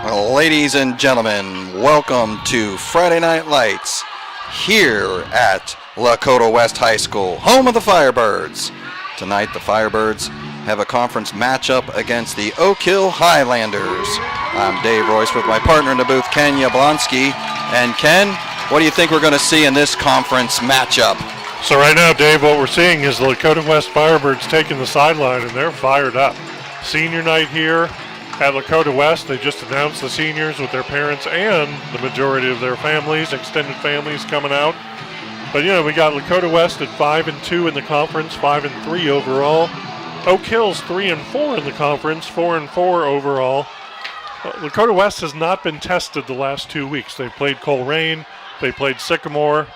Ladies and gentlemen, welcome to Friday Night Lights here at Lakota West High School, home of the Firebirds. Tonight the Firebirds have a conference matchup against the Oak Hills Highlanders. I'm Dave Royce with my partner in the booth, Ken Yablonsky. And Ken, what do you think we're going to see in this conference matchup? So right now, Dave, what we're seeing is the Lakota West Firebirds taking the sideline, and they're fired up. Senior night here at Lakota West. They just announced the seniors with their parents and the majority of their families, extended families coming out. But, you know, we got Lakota West at 5-2 in the conference, 5-3 overall. Oak Hills 3-4 in the conference, 4-4 overall. Lakota West has not been tested the last 2 weeks. They played Coleraine, they played Sycamore.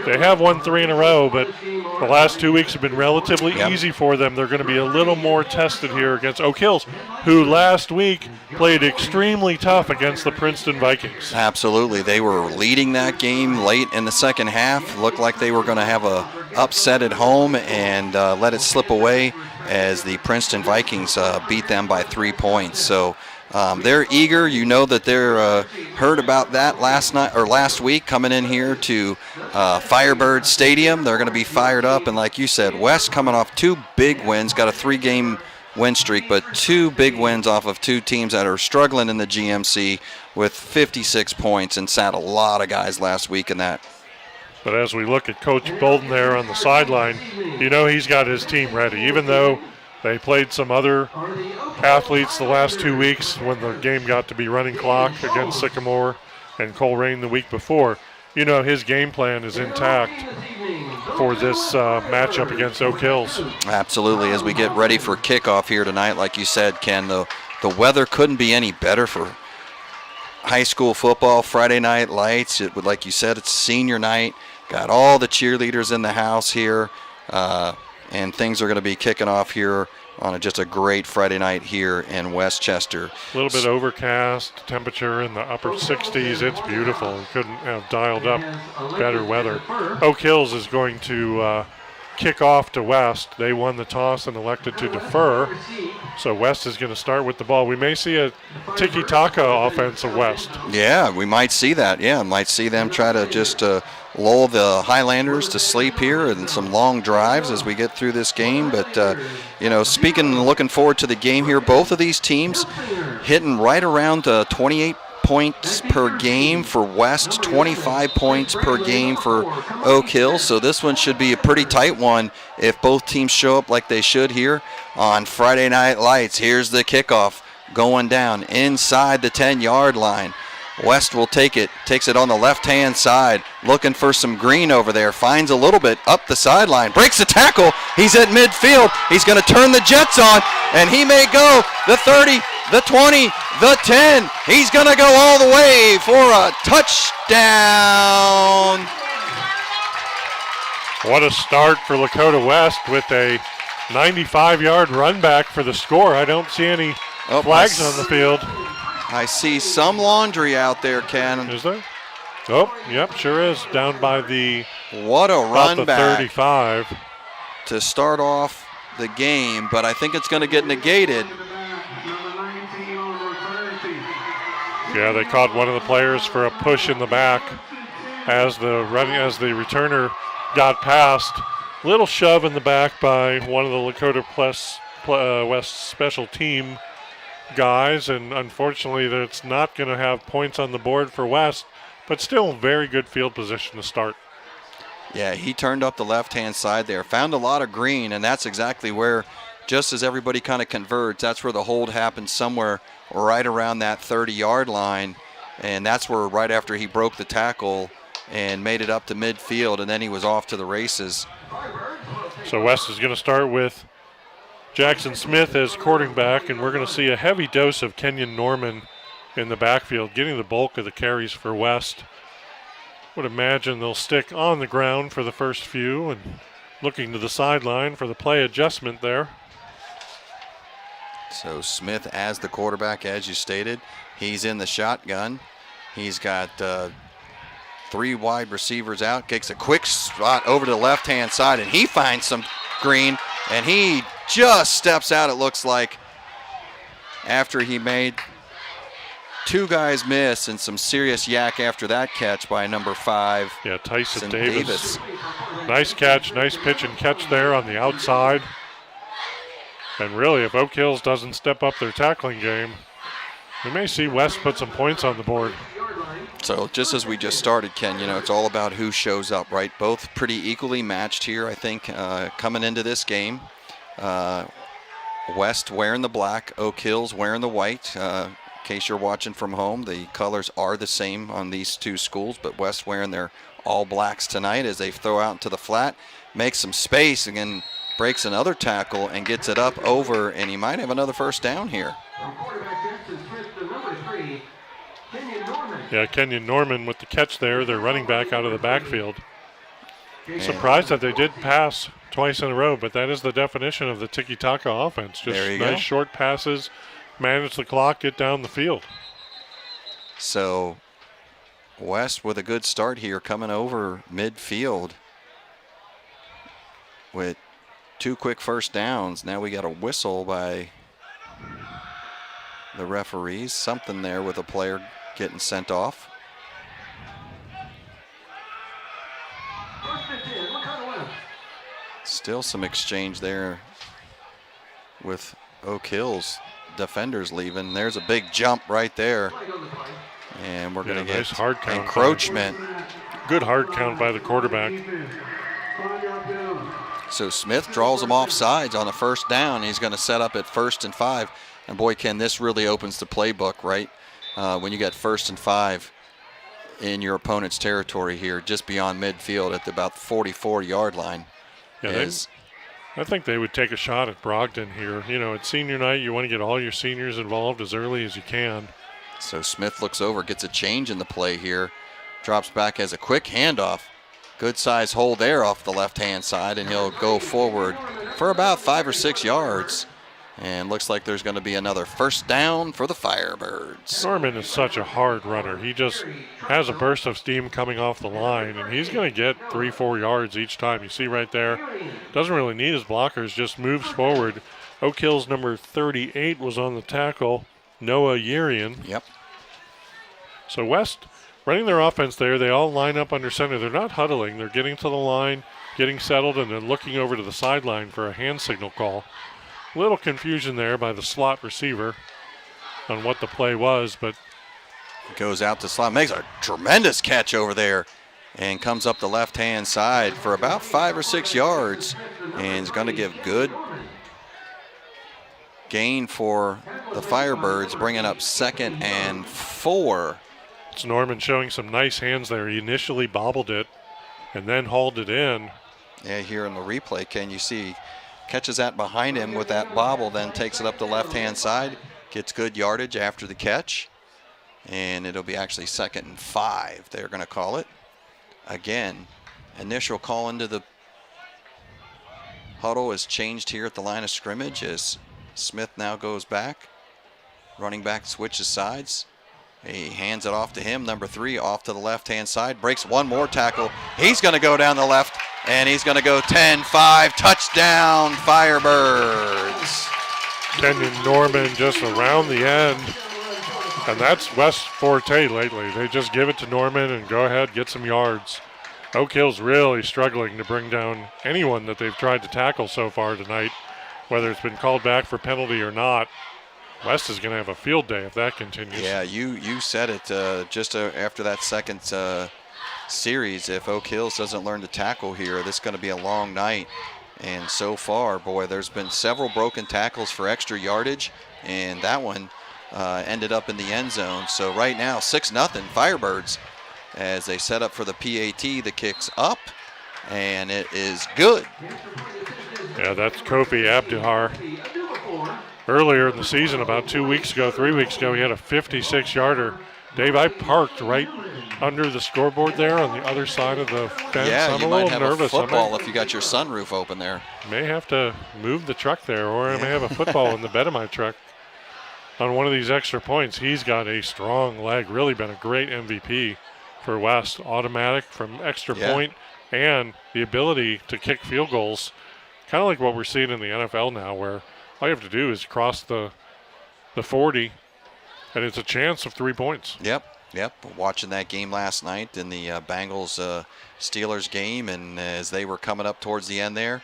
They have won 3 in a row, but the last 2 weeks have been relatively easy for them. They're going to be a little more tested here against Oak Hills, who last week played extremely tough against the Princeton Vikings. Absolutely. They were leading that game late in the second half. Looked like they were going to have a upset at home and let it slip away as the Princeton Vikings beat them by 3 points. So they're eager. You know that they're heard about that last week coming in here to Firebird Stadium. They're going to be fired up, and like you said, West coming off 2 big wins, got a 3-game win streak, but 2 big wins off of 2 teams that are struggling in the GMC with 56 points and sat a lot of guys last week in that. But as we look at Coach Bolden there on the sideline, you know he's got his team ready, even though they played some other athletes the last 2 weeks when the game got to be running clock against Sycamore and Coleraine the week before. You know his game plan is intact for this matchup against Oak Hills. Absolutely. As we get ready for kickoff here tonight, like you said, Ken, the weather couldn't be any better for high school football, Friday Night Lights. Like you said, it's senior night. Got all the cheerleaders in the house here. And things are going to be kicking off here on just a great Friday night here in Westchester. A little bit overcast, temperature in the upper 60s. It's beautiful. We couldn't have dialed up better weather. Oak Hills is going to kick off to West. They won the toss and elected to defer. So West is going to start with the ball. We may see a tiki-taka offense of West. Yeah, we might see that. Yeah, might see them try to just lull the Highlanders to sleep here and some long drives as we get through this game. But, you know, speaking and looking forward to the game here, both of these teams hitting right around 28 points per game for West, 25 points per game for Oak Hills. So this one should be a pretty tight one if both teams show up like they should here on Friday Night Lights. Here's the kickoff going down inside the 10-yard line. West will take it, takes it on the left-hand side, looking for some green over there, finds a little bit up the sideline, breaks the tackle, he's at midfield, he's going to turn the Jets on, and he may go the 30, the 20, the 10. He's going to go all the way for a touchdown. What a start for Lakota West with a 95-yard run back for the score. I don't see any flags on the field. I see some laundry out there, Ken. Is there? Oh, yep, sure is. Down by the what a run back 35 to start off the game, but I think it's going to get negated. Yeah, they caught one of the players for a push in the back as the returner got past. Little shove in the back by one of the Lakota West special team guys, and unfortunately that's not going to have points on the board for West, but still very good field position to start. Yeah, he turned up the left-hand side there, found a lot of green, and that's exactly where, just as everybody kind of converged, that's where the hold happened, somewhere right around that 30-yard line, and that's where right after he broke the tackle and made it up to midfield, and then he was off to the races. So West is going to start with Jackson Smith as quarterback, and we're going to see a heavy dose of Kenyon Norman in the backfield, getting the bulk of the carries for West. Would imagine they'll stick on the ground for the first few and looking to the sideline for the play adjustment there. So Smith as the quarterback, as you stated. He's in the shotgun. He's got 3 wide receivers out, takes a quick spot over to the left-hand side, and he finds some green, and he just steps out, it looks like, after he made 2 guys miss and some serious yak after that catch by number 5. Yeah, Tyson Davis. Nice catch, nice pitch and catch there on the outside. And really, if Oak Hills doesn't step up their tackling game, we may see West put some points on the board. So just as we just started, Ken, it's all about who shows up, right? Both pretty equally matched here, I think, coming into this game. West wearing the black, Oak Hills wearing the white. In case you're watching from home, the colors are the same on these 2 schools, but West wearing their all blacks tonight as they throw out into the flat, makes some space, again, breaks another tackle and gets it up over, and he might have another first down here. Yeah, Kenyon Norman with the catch there. They're running back out of the backfield. Surprised that they did pass twice in a row, but that is the definition of the tiki-taka offense. Just nice short passes, manage the clock, get down the field. So West with a good start here coming over midfield with 2 quick first downs. Now we got a whistle by the referees. Something there with a player getting sent off. Still some exchange there with Oak Hills defenders leaving. There's a big jump right there. And we're going to get nice hard count encroachment. Good hard count by the quarterback. So Smith draws him off sides on a first down. He's going to set up at 1st and 5. And boy, Ken, this really opens the playbook, right? When you got 1st and 5 in your opponent's territory here, just beyond midfield at about 44-yard line. Yeah, I think they would take a shot at Brogdon here. It's senior night. You want to get all your seniors involved as early as you can. So Smith looks over, gets a change in the play here, drops back, has a quick handoff. Good size hole there off the left-hand side, and he'll go forward for about 5 or 6 yards. And looks like there's going to be another first down for the Firebirds. Norman is such a hard runner. He just has a burst of steam coming off the line, and he's going to get 3-4 yards each time. You see right there, doesn't really need his blockers, just moves forward. Oak Hills number 38 was on the tackle, Noah Yerian. Yep. So West running their offense there. They all line up under center. They're not huddling. They're getting to the line, getting settled, and then looking over to the sideline for a hand signal call. Little confusion there by the slot receiver on what the play was, but goes out to slot, makes a tremendous catch over there, and comes up the left-hand side for about 5 or 6 yards, and is going to give good gain for the Firebirds, bringing up 2nd and 4. It's Norman showing some nice hands there. He initially bobbled it and then hauled it in. Yeah, here in the replay, Ken, you see catches that behind him with that bobble, then takes it up the left-hand side, gets good yardage after the catch, and it'll be actually 2nd and 5, they're going to call it. Again, initial call into the huddle is changed here at the line of scrimmage as Smith now goes back. Running back switches sides. He hands it off to him, number 3, off to the left-hand side, breaks one more tackle. He's going to go down the left, and he's going to go 10-5, touchdown Firebirds. Kenyon Norman just around the end, and that's West's forte lately. They just give it to Norman and go ahead, get some yards. Oak Hill's really struggling to bring down anyone that they've tried to tackle so far tonight, whether it's been called back for penalty or not. West is going to have a field day if that continues. Yeah, you said it just after that second series. If Oak Hills doesn't learn to tackle here, this is going to be a long night. And so far, boy, there's been several broken tackles for extra yardage, and that one ended up in the end zone. So right now, 6-0 Firebirds as they set up for the PAT. The kick's up, and it is good. Yeah, that's Kofi Abdihar. Earlier in the season, about 2 weeks ago, 3 weeks ago, he had a 56-yarder. Dave, I parked right under the scoreboard there on the other side of the fence. Yeah, I'm you a might little have nervous. a football if you got your sunroof open there. May have to move the truck there, or I may have a football in the bed of my truck. On one of these extra points, he's got a strong leg, really been a great MVP for West. Automatic from extra point and the ability to kick field goals, kind of like what we're seeing in the NFL now, where all you have to do is cross the 40 and it's a chance of 3 points. Yep. Watching that game last night in the Bengals Steelers game, and as they were coming up towards the end there,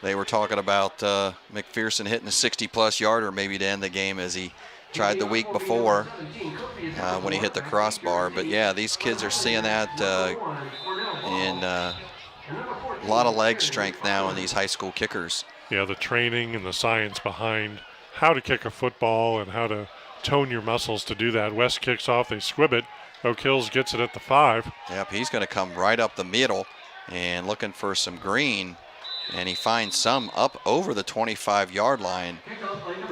they were talking about McPherson hitting a 60-plus yarder maybe to end the game, as he tried the week before when he hit the crossbar. But yeah, these kids are seeing that in a lot of leg strength now in these high school kickers. Yeah, the training and the science behind how to kick a football and how to tone your muscles to do that. West kicks off, they squib it. Oak Hills gets it at the 5. Yep, he's going to come right up the middle and looking for some green, and he finds some up over the 25-yard line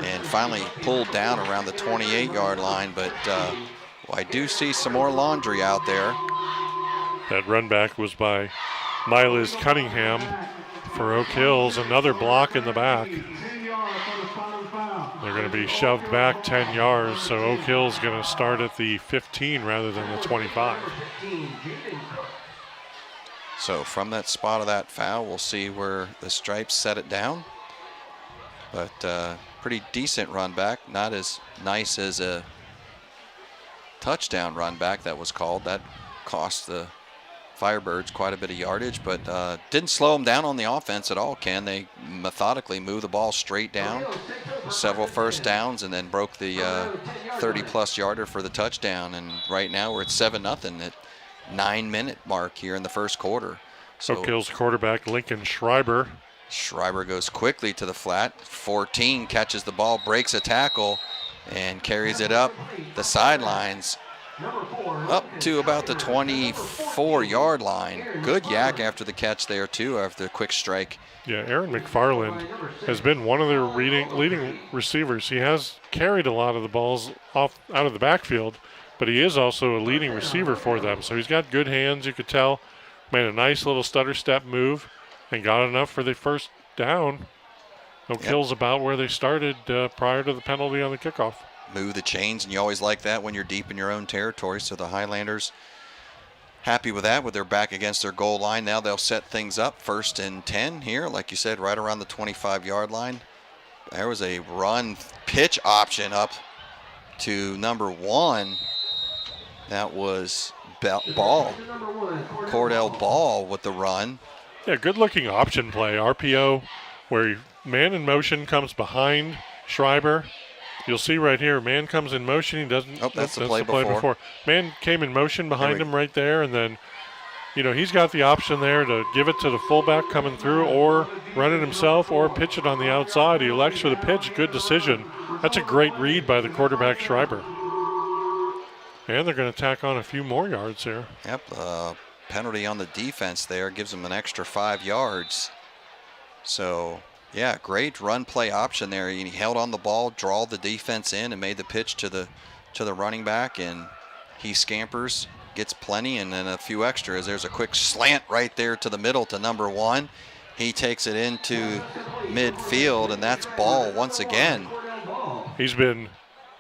and finally pulled down around the 28-yard line. But I do see some more laundry out there. That run back was by Miles Cunningham for Oak Hills. Another block in the back. They're going to be shoved back 10 yards, so Oak Hill's going to start at the 15 rather than the 25. So from that spot of that foul, we'll see where the Stripes set it down. But pretty decent run back, not as nice as a touchdown run back that was called. That cost the Firebirds quite a bit of yardage, but didn't slow them down on the offense at all, Ken. They methodically moved the ball straight down, several first downs, and then broke the 30-plus yarder for the touchdown. And right now we're at 7-0 at 9-minute mark here in the first quarter. So Oak Hills quarterback Lincoln Schreiber. Schreiber goes quickly to the flat. 14 catches the ball, breaks a tackle, and carries it up the sidelines up to about the 24-yard line. Good yak after the catch there, too, after the quick strike. Yeah, Aaron McFarland has been one of their leading receivers. He has carried a lot of the balls out of the backfield, but he is also a leading receiver for them. So he's got good hands, you could tell. Made a nice little stutter step move and got enough for the first down. Oak Hills about where they started prior to the penalty on the kickoff. Move the chains, and you always like that when you're deep in your own territory. So the Highlanders happy with that, with their back against their goal line. Now they'll set things up 1st and 10 here, like you said, right around the 25-yard line. There was a run pitch option up to number 1. That was Ball, Cordell Ball with the run. Yeah, good-looking option play, RPO, where man in motion comes behind Schreiber. You'll see right here, man comes in motion. He doesn't. Oh, that's the play before. Man came in motion behind him right there, and then, he's got the option there to give it to the fullback coming through, or run it himself, or pitch it on the outside. He elects for the pitch. Good decision. That's a great read by the quarterback Schreiber. And they're going to tack on a few more yards here. Yep, penalty on the defense there gives them an extra 5 yards. So, yeah, great run play option there. He held on the ball, drawed the defense in, and made the pitch to the running back, and he scampers, gets plenty, and then a few extras. There's a quick slant right there to the middle to number 1. He takes it into midfield, and that's Ball once again. He's been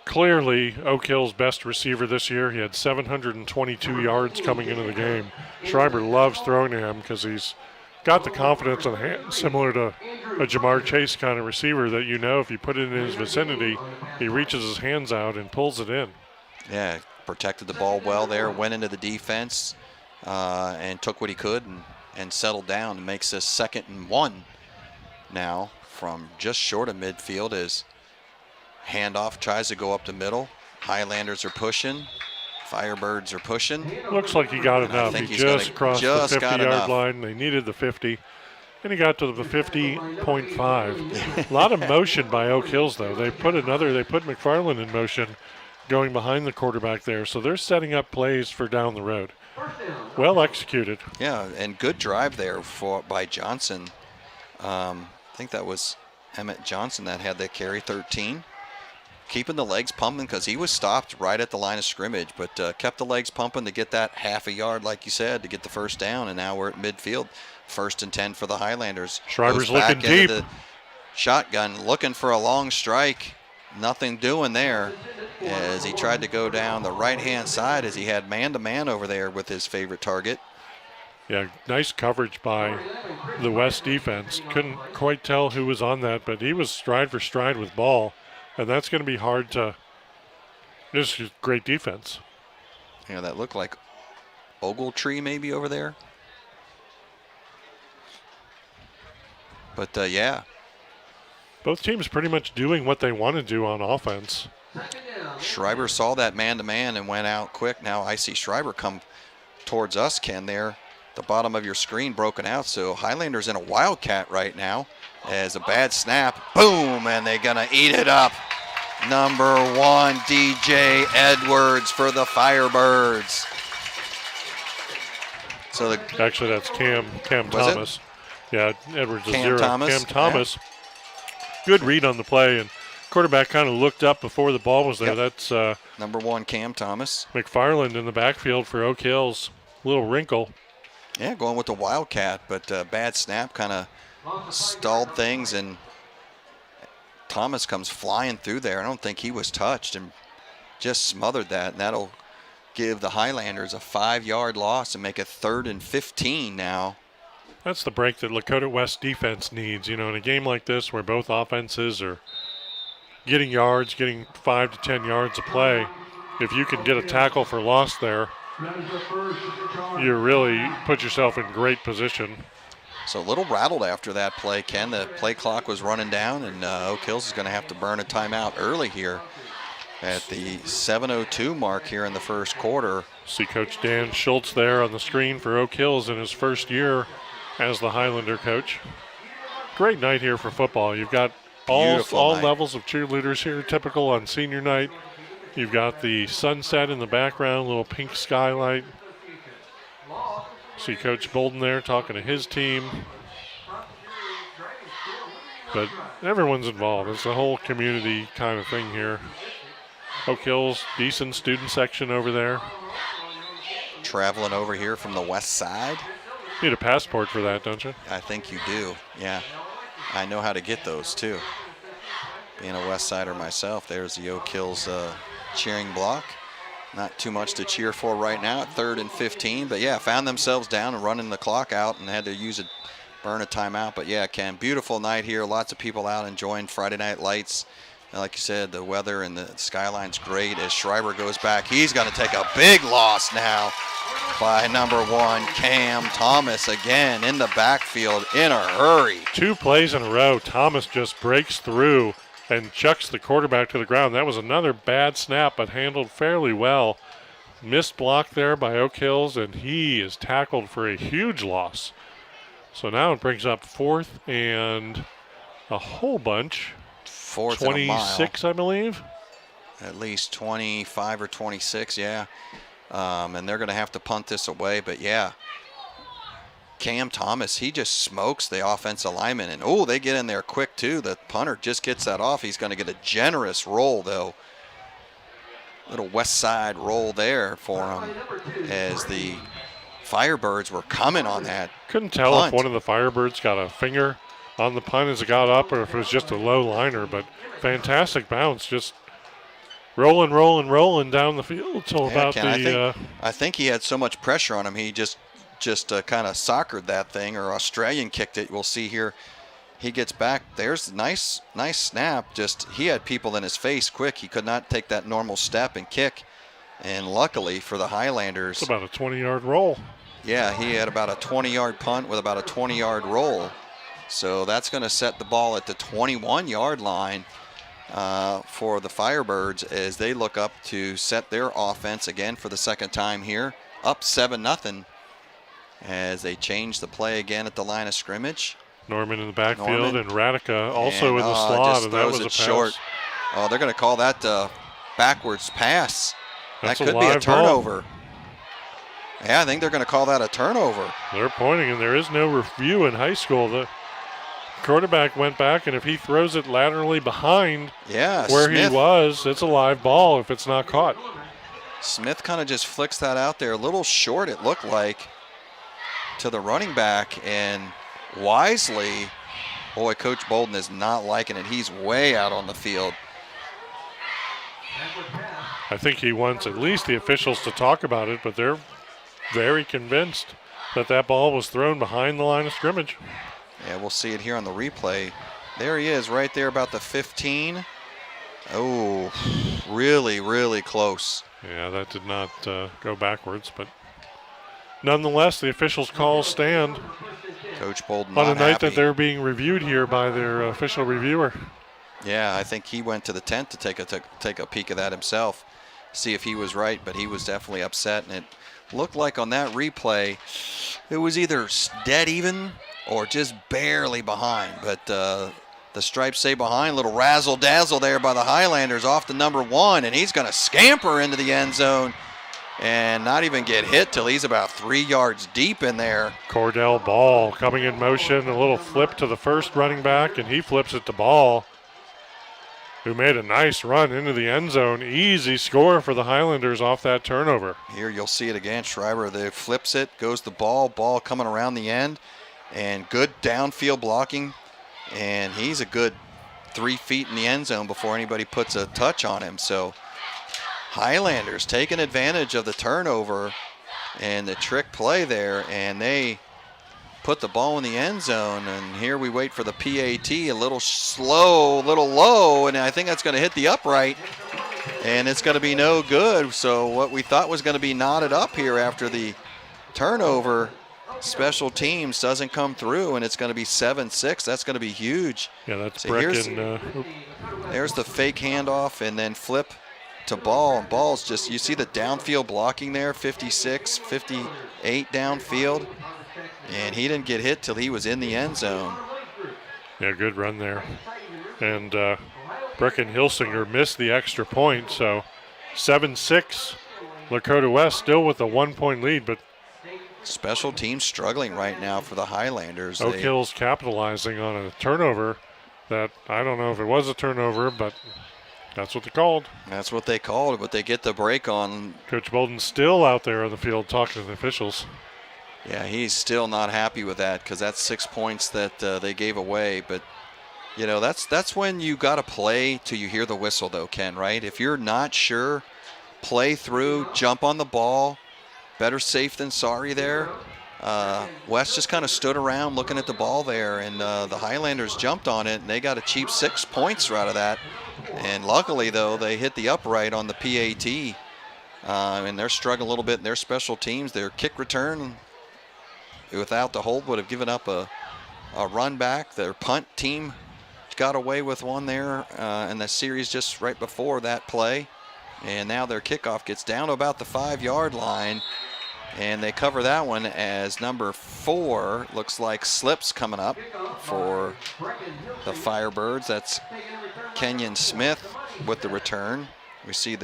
clearly Oak Hill's best receiver this year. He had 722 yards coming into the game. Schreiber loves throwing to him because he's got the confidence on the hand, similar to a Jamar Chase kind of receiver that if you put it in his vicinity, he reaches his hands out and pulls it in. Yeah, protected the ball well there, went into the defense and took what he could and settled down and makes this 2nd and 1 now from just short of midfield as handoff tries to go up the middle. Highlanders are pushing. Firebirds are pushing. Looks like he got enough. He just crossed the 50-yard line. They needed the 50. And he got to the 50.5. A lot of motion by Oak Hills, though. They put McFarland in motion going behind the quarterback there. So they're setting up plays for down the road. Well executed. Yeah, and good drive there by Johnson. I think that was Emmett Johnson that had that carry, 13. Keeping the legs pumping because he was stopped right at the line of scrimmage, but kept the legs pumping to get that half a yard, like you said, to get the first down, and now we're at midfield. 1st and 10 for the Highlanders. Schreiber's looking deep. The shotgun, looking for a long strike. Nothing doing there as he tried to go down the right-hand side as he had man-to-man over there with his favorite target. Yeah, nice coverage by the West defense. Couldn't quite tell who was on that, but he was stride for stride with Ball. And that's going to be hard to This is great defense. Yeah, that looked like Ogletree maybe over there. But, yeah. Both teams pretty much doing what they want to do on offense. Schreiber saw that man-to-man and went out quick. Now I see Schreiber come towards us, Ken, there. The bottom of your screen broken out. So Highlanders in a wildcat right now. As a bad snap. Boom, and they're going to eat it up. Number 1, DJ Edwards for the Firebirds. So actually, that's Cam Thomas. Yeah, Edwards is Cam 0. Thomas. Cam Thomas. Yeah. Good read on the play, and quarterback kind of looked up before the ball was there. Yep. That's number 1, Cam Thomas. McFarland in the backfield for Oak Hills. Little wrinkle. Yeah, going with the wildcat, but bad snap kind of stalled things, and Thomas comes flying through there. I don't think he was touched and just smothered that, and that'll give the Highlanders a 5-yard loss and make it 3rd and 15 now. That's the break that Lakota West defense needs. You know, in a game like this where both offenses are getting yards, getting 5 to 10 yards of play, if you can get a tackle for loss there, you really put yourself in great position. So a little rattled after that play, Ken. The play clock was running down, and Oak Hills is going to have to burn a timeout early here at the 7:02 mark here in the first quarter. See Coach Dan Schultz there on the screen for Oak Hills in his first year as the Highlander coach. Great night here for football. You've got all levels of cheerleaders here, typical on senior night. You've got the sunset in the background, little pink skylight. See Coach Bolden there talking to his team. But everyone's involved. It's a whole community kind of thing here. Oak Hills, decent student section over there. Traveling over here from the west side. You need a passport for that, don't you? I think you do, yeah. I know how to get those, too. Being a west sider myself, there's the Oak Hills cheering block. Not too much to cheer for right now at 3rd and 15. But, yeah, found themselves down and running the clock out and had to burn a timeout. But, yeah, Ken, beautiful night here. Lots of people out enjoying Friday Night Lights. Like you said, the weather and the skyline's great. As Schreiber goes back, he's going to take a big loss now by number 1, Cam Thomas, again in the backfield in a hurry. 2 plays in a row. Thomas just breaks through and chucks the quarterback to the ground. That was another bad snap, but handled fairly well. Missed block there by Oak Hills, and he is tackled for a huge loss. So now it brings up 4th and a whole bunch. 4th 26, I believe. At least 25 or 26, yeah. And they're going to have to punt this away. But, yeah, Cam Thomas, he just smokes the offensive lineman. And, they get in there quick, too. The punter just gets that off. He's going to get a generous roll, though. Little west side roll there for him as the Firebirds were coming on that. Couldn't tell punt. If one of the Firebirds got a finger on the punt as it got up or if it was just a low liner. But fantastic bounce, just rolling down the field till about Ken, I think he had so much pressure on him, he just kind of soccered that thing, or Australian kicked it. We'll see here. He gets back. There's a nice snap. Just he had people in his face quick. He could not take that normal step and kick. And luckily for the Highlanders, it's about a 20-yard roll. Yeah, he had about a 20-yard punt with about a 20-yard roll. So that's going to set the ball at the 21-yard line for the Firebirds as they look up to set their offense again for the second time here. Up 7-0 as they change the play again at the line of scrimmage. Norman in the backfield and Radica also in the slot, and that was a pass. Short. Oh, they're going to call that backwards pass. That's that could be a turnover. Ball. Yeah, I think they're going to call that a turnover. They're pointing, and there is no review in high school. The quarterback went back, and if he throws it laterally behind where Smith, he was, it's a live ball if it's not caught. Smith kind of just flicks that out there. A little short, it looked like, to the running back, and wisely, boy, Coach Bolden is not liking it. He's way out on the field. I think he wants at least the officials to talk about it, but they're very convinced that ball was thrown behind the line of scrimmage. Yeah, we'll see it here on the replay. There he is right there about the 15 Oh, really, really close. Yeah, that did not go backwards, but nonetheless, the officials' calls stand Coach Bolden on not a night happy. that they're being reviewed here by their official reviewer. Yeah, I think he went to the tent to take a peek of that himself, see if he was right, but he was definitely upset, and it looked like on that replay it was either dead even or just barely behind, but the stripes say behind. Little razzle-dazzle there by the Highlanders off to number 1, and he's going to scamper into the end zone and not even get hit till he's about 3 yards deep in there. Cordell Ball coming in motion, a little flip to the first running back, and he flips it to Ball, who made a nice run into the end zone. Easy score for the Highlanders off that turnover. Here you'll see it again. Schreiber there flips it, goes the ball coming around the end, and good downfield blocking. And he's a good 3 feet in the end zone before anybody puts a touch on him. So Highlanders taking advantage of the turnover and the trick play there, and they put the ball in the end zone. And here we wait for the PAT, a little slow, a little low, and I think that's going to hit the upright, and it's going to be no good. So what we thought was going to be knotted up here after the turnover, special teams doesn't come through, and it's going to be 7-6. That's going to be huge. Yeah, that's So Brecken. there's the fake handoff and then flip to Ball. Ball's just, you see the downfield blocking there, 56, 58 downfield, and he didn't get hit till he was in the end zone. Yeah, good run there. And Brecken Hilsinger missed the extra point, so 7-6. Lakota West still with a 1-point lead, but Special teams struggling right now for the Highlanders. Oak Hills capitalizing on a turnover that, I don't know if it was a turnover, but that's what they called. That's what they called it, but they get the break on. Coach Bolden's still out there on the field talking to the officials. Yeah, he's still not happy with that because that's 6 points that they gave away. But, you know, that's when you got to play till you hear the whistle, though, Ken, right? If you're not sure, play through, jump on the ball. Better safe than sorry there. West just kind of stood around looking at the ball there, and the Highlanders jumped on it, and they got a cheap 6 points out of that. And luckily, though, they hit the upright on the PAT, and they're struggling a little bit in their special teams. Their kick return without the hold would have given up a run back. Their punt team got away with one there in the series just right before that play. And now their kickoff gets down to about the 5-yard line, and they cover that one as number 4 looks like slips coming up for the Firebirds. That's Kenyon Smith with the return. We see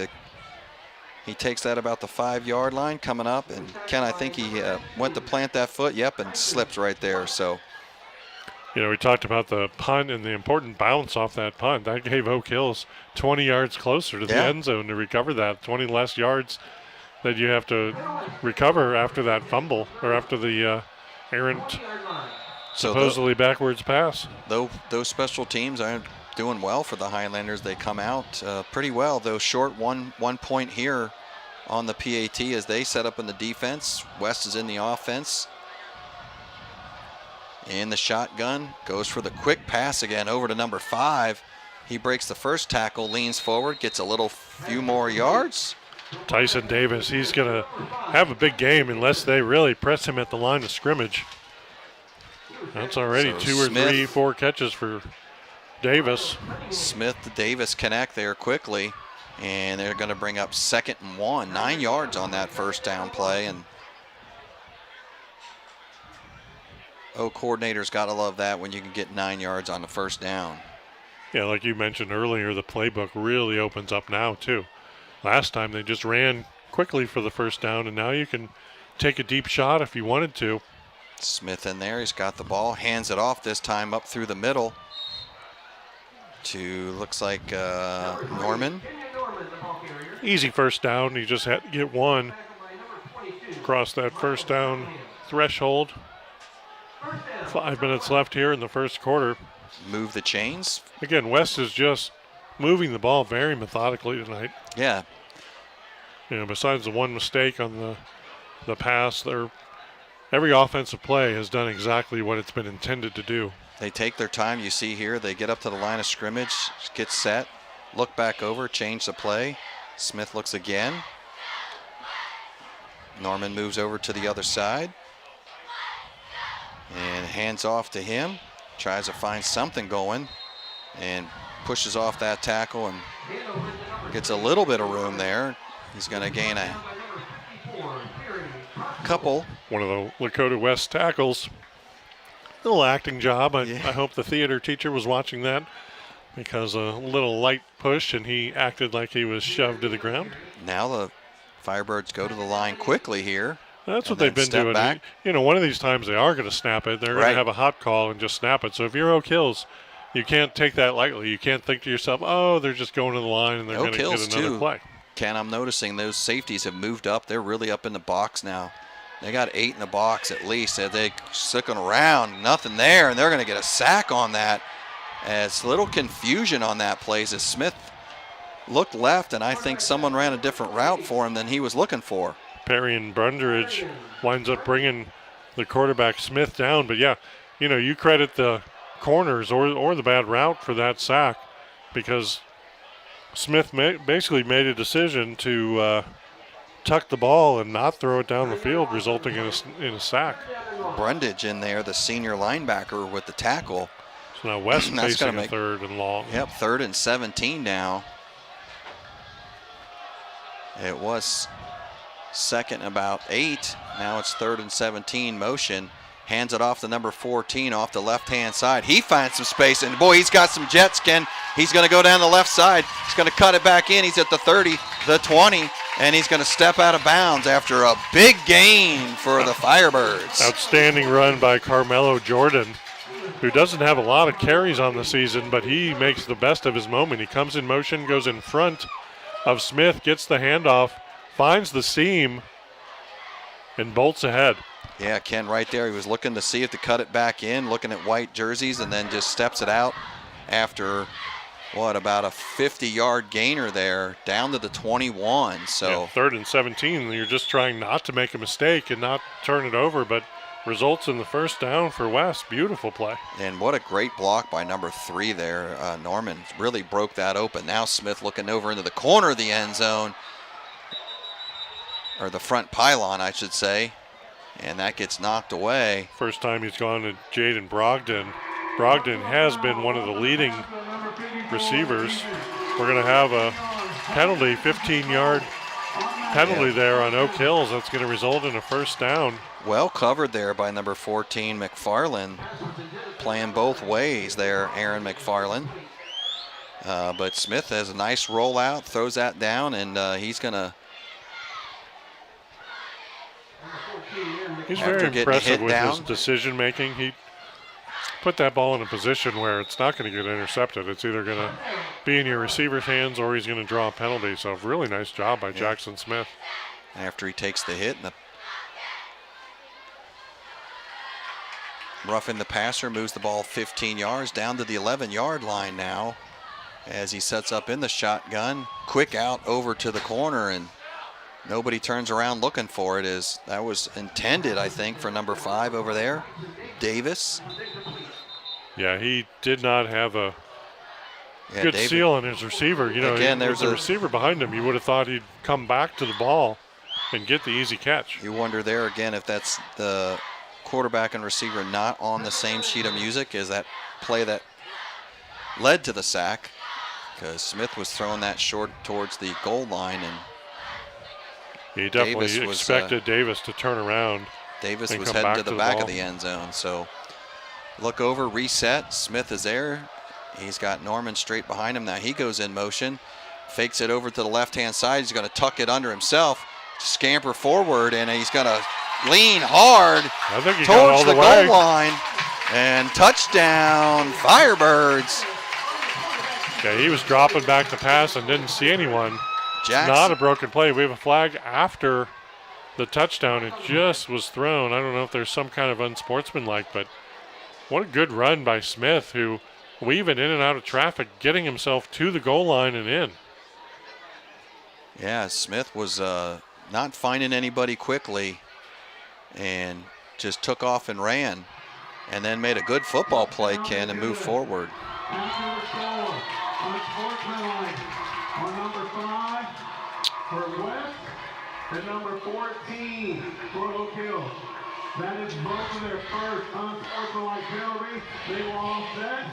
he takes that about the 5-yard line coming up, and Ken, I think he went to plant that foot, yep, and slipped right there. So, you know, we talked about the punt and the important bounce off that punt. That gave Oak Hills 20 yards closer to the end zone to recover that. 20 less yards that you have to recover after that fumble or after the errant, supposedly backwards pass. Those special teams aren't doing well for the Highlanders. They come out pretty well, though short one point here on the PAT as they set up in the defense. West is in the offense. In the shotgun, goes for the quick pass again over to number 5. He breaks the first tackle, leans forward, gets a few more yards. Tyson Davis, he's going to have a big game unless they really press him at the line of scrimmage. That's already So 2 or 3, 4 catches for Davis. Smith to Davis connect there quickly, and they're going to bring up 2nd and 1. 9 yards on that first down play, and coordinators got to love that when you can get 9 yards on the first down. Yeah, like you mentioned earlier, the playbook really opens up now, too. Last time they just ran quickly for the first down, and now you can take a deep shot if you wanted to. Smith in there, he's got the ball, hands it off this time up through the middle to, looks like Norman. Easy first down, you just had to get one across that first down threshold. 5 minutes left here in the first quarter. Move the chains. Again, West is just moving the ball very methodically tonight. Yeah. You know, besides the one mistake on the pass, every offensive play has done exactly what it's been intended to do. They take their time. You see here, they get up to the line of scrimmage, get set, look back over, change the play. Smith looks again. Norman moves over to the other side and hands off to him. Tries to find something going and pushes off that tackle and gets a little bit of room there. He's going to gain a couple. One of the Lakota West tackles. Little acting job. I hope the theater teacher was watching that, because a little light push and he acted like he was shoved to the ground. Now the Firebirds go to the line quickly here. That's what they've been doing. Back. You know, one of these times they are going to snap it. They're going to have a hot call and just snap it. So if you're Oak Hills, you can't take that lightly. You can't think to yourself, oh, they're just going to the line and they're going to get another play. Ken, I'm noticing those safeties have moved up. They're really up in the box now. They got 8 in the box at least. They're sticking around, nothing there, and they're going to get a sack on that. As little confusion on that play as Smith looked left, and I think someone ran a different route for him than he was looking for. Perry and Brundridge winds up bringing the quarterback Smith down. But, yeah, you know, you credit the corners or the bad route for that sack, because Smith basically made a decision to tuck the ball and not throw it down the field, resulting in a sack. Brundage in there, the senior linebacker with the tackle. So now West facing a third and long. Yep, 3rd and 17 now. It was 2nd and about 8. Now it's 3rd and 17 motion. Hands it off to number 14 off the left-hand side. He finds some space, and boy, he's got some jet skin. He's going to go down the left side. He's going to cut it back in. He's at the 30, the 20, and he's going to step out of bounds after a big gain for the Firebirds. Outstanding run by Carmelo Jordan, who doesn't have a lot of carries on the season, but he makes the best of his moment. He comes in motion, goes in front of Smith, gets the handoff, finds the seam, and bolts ahead. Yeah, Ken, right there. He was looking to see if to cut it back in, looking at white jerseys, and then just steps it out after, about a 50-yard gainer there, down to the 21. So yeah, 3rd and 17. You're just trying not to make a mistake and not turn it over, but results in the first down for West. Beautiful play. And what a great block by number 3 there. Norman really broke that open. Now Smith looking over into the corner of the end zone, or the front pylon, I should say. And that gets knocked away. First time he's gone to Jaden Brogdon. Brogdon has been one of the leading receivers. We're going to have a penalty, 15-yard penalty there on Oak Hills. That's going to result in a first down. Well covered there by number 14, McFarland. Playing both ways there, Aaron McFarland. But Smith has a nice rollout, throws that down, and he's going to... He's very impressive with his decision making. He put that ball in a position where it's not going to get intercepted. It's either going to be in your receiver's hands or he's going to draw a penalty. So really nice job by Jackson Smith. After he takes the hit, and roughing the passer, moves the ball 15 yards down to the 11-yard line now as he sets up in the shotgun. Quick out over to the corner, and nobody turns around looking for it. That was intended, I think, for number 5 over there, Davis. Yeah, he did not have a good seal on his receiver. You know, again, there's a receiver behind him. You would have thought he'd come back to the ball and get the easy catch. You wonder there again if that's the quarterback and receiver not on the same sheet of music as that play that led to the sack, because Smith was throwing that short towards the goal line, and he definitely expected Davis to turn around. Davis was heading to the back of the end zone. So look over, reset. Smith is there. He's got Norman straight behind him. Now he goes in motion, fakes it over to the left-hand side. He's going to tuck it under himself, scamper forward, and he's going to lean hard towards the goal line. And touchdown, Firebirds. Yeah, he was dropping back to pass and didn't see anyone. Jackson. Not a broken play. We have a flag after the touchdown. It just was thrown. I don't know if there's some kind of unsportsmanlike, but what a good run by Smith, who weaving in and out of traffic, getting himself to the goal line and in. Yeah, Smith was not finding anybody quickly and just took off and ran, and then made a good football play, Ken, and moved forward. Unsportsmanlike on number 5 for West and number 14 for Oak Hills. That is both of their first unsportsmanlike penalties. They were all set.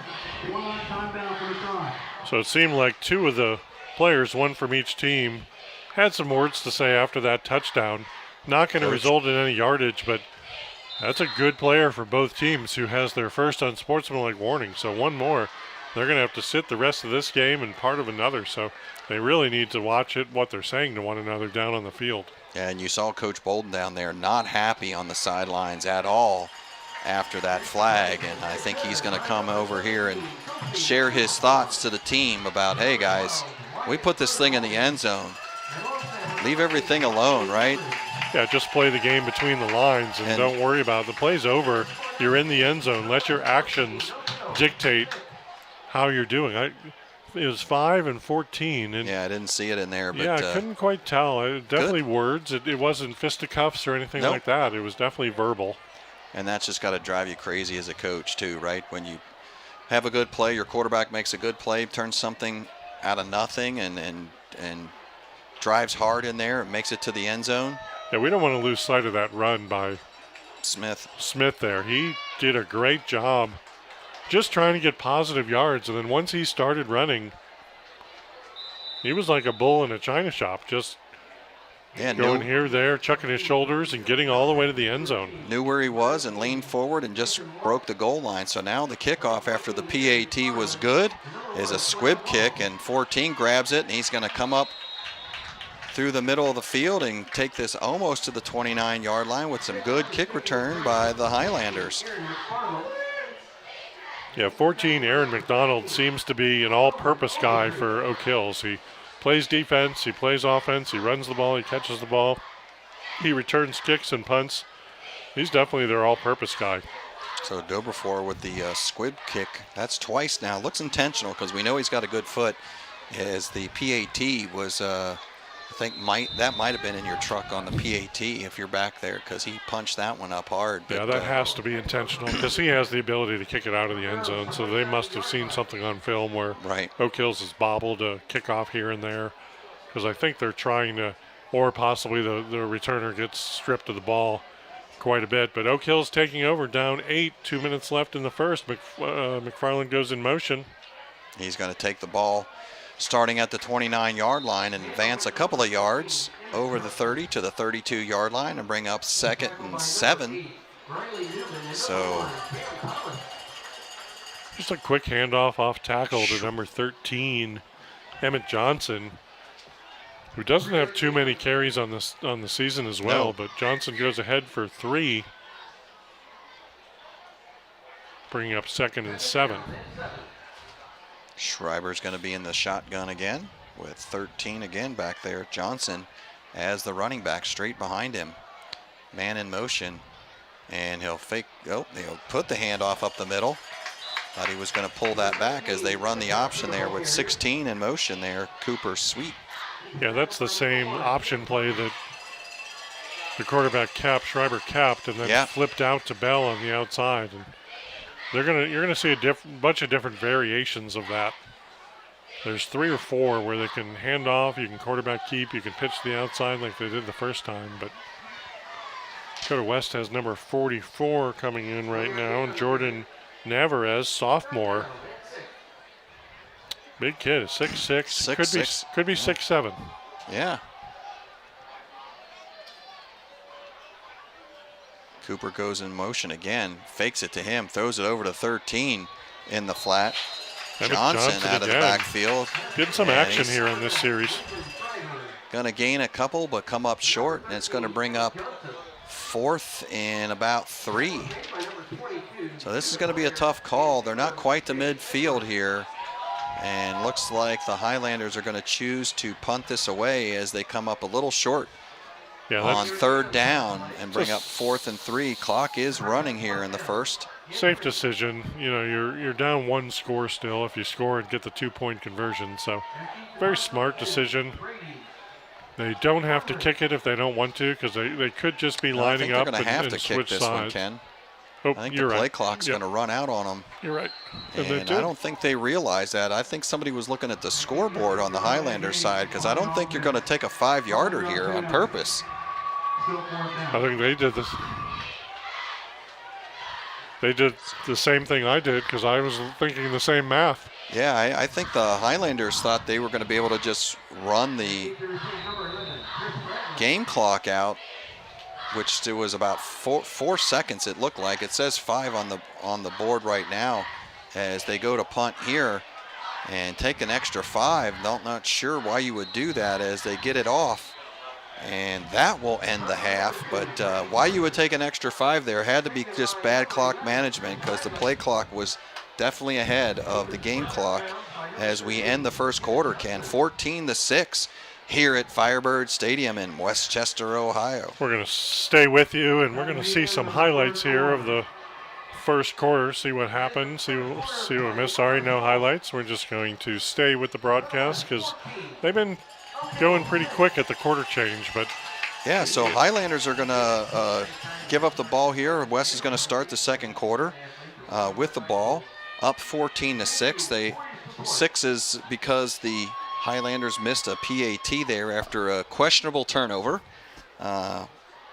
One time down for the try. So it seemed like two of the players, one from each team, had some words to say after that touchdown. Not going to result in any yardage, but that's a good player for both teams who has their first unsportsmanlike warning. So one more. They're going to have to sit the rest of this game and part of another. So they really need to watch it, what they're saying to one another down on the field. Yeah, and you saw Coach Bolden down there not happy on the sidelines at all after that flag. And I think he's going to come over here and share his thoughts to the team about, hey, guys, we put this thing in the end zone. Leave everything alone, right? Yeah, just play the game between the lines and don't worry about it. The play's over. You're in the end zone. Let your actions dictate how you're doing. It was 5 and 14. And yeah, I didn't see it in there. But, yeah, I couldn't quite tell. Definitely words. It wasn't fisticuffs or anything like that. It was definitely verbal. And that's just got to drive you crazy as a coach too, right? When you have a good play, your quarterback makes a good play, turns something out of nothing and drives hard in there, and makes it to the end zone. Yeah, we don't want to lose sight of that run by Smith there. He did a great job just trying to get positive yards, and then once he started running, he was like a bull in a china shop, just going here, there, chucking his shoulders and getting all the way to the end zone. Knew where he was and leaned forward and just broke the goal line. So now the kickoff after the PAT was good is a squib kick, and 14 grabs it, and he's going to come up through the middle of the field and take this almost to the 29-yard line with some good kick return by the Highlanders. Yeah, 14, Aaron McDonald seems to be an all-purpose guy for Oak Hills. He plays defense, he plays offense, he runs the ball, he catches the ball, he returns kicks and punts. He's definitely their all-purpose guy. So Dobreflor with the squib kick. That's twice now. Looks intentional because we know he's got a good foot. As the PAT was, I think that might have been in your truck on the PAT if you're back there, because he punched that one up hard. But, yeah, that has to be intentional because he has the ability to kick it out of the end zone. So they must have seen something on film where Oak Hills has bobbled a kickoff here and there, because I think they're trying to, or possibly the returner gets stripped of the ball quite a bit. But Oak Hills taking over, down 8, 2 minutes left in the first. McFarland goes in motion. He's going to take the ball starting at the 29-yard line and advance a couple of yards over the 30 to the 32-yard line and bring up 2nd and 7. So just a quick handoff off tackle to number 13, Emmett Johnson, who doesn't have too many carries on the season as well, but Johnson goes ahead for 3, bringing up 2nd and 7. Schreiber's going to be in the shotgun again with 13 again back there. Johnson as the running back straight behind him. Man in motion, and he'll he'll put the handoff up the middle. Thought he was going to pull that back as they run the option there with 16 in motion there. Cooper Sweet. Yeah, that's the same option play that the quarterback Schreiber capped and then flipped out to Bell on the outside. And you're gonna see a bunch of different variations of that. There's 3 or 4 where they can hand off, you can quarterback keep, you can pitch to the outside like they did the first time. But Lakota West has number 44 coming in right now, Jordan Navarez, sophomore. Big kid, 6'6", could be 6'7". Yeah. Cooper goes in motion again, fakes it to him, throws it over to 13 in the flat. Johnson out of the backfield. Getting some action here in this series. Going to gain a couple, but come up short, and it's going to bring up 4th and about 3. So this is going to be a tough call. They're not quite the midfield here, and looks like the Highlanders are going to choose to punt this away as they come up a little short. On 3rd down and bring up 4th and 3. Clock is running here in the first. Safe decision. You know, you're down 1 score still if you score and get the 2-point conversion. So very smart decision. They don't have to kick it if they don't want to, because they could just be lining up and switch sides. They're going to have to kick this one, Ken. Oh, I think the you're play right. clock's Yep. going to run out on them. You're right. And And I don't think they realize that. I think somebody was looking at the scoreboard on the Highlanders side, because I don't think you're going to take a 5-yarder here on purpose. I think they did this. They did the same thing I did because I was thinking the same math. Yeah, I think the Highlanders thought they were going to be able to just run the game clock out, which it was about 4 seconds. It looked like. It says 5 on the board right now, as they go to punt here and take an extra 5. Not sure why you would do that, as they get it off, and that will end the half. But why you would take an extra 5 there had to be just bad clock management, because the play clock was definitely ahead of the game clock as we end the first quarter, Ken. 14-6 here at Firebird Stadium in Westchester, Ohio. We're going to stay with you, and we're going to see some highlights here of the first quarter, see what happened, see what we missed. Sorry, no highlights. We're just going to stay with the broadcast because they've been going pretty quick at the quarter change. But yeah, so Highlanders are going to give up the ball here. West is going to start the second quarter with the ball, up 14-6. 6 is because the Highlanders missed a PAT there after a questionable turnover.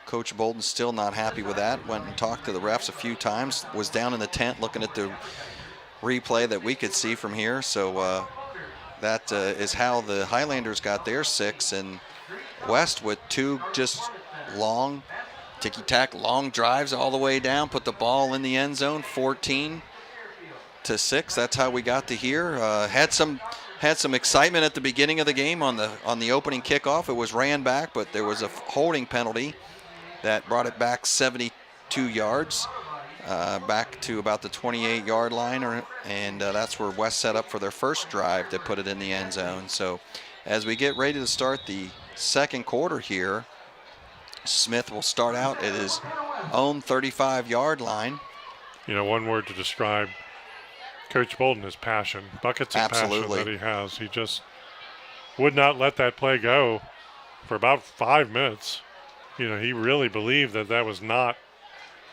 Coach Bolden's still not happy with that. Went and talked to the refs a few times. Was down in the tent looking at the replay that we could see from here. So that is how the Highlanders got their 6. And West with 2 just long, ticky-tack, long drives all the way down. Put the ball in the end zone, 14-6. That's how we got to here. Had some excitement at the beginning of the game on the opening kickoff. It was ran back, but there was a holding penalty that brought it back 72 yards, back to about the 28-yard line, and that's where West set up for their first drive to put it in the end zone. So as we get ready to start the second quarter here, Smith will start out at his own 35-yard line. You know, one word to describe Coach Bolden is passion. Buckets of passion that he has. He just would not let that play go for about 5 minutes. You know, he really believed that was not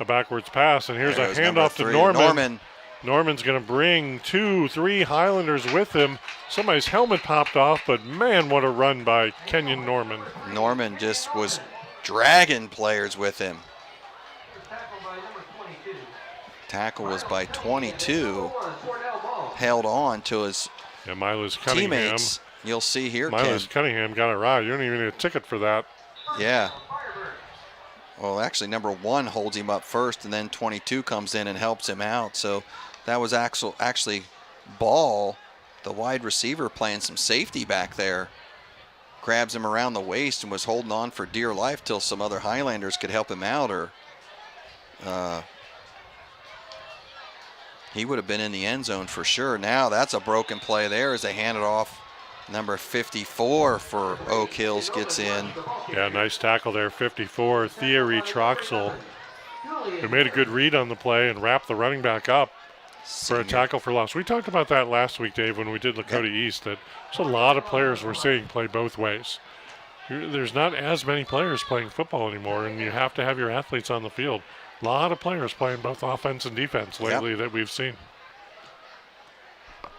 a backwards pass. And here's a handoff to Norman. Norman's going to bring 2-3 Highlanders with him. Somebody's helmet popped off, but man, what a run by Kenyon Norman. Norman just was dragging players with him. Tackle was by 22. Held on to his teammates. You'll see here, Miles Cunningham got a ride. You don't even need a ticket for that. Yeah. Well, actually, number 1 holds him up first, and then 22 comes in and helps him out. So that was actually Ball, the wide receiver, playing some safety back there. Grabs him around the waist and was holding on for dear life till some other Highlanders could help him out, or he would have been in the end zone for sure. Now that's a broken play there as they hand it off. Number 54 for Oak Hills gets in. Yeah, nice tackle there, 54. Thierry Troxel, who made a good read on the play and wrapped the running back up for a tackle for loss. We talked about that last week, Dave, when we did Lakota East, that there's a lot of players we're seeing play both ways. There's not as many players playing football anymore, and you have to have your athletes on the field. A lot of players playing both offense and defense lately that we've seen.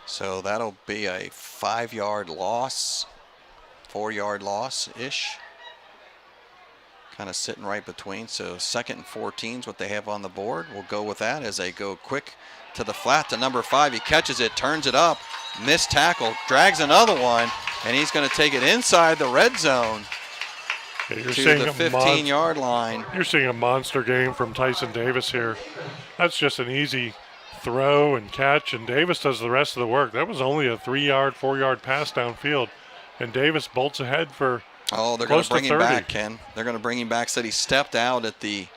So that'll be a 5-yard loss, 4-yard loss-ish. Kind of sitting right between. So 2nd and 14 is what they have on the board. We'll go with that as they go quick to the flat to number 5. He catches it, turns it up, missed tackle, drags another one, and he's going to take it inside the red zone to the 15-yard line. You're seeing a monster game from Tyson Davis here. That's just an easy throw and catch, and Davis does the rest of the work. That was only a 3-yard, 4-yard pass downfield, and Davis bolts ahead for they're going to bring him back, Ken. They're going to bring him back. Said he stepped out at it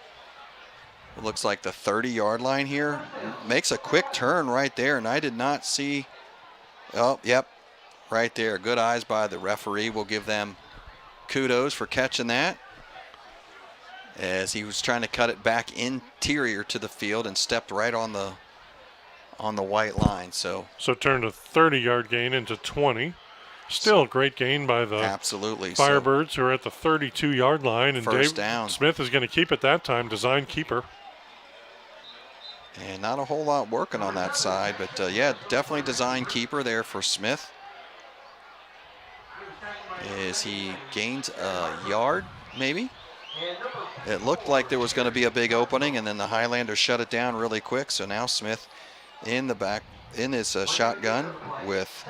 looks like the 30-yard line here. Makes a quick turn right there, and I did not see. Oh, yep, right there. Good eyes by the referee. We'll give them kudos for catching that, as he was trying to cut it back interior to the field and stepped right on the white line. So turned a 30-yard gain into 20. Still a great gain by the Firebirds, who are at the 32-yard line. And first down. Smith is going to keep it that time, design keeper. And not a whole lot working on that side, but yeah, definitely design keeper there for Smith. As he gains a yard, maybe? It looked like there was going to be a big opening, and then the Highlanders shut it down really quick. So now Smith in the back, in his shotgun with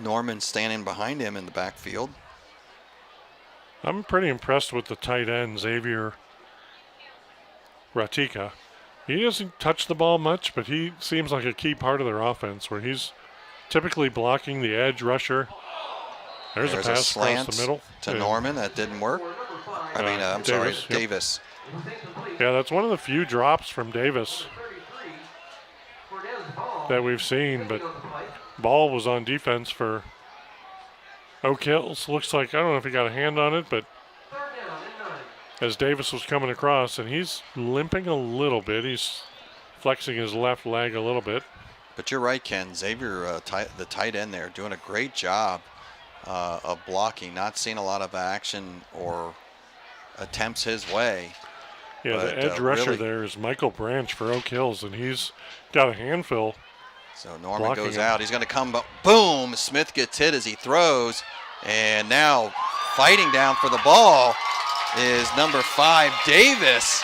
Norman standing behind him in the backfield. I'm pretty impressed with the tight end, Xavier Ratika. He doesn't touch the ball much, but he seems like a key part of their offense where he's typically blocking the edge rusher. There's a pass slant across the middle to Norman. That didn't work. I'm sorry, Davis. Yeah, that's one of the few drops from Davis that we've seen, but ball was on defense for Oak Hills. Looks like, I don't know if he got a hand on it, but as Davis was coming across, and he's limping a little bit. He's flexing his left leg a little bit. But you're right, Ken. Xavier, the tight end there, doing a great job of blocking. Not seeing a lot of action or attempts his way. Yeah, but, the edge rusher there is Michael Branch for Oak Hills, and he's got a handful. So Norman goes out. He's going to come, but boom, Smith gets hit as he throws. And now fighting down for the ball is number 5, Davis.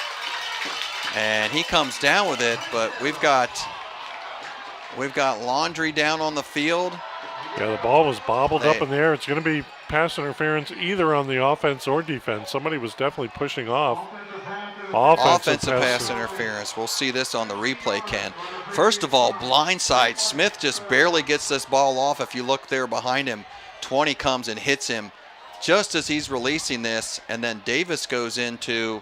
And he comes down with it, but we've got Laundry down on the field. Yeah, the ball was bobbled up in the air. It's going to be pass interference either on the offense or defense. Somebody was definitely pushing off. Offensive pass interference. We'll see this on the replay, Ken. First of all, blindside. Smith just barely gets this ball off. If you look there behind him, 20 comes and hits him just as he's releasing this, and then Davis goes into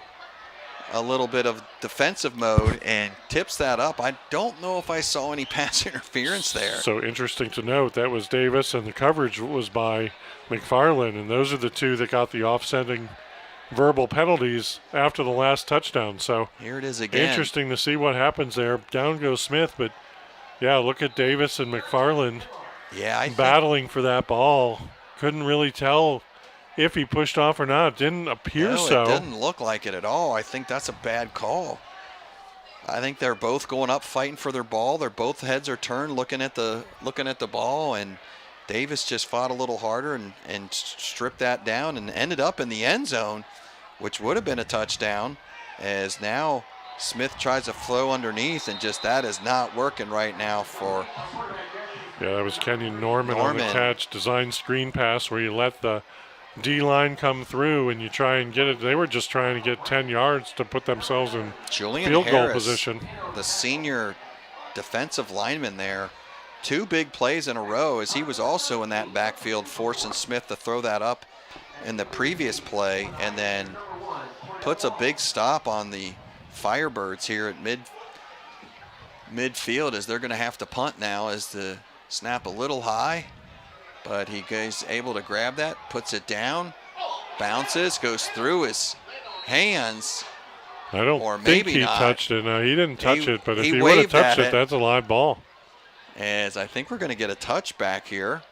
a little bit of defensive mode and tips that up. I don't know if I saw any pass interference there. So interesting to note, that was Davis, and the coverage was by McFarland, and those are the two that got the offsetting verbal penalties after the last touchdown. So here it is again. Interesting to see what happens there. Down goes Smith, but yeah, look at Davis and McFarland battling for that ball. Couldn't really tell if he pushed off or not. It didn't appear so. It didn't look like it at all. I think that's a bad call. I think they're both going up fighting for their ball. Their both heads are turned looking at the ball, and Davis just fought a little harder and stripped that down and ended up in the end zone, which would have been a touchdown, as now Smith tries to flow underneath, and just that is not working right now for... Yeah, that was Kenyon Norman on the catch. Design screen pass where you let the D-line come through and you try and get it. They were just trying to get 10 yards to put themselves in field goal position. The senior defensive lineman there, 2 big plays in a row, as he was also in that backfield forcing Smith to throw that up in the previous play, and then puts a big stop on the Firebirds here at midfield, as they're going to have to punt now, as the snap a little high, but he is able to grab that, puts it down, bounces, goes through his hands. I don't think he touched it. No, he didn't touch it, but if he would have touched it, that's a live ball. As I think we're going to get a touchback here.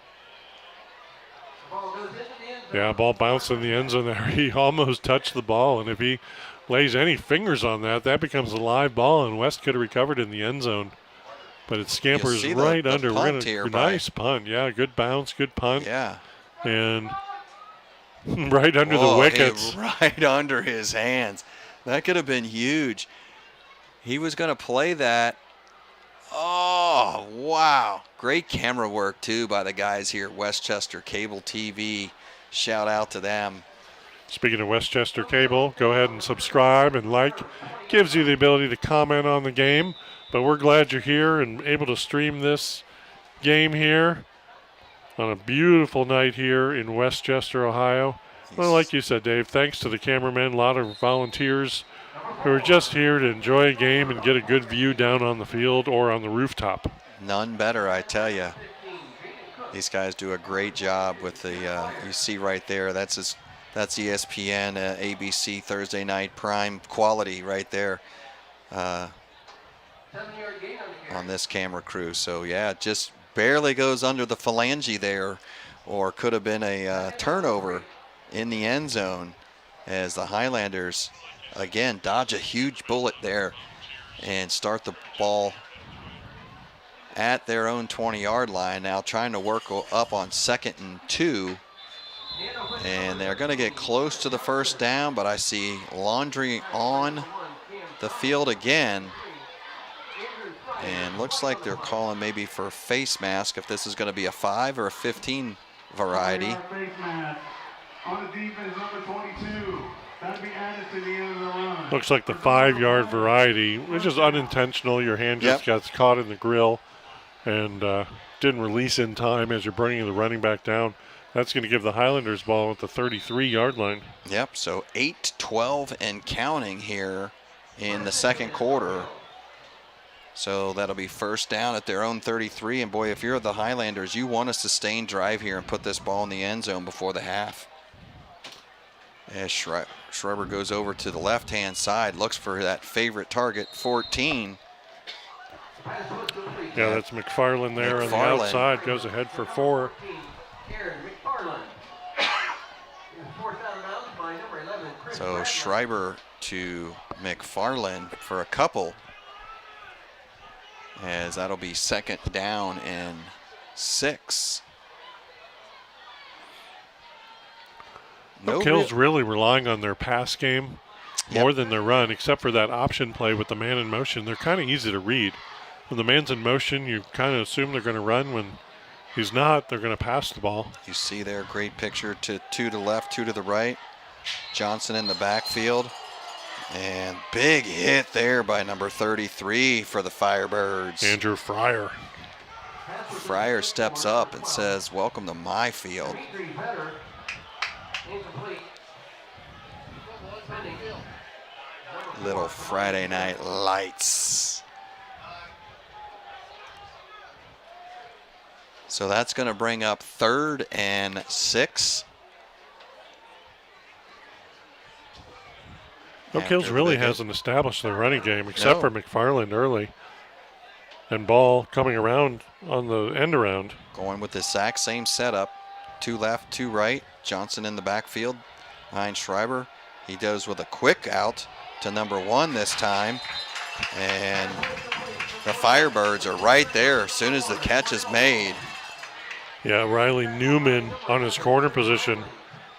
Yeah, ball bounced in the end zone there. He almost touched the ball, and if he lays any fingers on that, that becomes a live ball, and West could have recovered in the end zone. But it scampers right under. Nice punt. Yeah, good bounce, good punt. Yeah. And right under the wickets. Right under his hands. That could have been huge. He was going to play that. Oh, wow. Great camera work, too, by the guys here at Westchester Cable TV. Shout out to them. Speaking of Westchester Cable, go ahead and subscribe and like. Gives you the ability to comment on the game. But we're glad you're here and able to stream this game here on a beautiful night here in Westchester, Ohio. Well, like you said, Dave, thanks to the cameramen, a lot of volunteers who are just here to enjoy a game and get a good view down on the field or on the rooftop. None better, I tell you. These guys do a great job with the, you see right there, that's ESPN, ABC Thursday night prime quality right there. On this camera crew. So yeah, just barely goes under the phalange there, or could have been a turnover in the end zone, as the Highlanders again dodge a huge bullet there and start the ball at their own 20-yard line. Now trying to work up on 2nd and 2. And they're going to get close to the first down, but I see Laundry on the field again. And looks like they're calling maybe for a face mask if this is going to be a 5 or a 15 variety. On the defense, number 22. That'd be added to the end of the run. Looks like the 5-yard variety, which is unintentional. Your hand just got caught in the grill and didn't release in time as you're bringing the running back down. That's going to give the Highlanders ball at the 33-yard line. Yep, so 8-12 and counting here in the second quarter. So that'll be first down at their own 33. And boy, if you're the Highlanders, you want a sustained drive here and put this ball in the end zone before the half. As Schreiber goes over to the left-hand side, looks for that favorite target, 14. Yeah, that's McFarland there on the outside, goes ahead for 4. So Schreiber to McFarland for a couple, as that'll be 2nd down and 6. Oak Hills really relying on their pass game more than their run, except for that option play with the man in motion. They're kind of easy to read. When the man's in motion, you kind of assume they're going to run. When he's not, they're going to pass the ball. You see there, great picture to 2 to the left, 2 to the right. Johnson in the backfield. And big hit there by number 33 for the Firebirds. Andrew Fryer. Fryer steps up and says, welcome to my field. Little Friday night lights. So that's going to bring up 3rd and 6. Oak Hills really hasn't established their running game except for McFarland early. And ball coming around on the end around. Going with the exact same setup. 2 left, 2 right. Johnson in the backfield behind Schreiber. He does with a quick out to number 1 this time. And the Firebirds are right there as soon as the catch is made. Yeah, Riley Newman on his corner position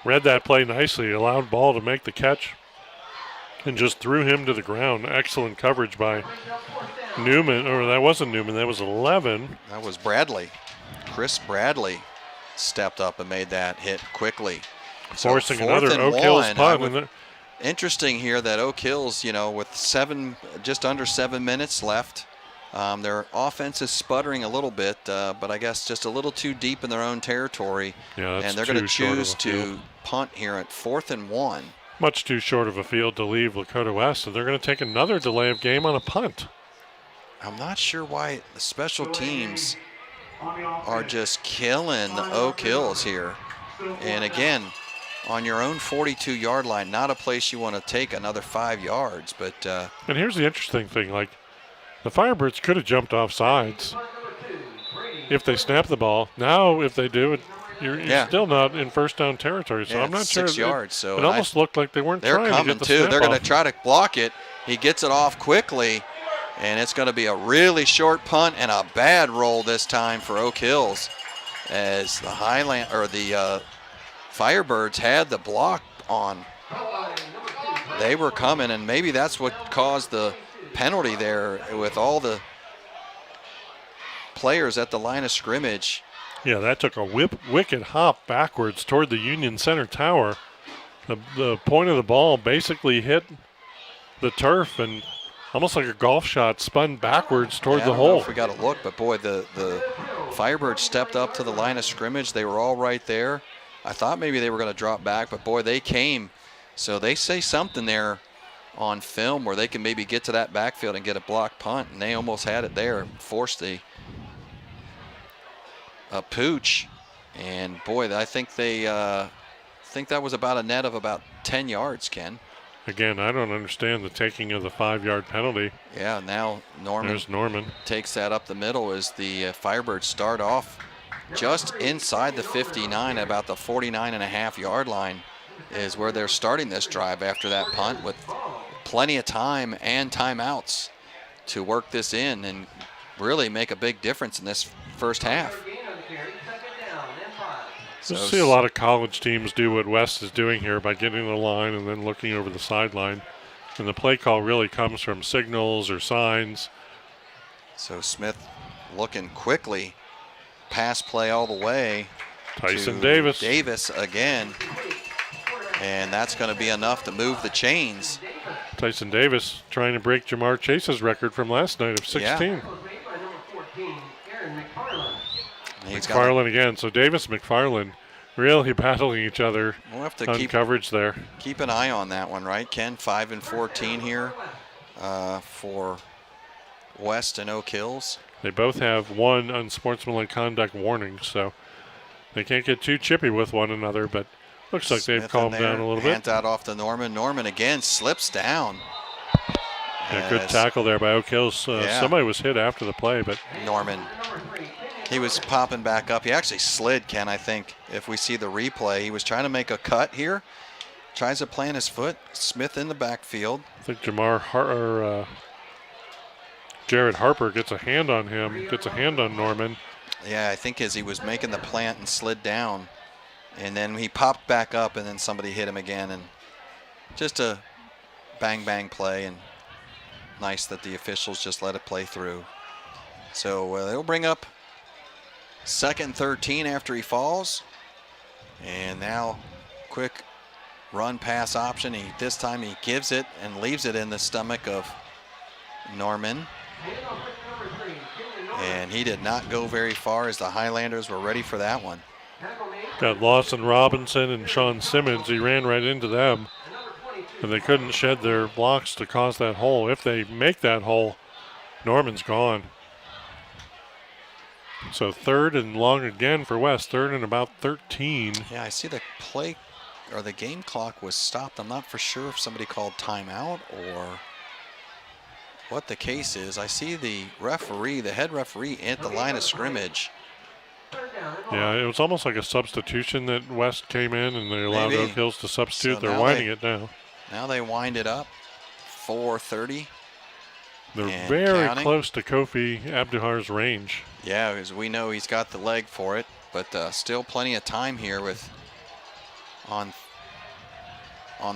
read that play nicely, allowed ball to make the catch and just threw him to the ground. Excellent coverage by Newman, or that wasn't Newman, that was 11. That was Bradley. Chris Bradley stepped up and made that hit quickly. Forcing another Oak Hills punt. Interesting here that Oak Hills, with just under 7 minutes left, their offense is sputtering a little bit, but I guess just a little too deep in their own territory. Yeah, and they're going to choose to punt here at 4th and 1. Much too short of a field to leave Lakota West, so they're going to take another delay of game on a punt. I'm not sure why the special teams are just killing the Oak Hills here. And again, on your own 42-yard line, not a place you want to take another 5 yards. But and here's the interesting thing, the Firebirds could have jumped off sides if they snap the ball. Now, if they do it, you're still not in first down territory. So I'm not sure. 6 yards. So it almost looked like they weren't trying coming to get the snap They're going off. to try to block it. He gets it off quickly, and it's going to be a really short punt and a bad roll this time for Oak Hills, as the Firebirds had the block on. They were coming, and maybe that's what caused the penalty there with all the players at the line of scrimmage. Yeah, that took a wicked hop backwards toward the Union Center tower. The point of the ball basically hit the turf and almost like a golf shot spun backwards toward the hole. I don't know if we got a look, but boy, the Firebirds stepped up to the line of scrimmage. They were all right there. I thought maybe they were going to drop back, but boy, they came. So they say something there on film where they can maybe get to that backfield and get a block punt, and they almost had it there, forced a pooch. And boy, I think that was about a net of about 10 yards, Ken. Again, I don't understand the taking of the 5-yard penalty. Yeah, now There's Norman. Takes that up the middle as the Firebirds start off just inside the 59, about the 49.5-yard line is where they're starting this drive after that punt with plenty of time and timeouts to work this in and really make a big difference in this first half. You'll see a lot of college teams do what West is doing here by getting the line and then looking over the sideline. And the play call really comes from signals or signs. So Smith looking quickly, pass play all the way. Tyson to Davis. Davis again. And that's going to be enough to move the chains. Tyson Davis trying to break Jamar Chase's record from last night of 16. Yeah. McFarland again. So Davis and McFarland really battling each other We'll have to on coverage there. Keep an eye on that one, right, Ken? 5 and 14 here for West and Oak Hills. They both have one unsportsmanlike conduct warning, so they can't get too chippy with one another, but looks like Smith they've calmed down a little bit. Hands out off to Norman. Norman again slips down. Yeah, good tackle there by Oak Hills. Yeah. Somebody was hit after the play, but Norman. He was popping back up. He actually slid, Ken, I think, if we see the replay. He was trying to make a cut here. Tries to plant his foot. Smith in the backfield. I think Jared Harper gets a hand on him, gets a hand on Norman. Yeah, I think as he was making the plant and slid down. And then he popped back up, and then somebody hit him again. And just a bang-bang play, and nice that the officials just let it play through. So they'll bring up 2nd and 13 after he falls. And now quick run pass option. This time he gives it and leaves it in the stomach of Norman. And he did not go very far as the Highlanders were ready for that one. Got Lawson Robinson and Sean Simmons. He ran right into them, and they couldn't shed their blocks to cause that hole. If they make that hole, Norman's gone. So 3rd and long again for West, 3rd and about 13. Yeah, I see the play or the game clock was stopped. I'm not for sure if somebody called timeout or what the case is. I see the referee, the head referee, at the line of scrimmage. Yeah, it was almost like a substitution that West came in and they allowed Maybe. Oak Hills to substitute. So They're now winding it now. Now they wind it up. 4:30. They're and very counting. close to Kofi Abduhar's range. Yeah, as we know he's got the leg for it, but still plenty of time here with on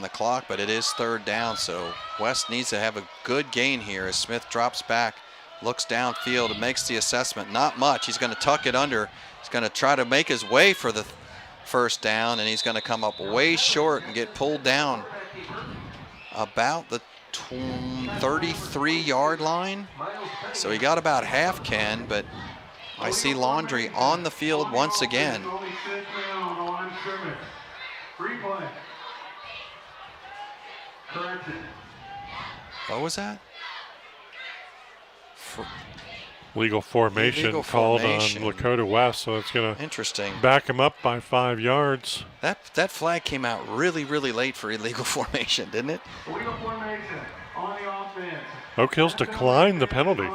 the clock, but it is 3rd down, so West needs to have a good gain here as Smith drops back, looks downfield and makes the assessment. Not much. He's going to tuck it under. He's going to try to make his way for the 1st down, and he's going to come up way short and get pulled down about the 33-yard line. So he got about half, Ken, but I see Laundry on the field once again. What was that? Legal formation called on Lakota West, so it's going to interesting back him up by 5 yards. That flag came out really, really late for illegal formation, didn't it? Illegal formation on the offense. Oak Hills declined the penalty.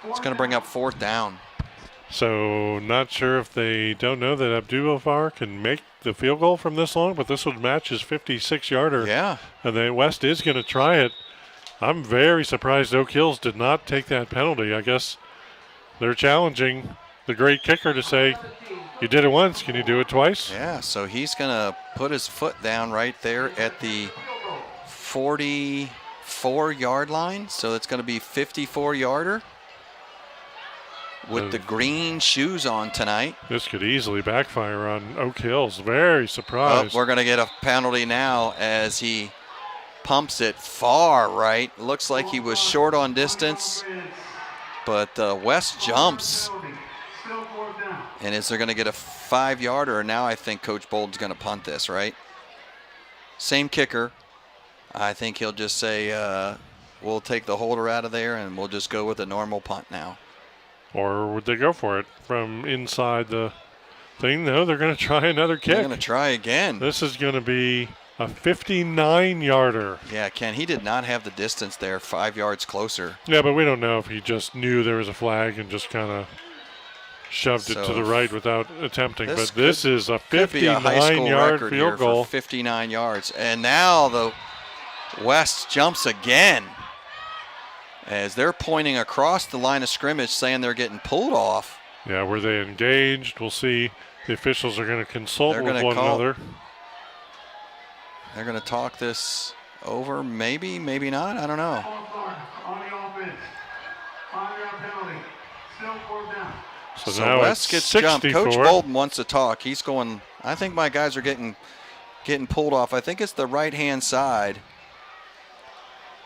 It's going to bring up 4th down. So not sure if they don't know that Abdul-Ghaffar can make the field goal from this long, but this would match his 56-yarder. Yeah. And then West is going to try it. I'm very surprised Oak Hills did not take that penalty. I guess they're challenging the great kicker to say, you did it once, can you do it twice? Yeah, so he's going to put his foot down right there at the 44-yard line. So it's going to be 54-yarder with the green shoes on tonight. This could easily backfire on Oak Hills. Very surprised. We're going to get a penalty now as he pumps it far right. Looks like he was short on distance, but West jumps. And is there going to get a 5-yarder? Now I think Coach Bolden's going to punt this, right? Same kicker. I think he'll just say, we'll take the holder out of there and we'll just go with a normal punt now. Or would they go for it from inside the thing? No, they're going to try another kick. They're going to try again. This is going to be a 59-yarder. Yeah, Ken, he did not have the distance there, 5 yards closer. Yeah, but we don't know if he just knew there was a flag and just kind of shoved it to the right without attempting. But this is a 59-yard field goal. 59 yards. And now the West jumps again. as they're pointing across the line of scrimmage saying they're getting pulled off. Yeah, were they engaged? We'll see. The officials are going to consult with one another. They're going to talk this over. Maybe, maybe not. I don't know. So now West gets 64. jumped. Coach Bolden wants to talk. He's going, I think my guys are getting pulled off. I think it's the right-hand side.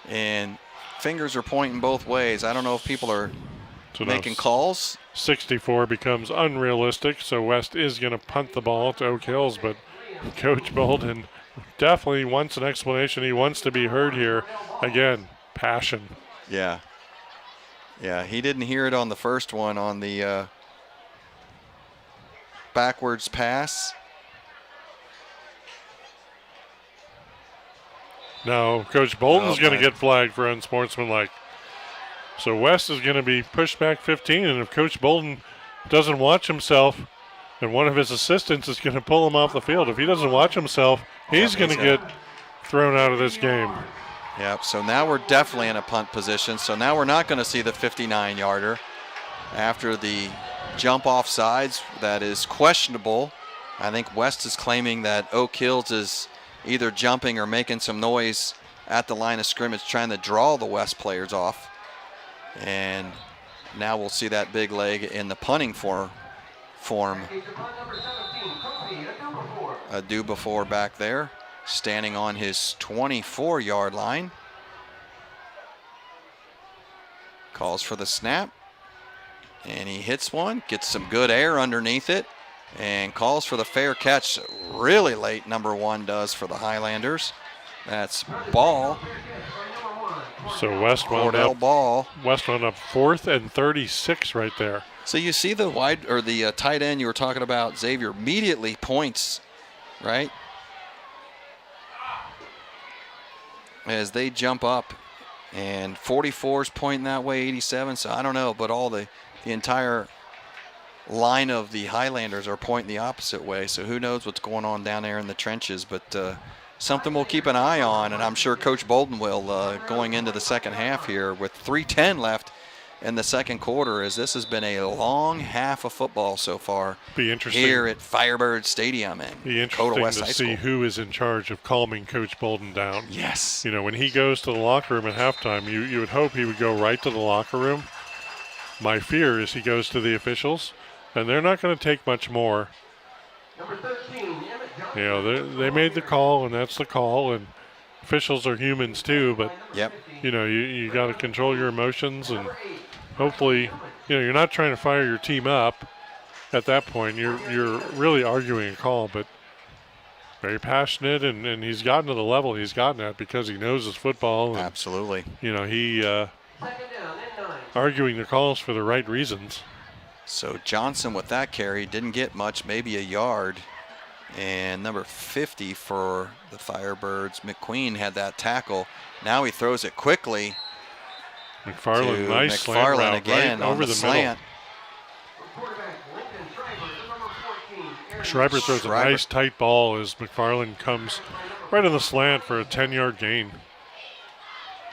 And fingers are pointing both ways. I don't know if people are making calls. 64 becomes unrealistic, so West is going to punt the ball to Oak Hills, but Coach Bolden definitely wants an explanation. He wants to be heard here. Again, passion. Yeah. Yeah, he didn't hear it on the first one on the backwards pass. Now, Coach Bolden's going to get flagged for unsportsmanlike. So West is going to be pushed back 15, and if Coach Bolden doesn't watch himself, and one of his assistants is going to pull him off the field. If he doesn't watch himself, he's going to get thrown out of this game. Yep, so now we're definitely in a punt position. So now we're not going to see the 59-yarder after the jump off sides. That is questionable. I think West is claiming that Oak Hills is either jumping or making some noise at the line of scrimmage trying to draw the West players off. And now we'll see that big leg in the punting form. A do before back there, standing on his 24-yard line. Calls for the snap. And he hits one, gets some good air underneath it, and calls for the fair catch really late, number 1 does for the Highlanders. That's ball. So West wound up 4th and 36 right there. So you see the tight end you were talking about, Xavier, immediately points, right? As they jump up, and 44 is pointing that way, 87. So I don't know, but all the entire line of the Highlanders are pointing the opposite way. So who knows what's going on down there in the trenches, but something we'll keep an eye on, and I'm sure Coach Bolden will going into the second half here with 3:10 left in the second quarter, as this has been a long half of football so far. Be interesting here at Firebird Stadium in Lakota West High School. See who is in charge of calming Coach Bolden down. Yes. You know, when he goes to the locker room at halftime, you would hope he would go right to the locker room. My fear is he goes to the officials, and they're not going to take much more. Number 13, you know, they made the call, and that's the call, and officials are humans too, but you know, you got to control your emotions, and hopefully, you know, you're not trying to fire your team up at that point. You're really arguing a call, but very passionate, and he's gotten to the level he's gotten at because he knows his football. And, absolutely. You know, he arguing the calls for the right reasons. So Johnson with that carry didn't get much, maybe a yard. And number 50 for the Firebirds, McQueen, had that tackle. Now he throws it quickly. McFarland, nice slant route again right over the slant. Middle. Schreiber throws a nice tight ball as McFarland comes right on the slant for a 10-yard gain.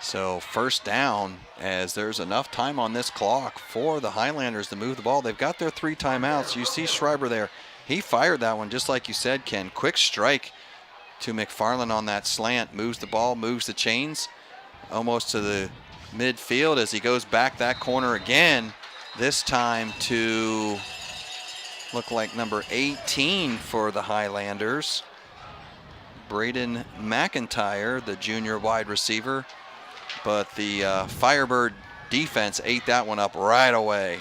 So first down, as there's enough time on this clock for the Highlanders to move the ball. They've got their 3 timeouts. You see Schreiber there. He fired that one just like you said, Ken. Quick strike to McFarland on that slant. Moves the ball, moves the chains almost to the midfield as he goes back that corner again. This time to look like number 18 for the Highlanders. Braden McIntyre, the junior wide receiver. But the Firebird defense ate that one up right away.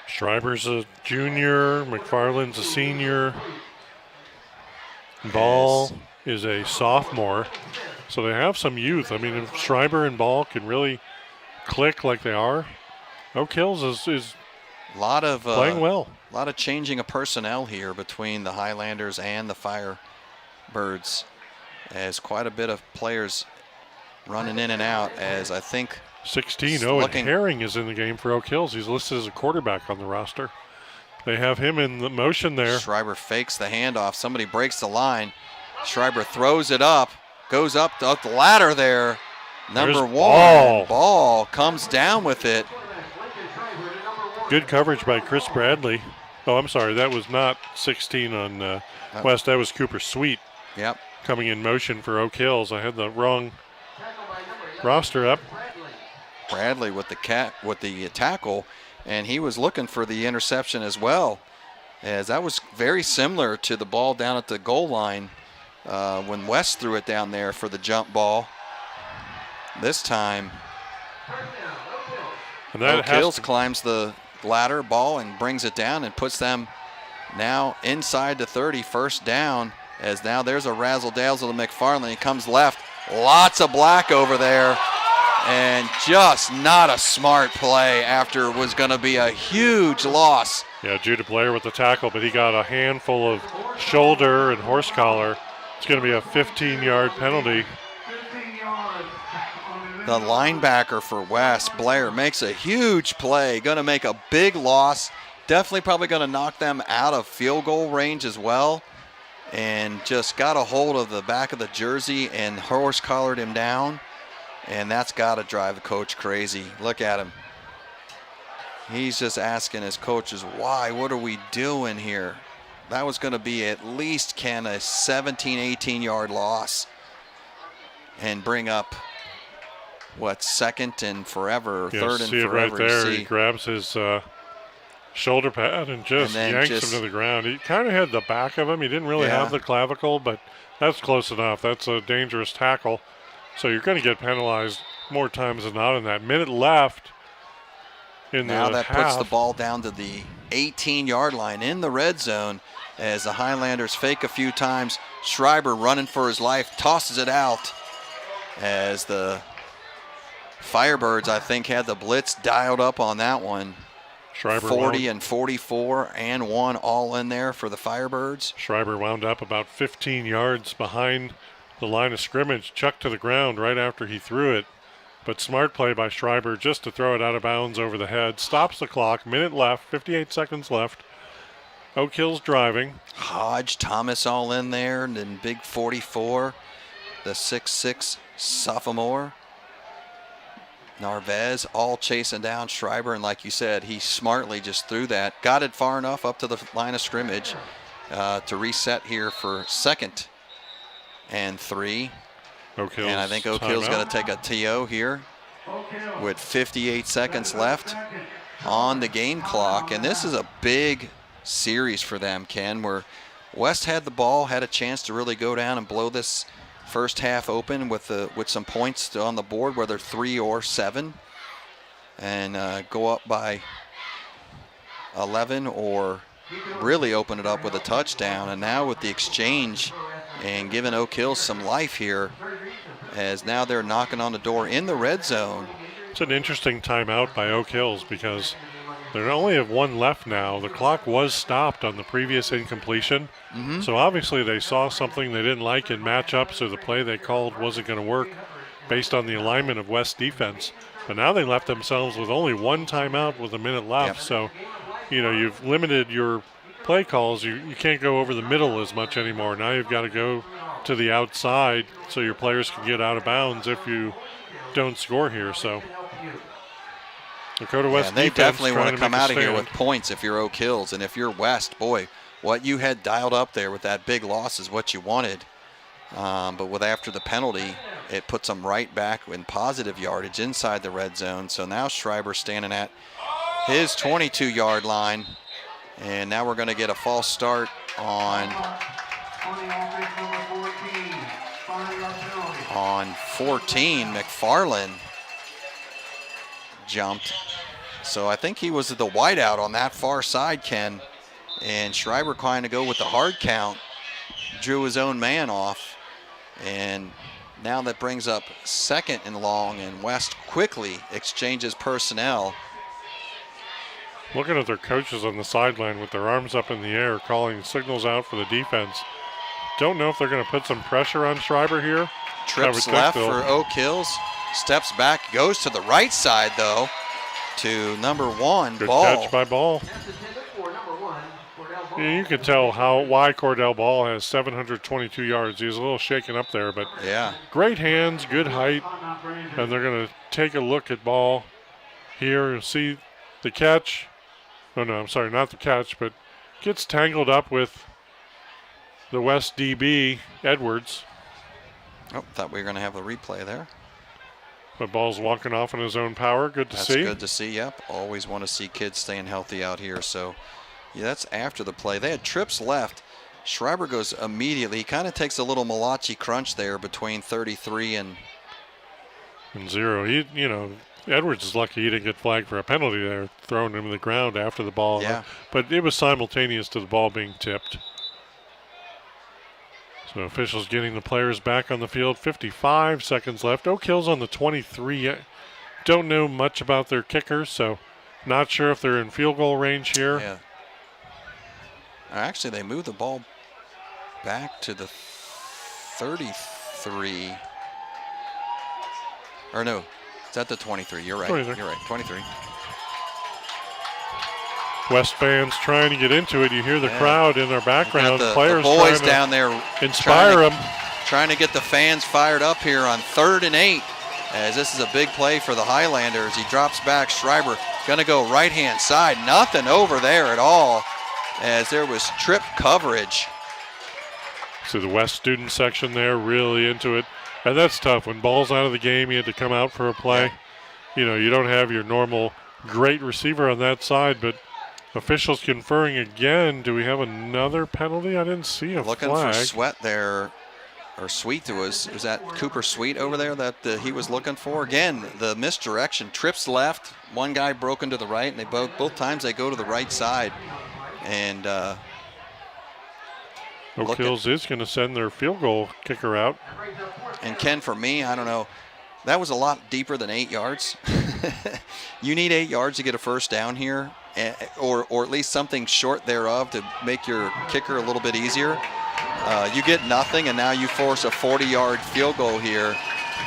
Schreiber's a junior, McFarland's a senior. Ball is a sophomore, so they have some youth. I mean, if Schreiber and Ball can really click like they are, Oak Hills is playing well. A lot of changing of personnel here between the Highlanders and the Firebirds, as quite a bit of players running in and out, as I think 16, Owen Herring is in the game for Oak Hills. He's listed as a quarterback on the roster. They have him in the motion there. Schreiber fakes the handoff. Somebody breaks the line. Schreiber throws it up, goes up the ladder there, Number There's one, Ball comes down with it. Good coverage by Chris Bradley. Oh, I'm sorry, that was not 16 on West. That was Cooper Sweet. Yep. Coming in motion for Oak Hills. I had the wrong roster up. Bradley with the tackle, and he was looking for the interception as well, as that was very similar to the ball down at the goal line when West threw it down there for the jump ball. This time, Oak Hills climbs the ladder ball and brings it down and puts them now inside the 30, first down, as now there's a razzle-dazzle to McFarland. He comes left, lots of black over there, and just not a smart play after it was going to be a huge loss. Yeah, Judah Blair with the tackle, but he got a handful of shoulder and horse collar. It's going to be a 15-yard penalty. The linebacker for West, Blair, makes a huge play, going to make a big loss. Definitely probably going to knock them out of field goal range as well. And just got a hold of the back of the jersey and horse collared him down. And that's got to drive the coach crazy. Look at him. He's just asking his coaches, why? What are we doing here? That was going to be at least, Ken, a 17, 18-yard loss. And bring up, second and forever, third and see forever. It right there. He grabs his shoulder pad and just yanks him to the ground. He kind of had the back of him. He didn't really have the clavicle, but that's close enough. That's a dangerous tackle. So you're going to get penalized more times than not in that. Minute left in now the that half. Puts the ball down to the 18-yard line in the red zone as the Highlanders fake a few times. Schreiber running for his life, tosses it out as the Firebirds, I think, had the blitz dialed up on that one. Schreiber 40 and 44 and 1 all in there for the Firebirds. Schreiber wound up about 15 yards behind the line of scrimmage, chucked to the ground right after he threw it. But smart play by Schreiber just to throw it out of bounds over the head. Stops the clock, minute left, 58 seconds left. Oak Hills driving. Hodge, Thomas all in there, and then big 44, the 6'6 sophomore. Narvez all chasing down Schreiber, and like you said, he smartly just threw that. Got it far enough up to the line of scrimmage to reset here for 2nd and 3. Oak Hills, and I think Oak Hill's going to take a TO here with 58 seconds left on the game clock. And this is a big series for them, Ken, where West had the ball, had a chance to really go down and blow this first half open with some points on the board, whether 3 or 7, and go up by 11 or really open it up with a touchdown. And now with the exchange and giving Oak Hills some life here, as now they're knocking on the door in the red zone. It's an interesting timeout by Oak Hills because they only have 1 left now. The clock was stopped on the previous incompletion. So obviously they saw something they didn't like in matchups, or the play they called wasn't going to work based on the alignment of West defense. But now they left themselves with only 1 timeout with a minute left. Yep. So, you've limited your play calls. You can't go over the middle as much anymore. Now you've got to go to the outside so your players can get out of bounds if you don't score here. So Lakota West they definitely want to come out of here with points if you're Oak Hills. And if you're West, boy, what you had dialed up there with that big loss is what you wanted. But with after the penalty, it puts them right back in positive yardage inside the red zone. So now Schreiber standing at his 22-yard line. And now we're going to get a false start on 14. McFarland jumped. So I think he was the wideout on that far side, Ken. And Schreiber trying to go with the hard count, drew his own man off. And now that brings up 2nd and long, and West quickly exchanges personnel. Looking at their coaches on the sideline with their arms up in the air, calling signals out for the defense. Don't know if they're going to put some pressure on Schreiber here. Trips left for Oak Hills. Steps back, goes to the right side, though, to number 1, Good Ball. catch by Ball. You can tell why Cordell Ball has 722 yards. He was a little shaken up there, but yeah, great hands, good height, and they're going to take a look at Ball here and see the catch. Oh, no, I'm sorry, not the catch, but gets tangled up with the West DB, Edwards. Oh, thought we were going to have a replay there. But Ball's walking off in his own power. Good to see. That's good to see, yep. Always want to see kids staying healthy out here. So, yeah, that's after the play. They had trips left. Schreiber goes immediately. He kind of takes a little Malachi crunch there between 33 and 0. Edwards is lucky he didn't get flagged for a penalty there, throwing him to the ground after the ball. Yeah. But it was simultaneous to the ball being tipped. So officials getting the players back on the field. 55 seconds left. Oak Hills on the 23. Don't know much about their kickers, so not sure if they're in field goal range here. Yeah. Actually, they moved the ball back to the 33. Or no, it's at the 23. You're right. 23. You're right. 23. West fans trying to get into it. You hear the crowd in their background. The Players boys trying down there inspire them. Trying to get the fans fired up here on 3rd and 8. As this is a big play for the Highlanders. He drops back. Schreiber going to go right-hand side. Nothing over there at all, as there was trip coverage. So the West student section there really into it. And that's tough. When ball's out of the game, you had to come out for a play. Yeah. You don't have your normal great receiver on that side, but officials conferring again. Do we have another penalty? I didn't see a Looking flag. for Sweat there, or Sweet. Was that Cooper Sweet over there that he was looking for? Again, the misdirection. Trips left. One guy broke into the right, and they both times they go to the right side. And Oak Hills is going to send their field goal kicker out. And Ken, for me, I don't know. That was a lot deeper than 8 yards. You need 8 yards to get a first down here, or at least something short thereof to make your kicker a little bit easier. You get nothing, and now you force a 40-yard field goal here.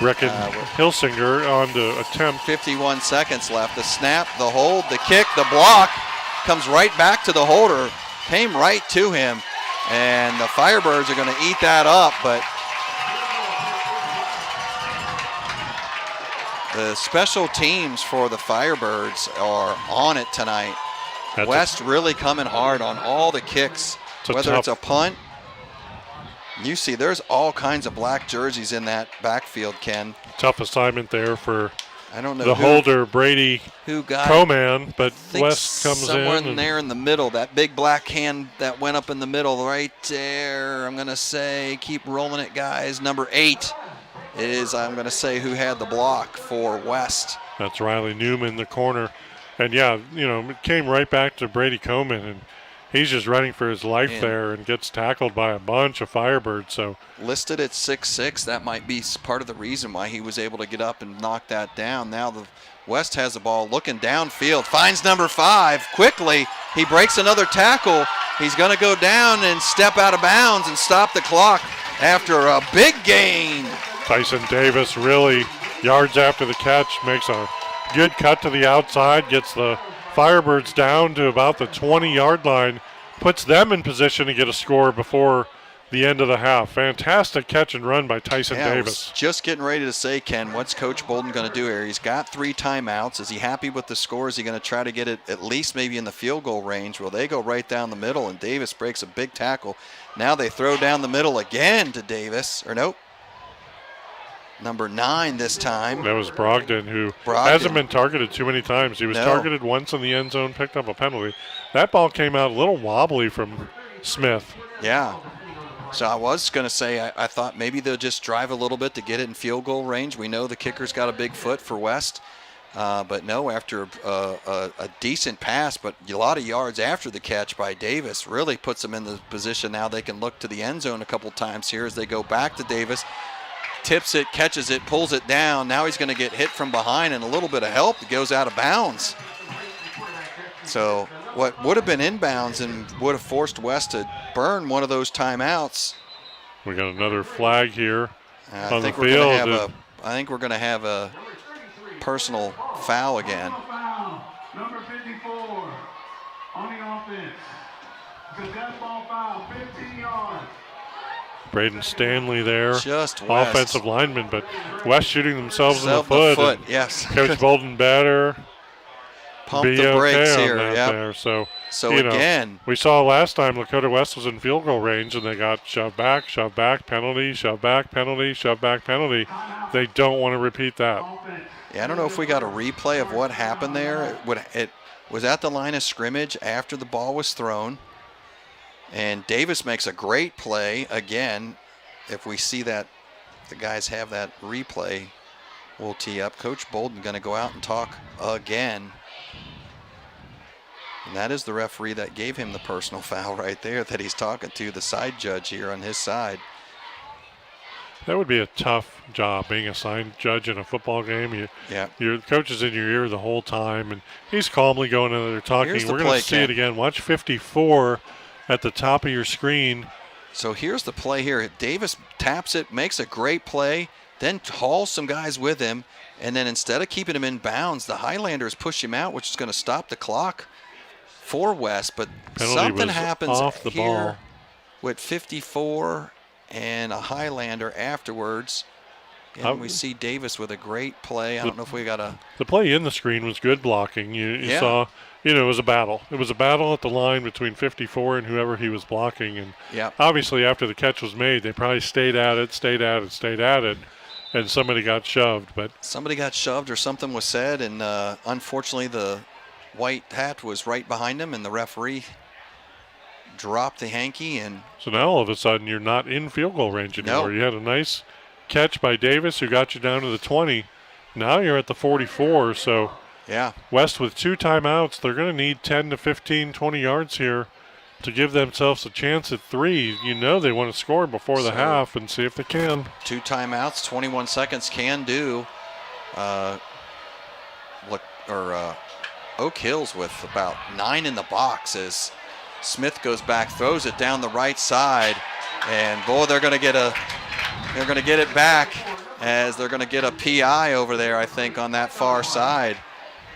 Reckon Hilsinger on to attempt. 51 seconds left. The snap, the hold, the kick, the block comes right back to the holder. Came right to him, and the Firebirds are going to eat that up, but the special teams for the Firebirds are on it tonight. West really coming hard on all the kicks, whether it's a punt. You see there's all kinds of black jerseys in that backfield, Ken. Tough assignment there for I don't know the holder, Brady Coman, but West comes somewhere in. There in the middle, that big black hand that went up in the middle right there. I'm going to say, keep rolling it, guys. Number 8 is, I'm going to say, who had the block for West. That's Riley Newman, the corner. And, it came right back to Brady Coman, and he's just running for his life there and gets tackled by a bunch of Firebirds. So listed at 6'6", that might be part of the reason why he was able to get up and knock that down. Now the West has the ball looking downfield, finds number 5 quickly. He breaks another tackle. He's going to go down and step out of bounds and stop the clock after a big gain. Tyson Davis really, yards after the catch, makes a good cut to the outside, gets the Firebirds down to about the 20-yard line, puts them in position to get a score before the end of the half. Fantastic catch and run by Tyson Davis. I was just getting ready to say, Ken, what's Coach Bolden going to do here? He's got 3 timeouts. Is he happy with the score? Is he going to try to get it at least maybe in the field goal range? Well, they go right down the middle, and Davis breaks a big tackle. Now they throw down the middle again to Davis. Or nope. Number 9 this time. That was Brogdon, who hasn't been targeted too many times. He was targeted once in the end zone, picked up a penalty. That ball came out a little wobbly from Smith. Yeah. So I was going to say, I thought maybe they'll just drive a little bit to get it in field goal range. We know the kicker's got a big foot for West. But no, after a decent pass, but a lot of yards after the catch by Davis, really puts them in the position now they can look to the end zone a couple times here as they go back to Davis. Tips it, catches it, pulls it down. Now he's going to get hit from behind, and a little bit of help. It goes out of bounds. So what would have been inbounds and would have forced West to burn one of those timeouts. We got another flag here on the field. I think we're going to have a personal foul again. Number 54 on the offense. Braden Stanley there. Just West. Offensive lineman, but West shooting themselves in the Self foot. Yes. Coach Bolden better Pump be the brakes okay here. on that Yep. there. So again, we saw last time Lakota West was in field goal range and they got shoved back, penalty, shoved back, penalty, shoved back, penalty. They don't want to repeat that. yeah, I don't know if we got a replay of what happened there. It was at the line of scrimmage after the ball was thrown. And Davis makes a great play. Again, if we see that the guys have that replay, we'll tee up. Coach Bolden going to go out and talk again. And that is the referee that gave him the personal foul right there that he's talking to, the side judge here on his side. That would be a tough job, being a sign judge in a football game. Your coach is in your ear the whole time, and he's calmly going in there talking. We're going to see it again. Watch 54 at the top of your screen. So here's the play here. Davis taps it, makes a great play, then hauls some guys with him, and then instead of keeping him in bounds, the Highlanders push him out, which is going to stop the clock for West. But penalty something was happens off the here ball with 54 and a Highlander afterwards. And we see Davis with a great play. I don't know if we got a... The play in the screen was good blocking. You saw, it was a battle. It was a battle at the line between 54 and whoever he was blocking. And obviously after the catch was made, they probably stayed at it, and somebody got shoved. But somebody got shoved or something was said, and unfortunately the white hat was right behind him, and the referee dropped the hanky. And so now all of a sudden you're not in field goal range anymore. No. You had a nice catch by Davis who got you down to the 20. Now you're at the 44. So West with 2 timeouts, they're going to need 10 to 15, 20 yards here to give themselves a chance at 3. They want to score before the half and see if they can. 2 timeouts, 21 seconds can do. Oak Hills with about 9 in the box as Smith goes back, throws it down the right side, and boy, they're going to get it back, as they're going to get a PI over there, I think, on that far side,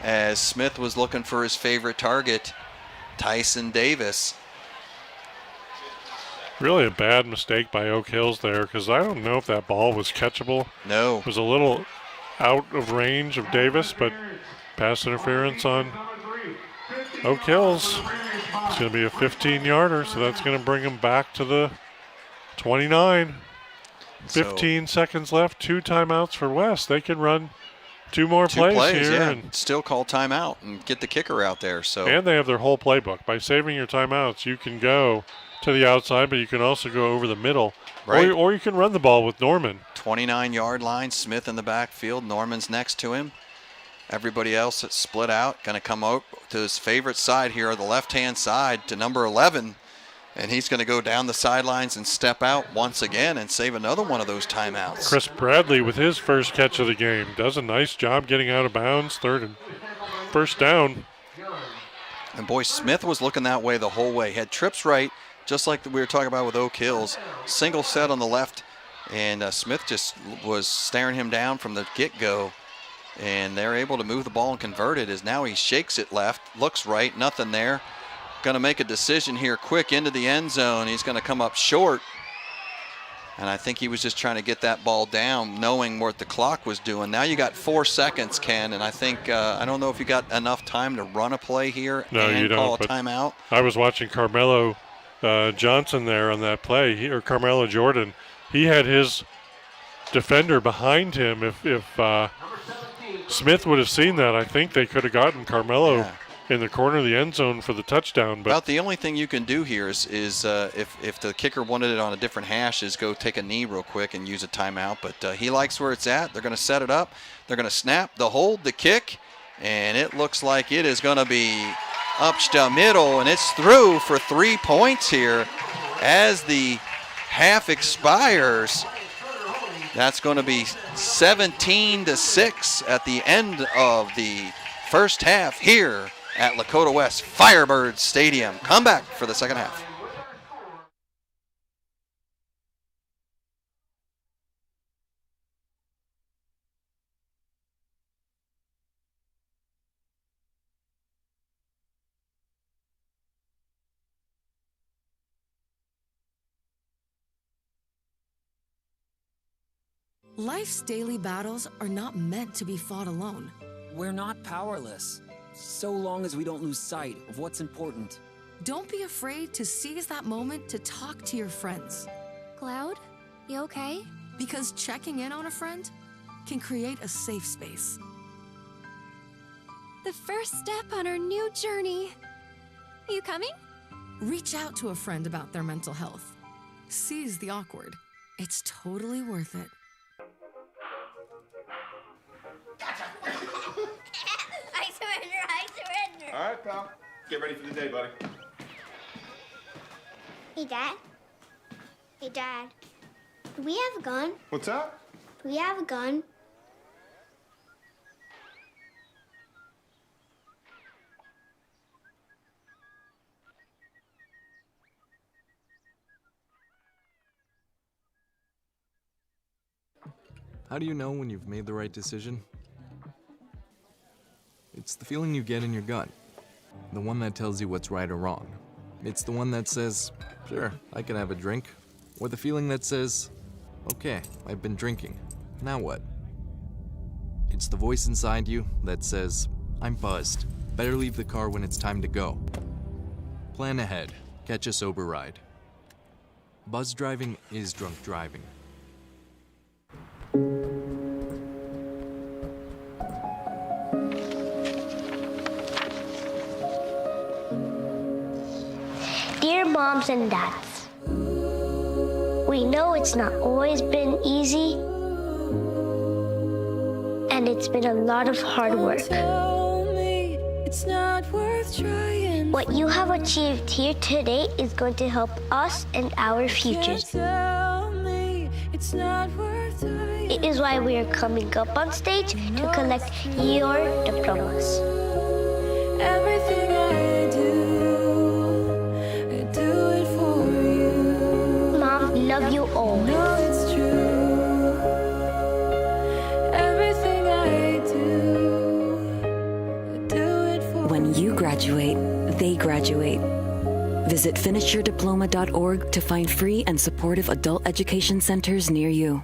as Smith was looking for his favorite target, Tyson Davis. Really a bad mistake by Oak Hills there, because I don't know if that ball was catchable. No. It was a little out of range of Davis, but pass interference on Oak Hills. It's going to be a 15-yarder, so that's going to bring them back to the 29. 15 seconds left, 2 timeouts for West. They can run 2 more plays here. And still call timeout and get the kicker out there. And they have their whole playbook. By saving your timeouts, you can go to the outside, but you can also go over the middle. Right. Or you can run the ball with Norman. 29-yard line, Smith in the backfield. Norman's next to him. Everybody else that's split out, going to come up to his favorite side here, the left-hand side to number 11. And he's going to go down the sidelines and step out once again and save another one of those timeouts. Chris Bradley with his first catch of the game. Does a nice job getting out of bounds, 3rd and 1st down. And boy, Smith was looking that way the whole way. Had trips right, just like we were talking about with Oak Hills. Single set on the left, and Smith just was staring him down from the get-go. And they're able to move the ball and convert it, as now he shakes it left, looks right, nothing there. Going to make a decision here quick into the end zone. He's going to come up short. And I think he was just trying to get that ball down, knowing what the clock was doing. Now you got 4 seconds, Ken, and I think, I don't know if you got enough time to run a play here and call a timeout. I was watching Carmelo Johnson there on that play, or Carmelo Jordan. He had his defender behind him. If Smith would have seen that, I think they could have gotten Carmelo in the corner of the end zone for the touchdown. But about the only thing you can do here is if the kicker wanted it on a different hash, is go take a knee real quick and use a timeout. But he likes where it's at. They're going to set it up. They're going to snap, the hold, the kick, and it looks like it is going to be up the middle, and it's through for 3 points here as the half expires. That's going to be 17-6 at the end of the first half here at Lakota West Firebird Stadium. Come back for the second half. Life's daily battles are not meant to be fought alone. We're not powerless, so long as we don't lose sight of what's important. Don't be afraid to seize that moment to talk to your friends. Cloud, you okay? Because checking in on a friend can create a safe space. The first step on our new journey. You coming? Reach out to a friend about their mental health. Seize the awkward. It's totally worth it. I surrender. All right, pal. Get ready for the day, buddy. Hey, Dad. Hey, Dad. Do we have a gun? What's up? Do we have a gun? How do you know when you've made the right decision? It's the feeling you get in your gut. The one that tells you what's right or wrong. It's the one that says, sure, I can have a drink. Or the feeling that says, okay, I've been drinking. Now what? It's the voice inside you that says, I'm buzzed. Better leave the car when it's time to go. Plan ahead. Catch a sober ride. Buzz driving is drunk driving. Dear moms and dads, we know it's not always been easy, and it's been a lot of hard work. What you have achieved here today is going to help us and our futures. It is why we are coming up on stage to collect your diplomas. Everything I do it for you. Mom, love you always. No, it's true. Everything I do it for When you graduate, they graduate. Visit finishyourdiploma.org to find free and supportive adult education centers near you.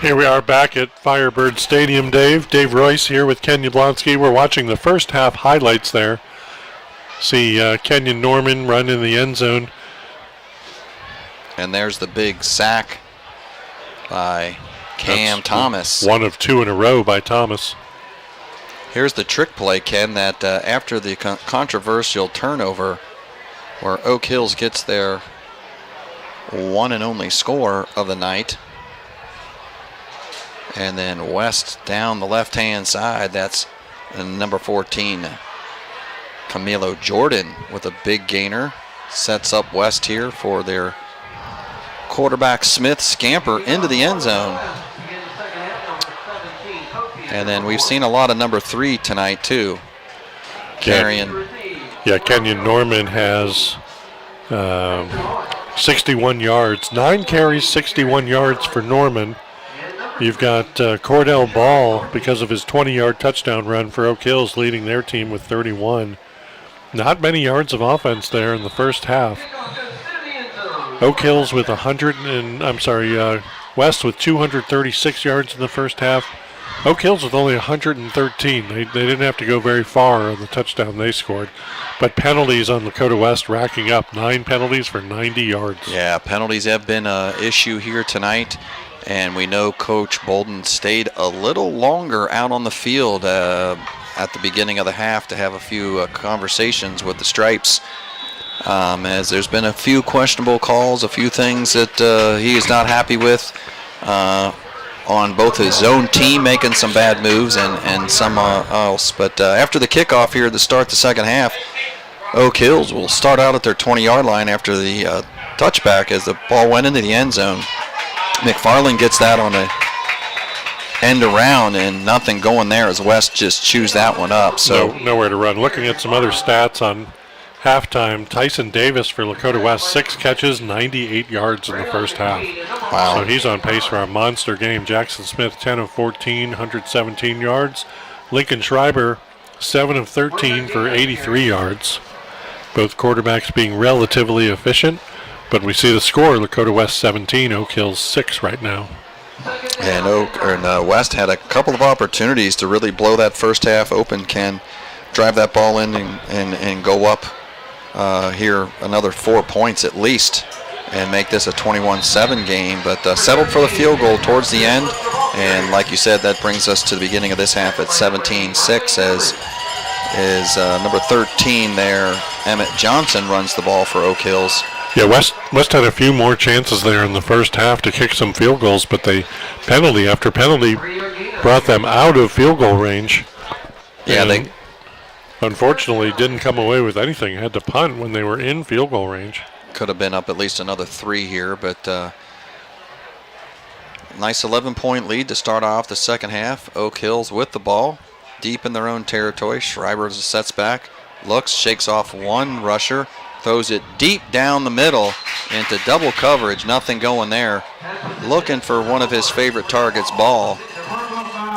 Here we are back at Firebird Stadium, Dave. Dave Royce here with Ken Yablonsky. We're watching the first half highlights there. See Kenyon Norman run in the end zone. And there's the big sack by Cam Thomas. One of two in a row by Thomas. Here's the trick play, Ken, that after the controversial turnover where Oak Hills gets their one and only score of the night. And then West down the left-hand side, that's number 14, Camilo Jordan with a big gainer. Sets up West here for their quarterback Smith scamper into the end zone. And then we've seen a lot of number 3 tonight too. Carrying. Yeah, Kenyon Norman has 61 yards. 9 carries, 61 yards for Norman. You've got Cordell Ball, because of his 20-yard touchdown run for Oak Hills, leading their team with 31. Not many yards of offense there in the first half. Oak Hills with West with 236 yards in the first half. Oak Hills with only 113. They didn't have to go very far on the touchdown they scored. But penalties on Lakota West racking up. 9 penalties for 90 yards. Yeah, penalties have been an issue here tonight. And we know Coach Bolden stayed a little longer out on the field at the beginning of the half to have a few conversations with the Stripes. As there's been a few questionable calls, a few things that he is not happy with on both his own team making some bad moves and some else. But after the kickoff here to start the second half, Oak Hills will start out at their 20-yard line after the touchback as the ball went into the end zone. McFarland gets that on a end around and nothing going there as West just chews that one up. So nowhere to run. Looking at some other stats on halftime, Tyson Davis for Lakota West, 6 catches, 98 yards in the first half. Wow. So he's on pace for a monster game. Jackson Smith, 10 of 14, 117 yards. Lincoln Schreiber, 7 of 13 for 83 yards. Both quarterbacks being relatively efficient. But we see the score, Lakota West 17, Oak Hills 6 right now. And West had a couple of opportunities to really blow that first half open, Ken. Drive that ball in and go up here another 4 points at least and make this a 21-7 game. But settled for the field goal towards the end. And like you said, that brings us to the beginning of this half at 17-6 as number 13 there, Emmett Johnson, runs the ball for Oak Hills. Yeah, West had a few more chances there in the first half to kick some field goals, but they penalty after penalty brought them out of field goal range. Yeah, they unfortunately didn't come away with anything. Had to punt when they were in field goal range. Could have been up at least another 3 here, but nice 11-point lead to start off the second half. Oak Hills with the ball, deep in their own territory. Schreiber sets back, looks, shakes off one rusher, throws it deep down the middle into double coverage. Nothing going there. Looking for one of his favorite targets, Ball.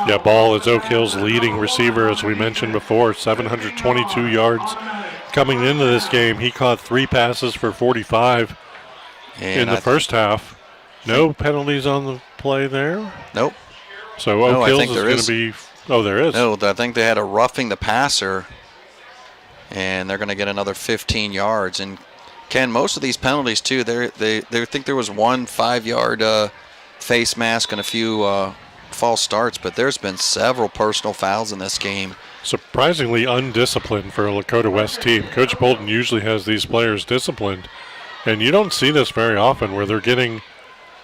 Yeah, Ball is Oak Hill's leading receiver, as we mentioned before, 722 yards. Coming into this game, he caught 3 passes for 45 in the first half. No penalties on the play there? Nope. So Oak Hills is going to be... Oh, there is. No, I think they had a roughing the passer, and they're going to get another 15 yards. And Ken, most of these penalties too, they think there was 1 5-yard face mask and a few false starts, but there's been several personal fouls in this game. Surprisingly undisciplined for a Lakota West team. Coach Bolden usually has these players disciplined, and you don't see this very often where they're getting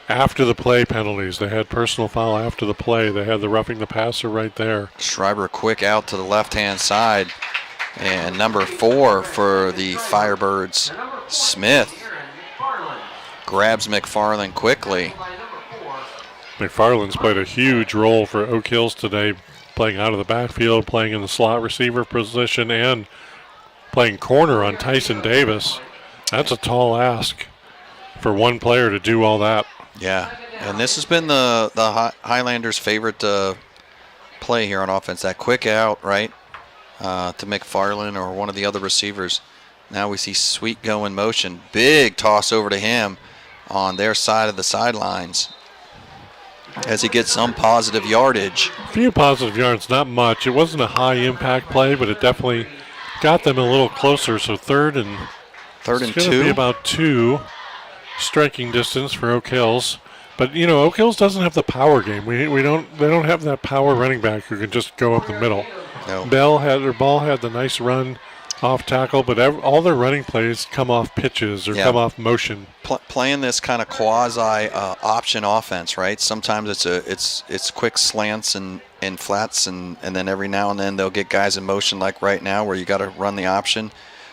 after the play penalties. They had personal foul after the play. They had the roughing the passer right there. Schreiber quick out to the left-hand side. And number 4 for the Firebirds, Smith, grabs McFarland quickly. McFarland's played a huge role for Oak Hills today, playing out of the backfield, playing in the slot receiver position, and playing corner on Tyson Davis. That's a tall ask for one player to do all that. Yeah, and this has been the Highlanders' favorite play here on offense, that quick out, right? To McFarland or one of the other receivers. Now we see Sweet go in motion. Big toss over to him on their side of the sidelines as he gets some positive yardage. A few positive yards, not much. It wasn't a high impact play, but it definitely got them a little closer. So third and 2. It's going to be about 2 striking distance for Oak Hills. But you know, Oak Hills doesn't have the power game. They don't have that power running back who can just go up the middle. No. Ball had the nice run off tackle, but all their running plays come off pitches or come off motion. Playing this kind of quasi option offense, right? Sometimes it's quick slants and flats, and then every now and then they'll get guys in motion, like right now where you got to run the option.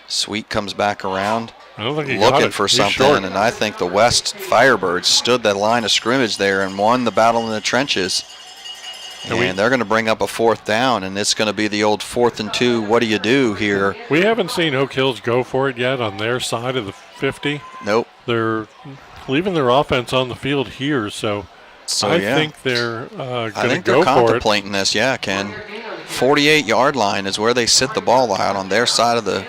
Sweet comes back around, I don't think he looking got it. for He's something, short. and I think the West Firebirds stood that line of scrimmage there and won the battle in the trenches. And they're going to bring up a 4th down, and it's going to be the old 4th and 2. What do you do here? We haven't seen Oak Hills go for it yet on their side of the 50. Nope. They're leaving their offense on the field here, so I think they're going to go for it. I think they're contemplating this, Ken. 48-yard line is where they sit the ball out on their side of the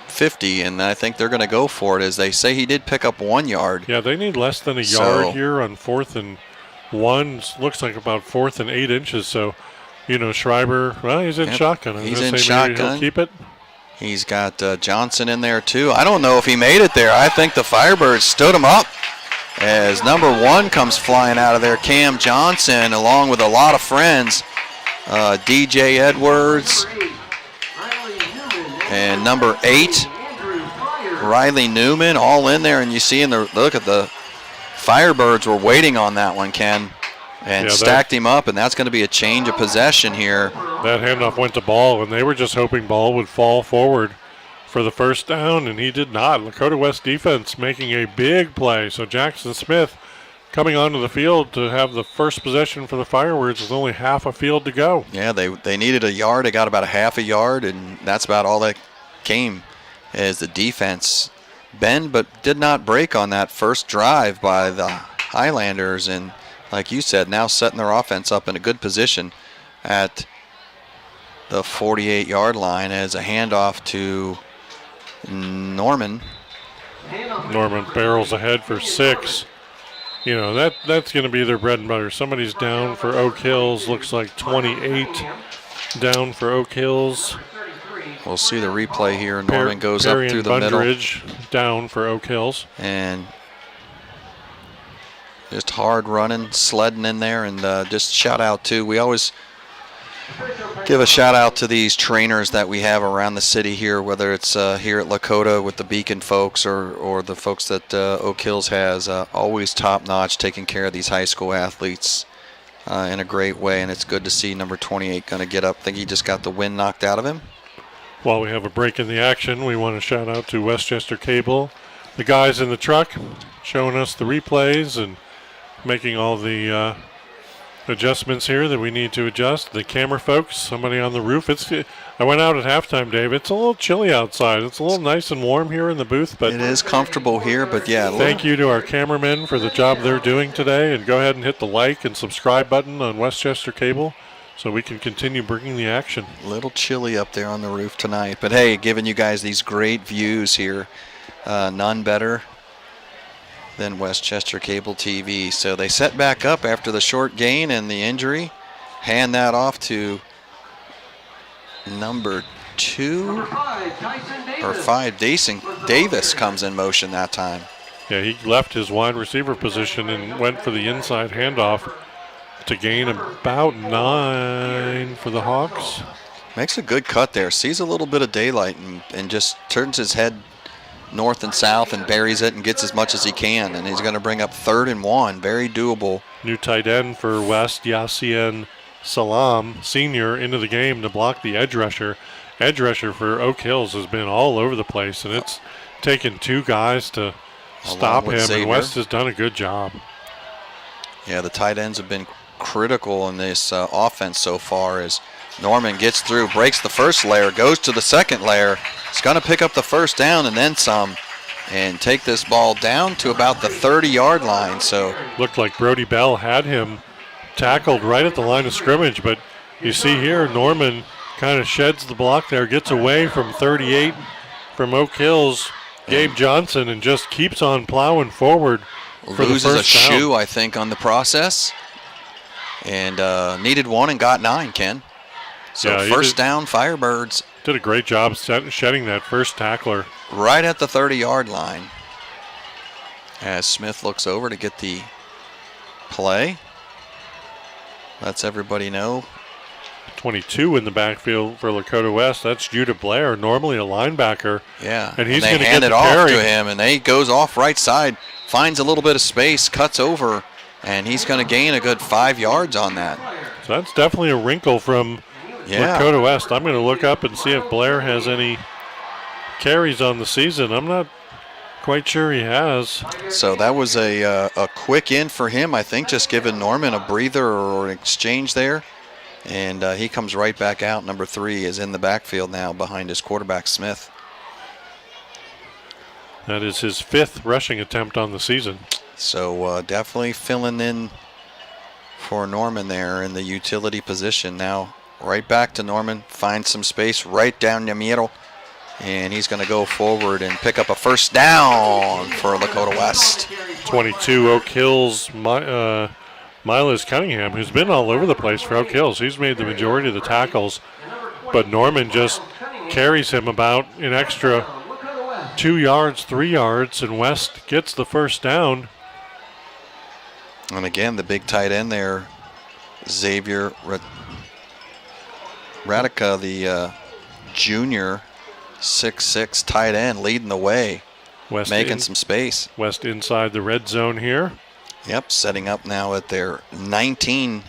50, and I think they're going to go for it, as they say he did pick up 1 yard. Yeah, they need less than a yard here on 4th and 1. Looks like about 4th and 8 inches, so Schreiber, well, he's in shotgun. He's in maybe shotgun. He'll keep it. He's got Johnson in there too. I don't know if he made it there. I think the Firebirds stood him up as number 1 comes flying out of there. Cam Johnson, along with a lot of friends. DJ Edwards and number 8, Riley Newman, all in there. And you see look at the Firebirds were waiting on that one, Ken, and stacked him up, and that's going to be a change of possession here. That handoff went to Ball, and they were just hoping Ball would fall forward for the first down, and he did not. Lakota West defense making a big play. So Jackson Smith coming onto the field to have the first possession for the Firebirds with only half a field to go. Yeah, they needed a yard. They got about a half a yard, and that's about all that came as the defense bend but did not break on that first drive by the Highlanders. And like you said, now setting their offense up in a good position at the 48-yard line as a handoff to Norman. Norman barrels ahead for 6. That's going to be their bread and butter. Somebody's down for Oak Hills. Looks like 28 down for Oak Hills. We'll see the replay here. Norman goes up through the Bundridge middle. Down for Oak Hills. And just hard running, sledding in there. And just shout out to, we always give a shout out to these trainers that we have around the city here, whether it's here at Lakota with the Beacon folks or the folks that Oak Hills has. Always top notch, taking care of these high school athletes in a great way. And it's good to see number 28 going to get up. I think he just got the wind knocked out of him. While we have a break in the action, we want to shout out to Westchester Cable, the guys in the truck showing us the replays and making all the adjustments here that we need to adjust. The camera folks, somebody on the roof. I went out at halftime, Dave. It's a little chilly outside. It's a little nice and warm here in the booth, but it is comfortable here. But yeah, thank you to our cameramen for the job they're doing today. And go ahead and hit the like and subscribe button on Westchester Cable, so we can continue bringing the action. A little chilly up there on the roof tonight. But, hey, giving you guys these great views here. None better than Westchester Cable TV. So they set back up after the short gain and the injury. Hand that off to number 2 or 5. Davis comes in motion that time. Yeah, he left his wide receiver position and went for the inside handoff to gain about 9 for the Hawks. Makes a good cut there. Sees a little bit of daylight and just turns his head north and south and buries it and gets as much as he can. And he's going to bring up 3rd and 1. Very doable. New tight end for West, Yassine Salam, senior, into the game to block the edge rusher. Edge rusher for Oak Hills has been all over the place, and it's taken 2 guys to stop him, and West has done a good job. Yeah, the tight ends have been critical in this offense so far as Norman gets through, breaks the first layer, goes to the second layer. He's going to pick up the first down and then some and take this ball down to about the 30-yard line. So looked like Brody Bell had him tackled right at the line of scrimmage, but you see here Norman kind of sheds the block there, gets away from 38 from Oak Hills, Gabe Johnson, and just keeps on plowing forward for the first down. Loses a shoe, I think, on the process. And needed 1 and got 9, Ken. So yeah, first down, Firebirds. Did a great job shedding that first tackler. Right at the 30-yard line. As Smith looks over to get the play. Lets everybody know. 22 in the backfield for Lakota West. That's Judah Blair, normally a linebacker. Yeah, and he's going to hand get it off to him, and he goes off right side, finds a little bit of space, cuts over, and he's going to gain a good 5 yards on that. So that's definitely a wrinkle from Lakota West. I'm going to look up and see if Blair has any carries on the season. I'm not quite sure he has. So that was a quick in for him, I think, just giving Norman a breather or an exchange there. And he comes right back out. Number 3 is in the backfield now behind his quarterback, Smith. That is his 5th rushing attempt on the season. So definitely filling in for Norman there in the utility position. Now right back to Norman, finds some space right down the middle, and he's going to go forward and pick up a first down for Lakota West. 22 Oak Hills, Miles Cunningham, who's been all over the place for Oak Hills. He's made the majority of the tackles, but Norman just carries him about an extra 2 yards, 3 yards, and West gets the first down. And again, the big tight end there, Xavier Radica, the junior 6'6" tight end, leading the way, West making some space. West inside the red zone here. Yep, setting up now at their 19.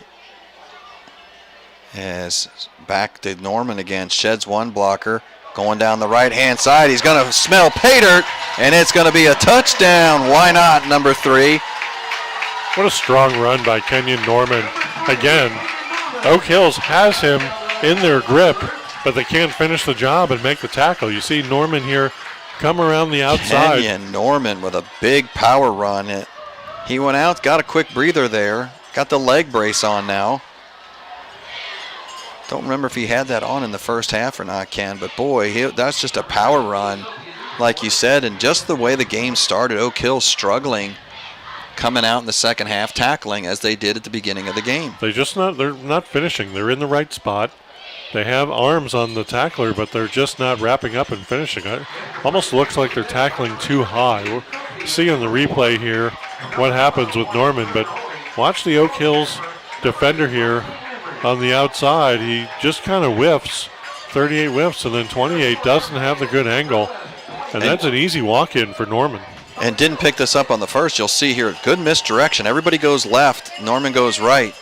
As back to Norman again, sheds one blocker, going down the right-hand side. He's going to smell pay dirt, and it's going to be a touchdown. Why not, number 3? What a strong run by Kenyon Norman. Again, Oak Hills has him in their grip, but they can't finish the job and make the tackle. You see Norman here come around the outside. Kenyon Norman with a big power run. He went out, got a quick breather there, got the leg brace on now. Don't remember if he had that on in the first half or not, Ken, but boy, that's just a power run, like you said, and just the way the game started, Oak Hills struggling, coming out in the second half, tackling as they did at the beginning of the game. They're not finishing. They're in the right spot. They have arms on the tackler, but they're just not wrapping up and finishing. It almost looks like they're tackling too high. We'll see on the replay here what happens with Norman, but watch the Oak Hills defender here on the outside. He just kind of whiffs, 38 whiffs, and then 28 doesn't have the good angle, and that's an easy walk-in for Norman. And didn't pick this up on the first. You'll see here, good misdirection. Everybody goes left, Norman goes right.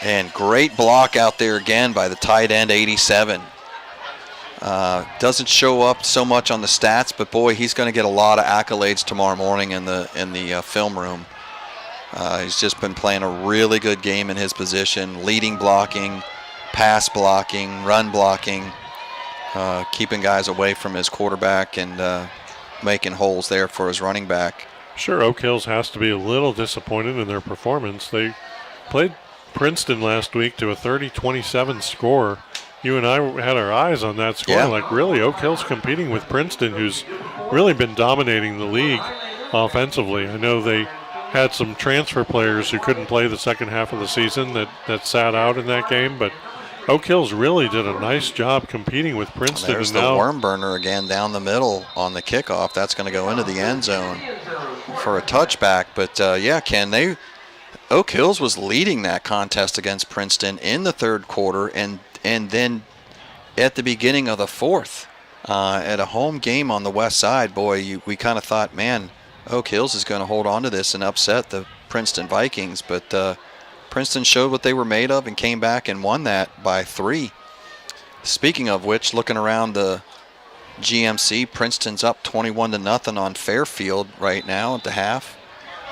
And great block out there again by the tight end, 87. Doesn't show up so much on the stats, but boy, he's going to get a lot of accolades tomorrow morning in the film room. He's just been playing a really good game in his position, leading blocking, pass blocking, run blocking, keeping guys away from his quarterback and making holes there for his running back. Sure, Oak Hills has to be a little disappointed in their performance. They played Princeton last week to a 30-27 score. You and I had our eyes on that score. Yeah. Like, really, Oak Hills competing with Princeton, who's really been dominating the league offensively. I know they had some transfer players who couldn't play the second half of the season that sat out in that game, but Oak Hills really did a nice job competing with Princeton. There's the worm burner again down the middle on the kickoff. That's going to go into the end zone for a touchback. But, yeah, Ken, Oak Hills was leading that contest against Princeton in the third quarter and then at the beginning of the fourth at a home game on the west side. Boy, we kind of thought, man, Oak Hills is going to hold on to this and upset the Princeton Vikings. But Princeton showed what they were made of and came back and won that by 3. Speaking of which, looking around the GMC, Princeton's up 21-0 on Fairfield right now at the half.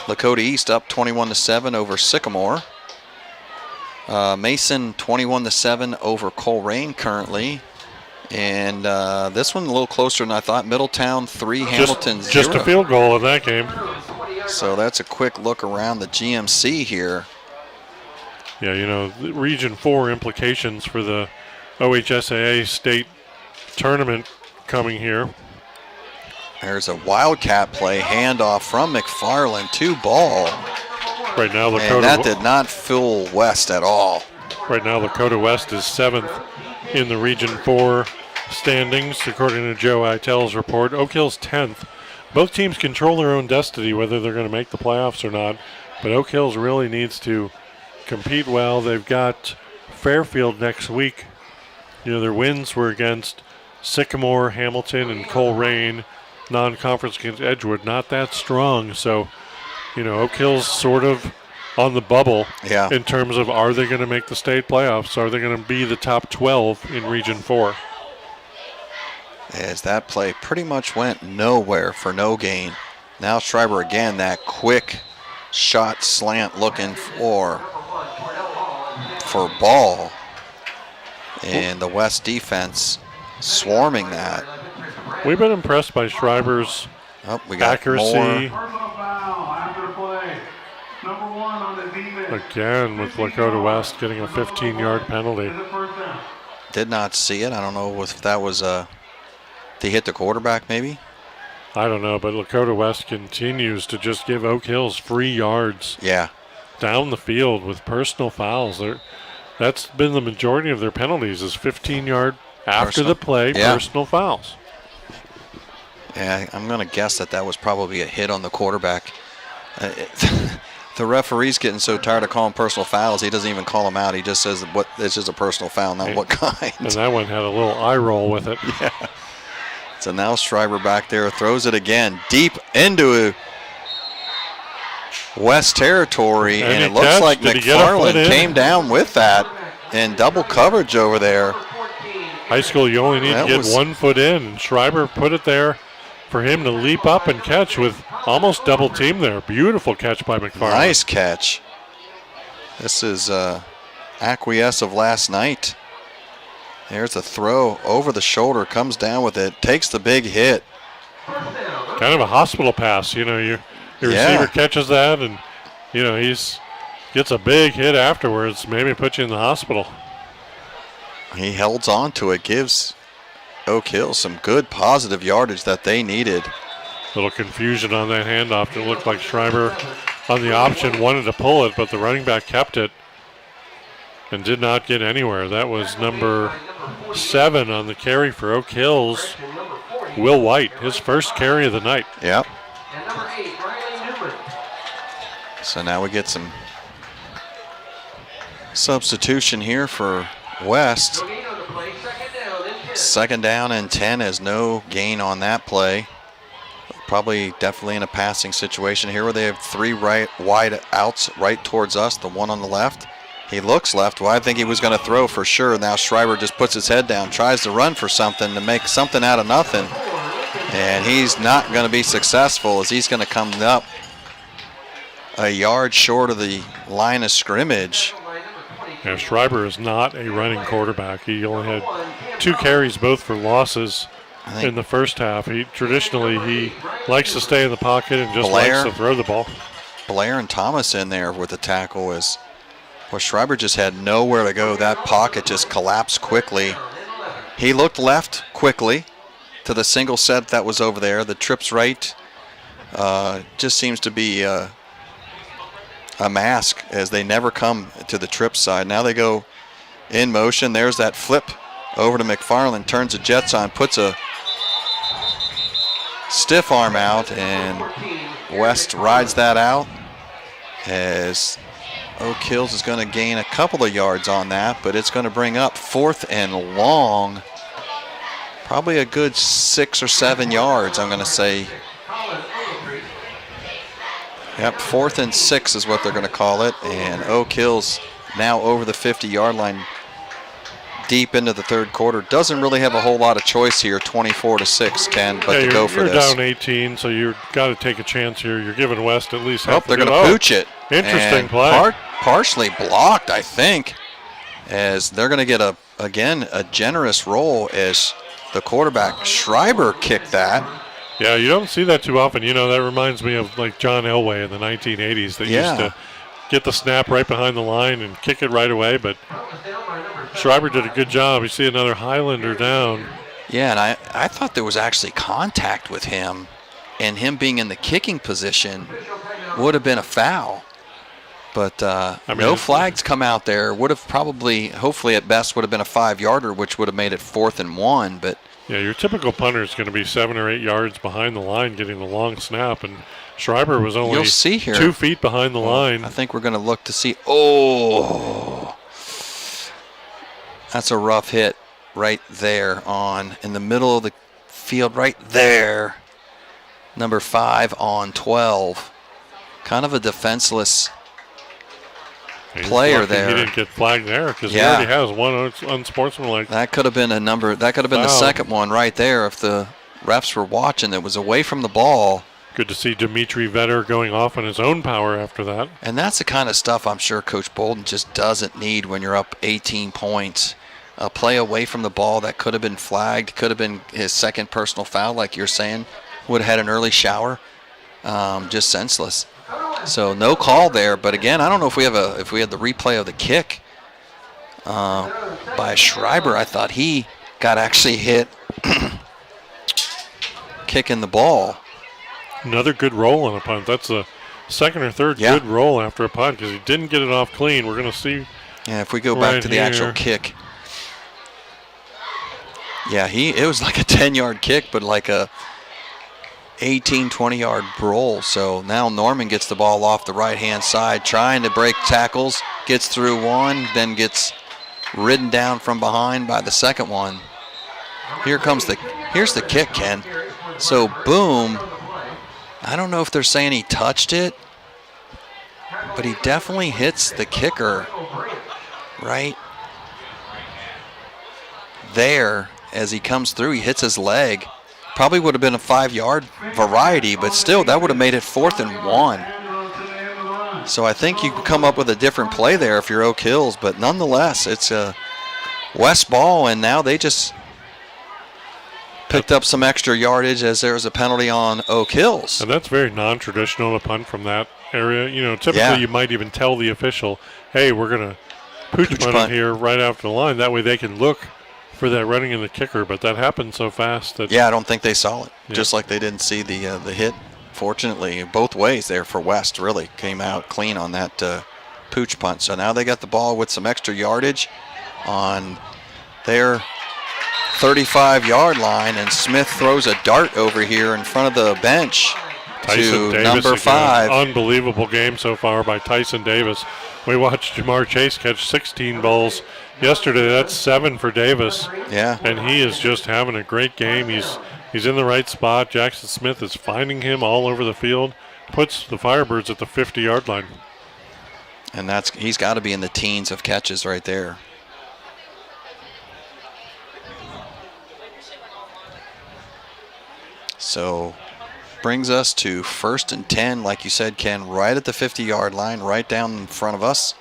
Lakota East up 21-7 over Sycamore. Mason 21-7 over Coleraine currently. And this one a little closer than I thought. Middletown 3, Hamilton 0. Just a field goal in that game. So that's a quick look around the GMC here. Yeah, you know, Region 4 implications for the OHSAA state tournament coming here. There's a Wildcat play, handoff from McFarland to Ball. Right now, and that did not fool West at all. Right now, Lakota West is 7th in the Region 4 standings, according to Joe Eitel's report. Oak Hill's 10th. Both teams control their own destiny, whether they're going to make the playoffs or not. But Oak Hills really needs to compete well. They've got Fairfield next week. You know, their wins were against Sycamore, Hamilton, and Coleraine. Non-conference against Edgewood, not that strong. So, you know, Oak Hill's sort of on the bubble in terms of, are they going to make the state playoffs? Are they going to be the top 12 in Region 4? As that play pretty much went nowhere for no gain. Now Schreiber again, that quick shot slant looking for Ball. And the West defense swarming that. We've been impressed by Schreiber's accuracy. Again, with Lakota West getting a 15-yard penalty. Did not see it. I don't know if that was did he hit the quarterback maybe? I don't know, but Lakota West continues to just give Oak Hills free yards. Yeah. down the field with personal fouls. That's been the majority of their penalties is 15-yard after the play personal fouls. Yeah, I'm going to guess that was probably a hit on the quarterback. The referee's getting so tired of calling personal fouls, he doesn't even call them out. He just says, this is a personal foul, not what kind. And that one had a little eye roll with it. Yeah. So now Schreiber back there throws it again deep into West territory, and it looks like McFarland came down with that in double coverage over there. High school, you only need to get 1 foot in, and Schreiber put it there for him to leap up and catch with almost double team there. Beautiful catch by McFarland. Nice catch. This is acquiesce of last night. There's a throw over the shoulder, comes down with it, takes the big hit. Kind of a hospital pass, you know, your receiver catches that, and you know gets a big hit afterwards, maybe put you in the hospital. He holds on to it, gives Oak Hills some good positive yardage that they needed. Little confusion on that handoff. It looked like Schreiber on the option wanted to pull it, but the running back kept it and did not get anywhere. That was number 7 on the carry for Oak Hills, Will White, his first carry of the night. Yep. So now we get some substitution here for West. 2nd down and 10 is no gain on that play. Probably definitely in a passing situation here where they have 3 wide outs right towards us, the one on the left. He looks left. Well, I think he was going to throw for sure. Now Schreiber just puts his head down, tries to run for something to make something out of nothing. And he's not going to be successful as he's going to come up a yard short of the line of scrimmage. Yeah, Schreiber is not a running quarterback. He only had 2 carries, both for losses in the first half. Traditionally he likes to stay in the pocket and just likes to throw the ball. Blair and Thomas in there with the tackle is, well, Schreiber just had nowhere to go. That pocket just collapsed quickly. He looked left quickly to the single set that was over there. The trips right just seems to be a mask as they never come to the trip side. Now they go in motion. There's that flip over to McFarland, turns the jets on, puts a stiff arm out, and West rides that out as Oak Hills is going to gain a couple of yards on that, but it's going to bring up 4th and long. Probably a good 6 or 7 yards, I'm going to say. Yep, 4th and 6 is what they're going to call it, and Oak Hills now over the 50-yard line deep into the 3rd quarter. Doesn't really have a whole lot of choice here, 24-6, Ken, but to go for you're this. Down 18, so you've got to take a chance here. You're giving West at least half. They're going to pooch it. Interesting play. Partially blocked, I think, as they're going to get a generous roll as the quarterback Schreiber kicked that. Yeah, you don't see that too often. You know, that reminds me of like John Elway in the 1980s. They used to get the snap right behind the line and kick it right away, but Schreiber did a good job. You see another Highlander down. Yeah, and I thought there was actually contact with him, and him being in the kicking position would have been a foul. But no flags come out there. Would have probably, hopefully at best, would have been a 5-yarder, which would have made it 4th and 1. But yeah, your typical punter is going to be 7 or 8 yards behind the line getting the long snap, and Schreiber was only you'll see here, 2 feet behind the line. I think we're going to look to see. Oh, that's a rough hit right there in the middle of the field right there. Number 5 on 12. Kind of a defenseless player there. He didn't get flagged there because he already has one unsportsmanlike. That could have been a number. That could have been the second one right there if the refs were watching. It was away from the ball. Good to see Dimitri Vetter going off on his own power after that. And that's the kind of stuff I'm sure Coach Bolden just doesn't need when you're up 18 points. A play away from the ball that could have been flagged, could have been his second personal foul, like you're saying, would have had an early shower. Just senseless. So no call there, but again, I don't know if we had the replay of the kick by Schreiber. I thought he got actually hit kicking the ball. Another good roll on a punt. That's the second or third good roll after a punt because he didn't get it off clean. We're going to see. Yeah, if we go back to the actual kick. Yeah, it was like a 10-yard kick, but like a 18, 20-yard roll. So now Norman gets the ball off the right-hand side, trying to break tackles, gets through one, then gets ridden down from behind by the second one. Here's the kick, Ken. So boom. I don't know if they're saying he touched it, but he definitely hits the kicker right there as he comes through. He hits his leg. Probably would have been a 5-yard variety, but still that would have made it 4th and 1. So I think you could come up with a different play there if you're Oak Hills, but nonetheless, it's a West ball, and now they just picked up some extra yardage as there was a penalty on Oak Hills. And that's very non-traditional to punt from that area. You know, typically you might even tell the official, hey, we're going to pooch punt it here right after the line. That way they can look for that running in the kicker, but that happened so fast that I don't think they saw it. Just like they didn't see the hit. Fortunately, both ways there for West really came out clean on that pooch punt. So now they got the ball with some extra yardage on their 35-yard line, and Smith throws a dart over here in front of the bench Tyson to Davis number 5. Unbelievable game so far by Tyson Davis. We watched Jamar Chase catch 16 balls yesterday. That's 7 for Davis. Yeah. And he is just having a great game. He's in the right spot. Jackson Smith is finding him all over the field. Puts the Firebirds at the 50-yard line. And he's got to be in the teens of catches right there. So brings us to 1st and 10, like you said, Ken, right at the 50-yard line, right down in front of us,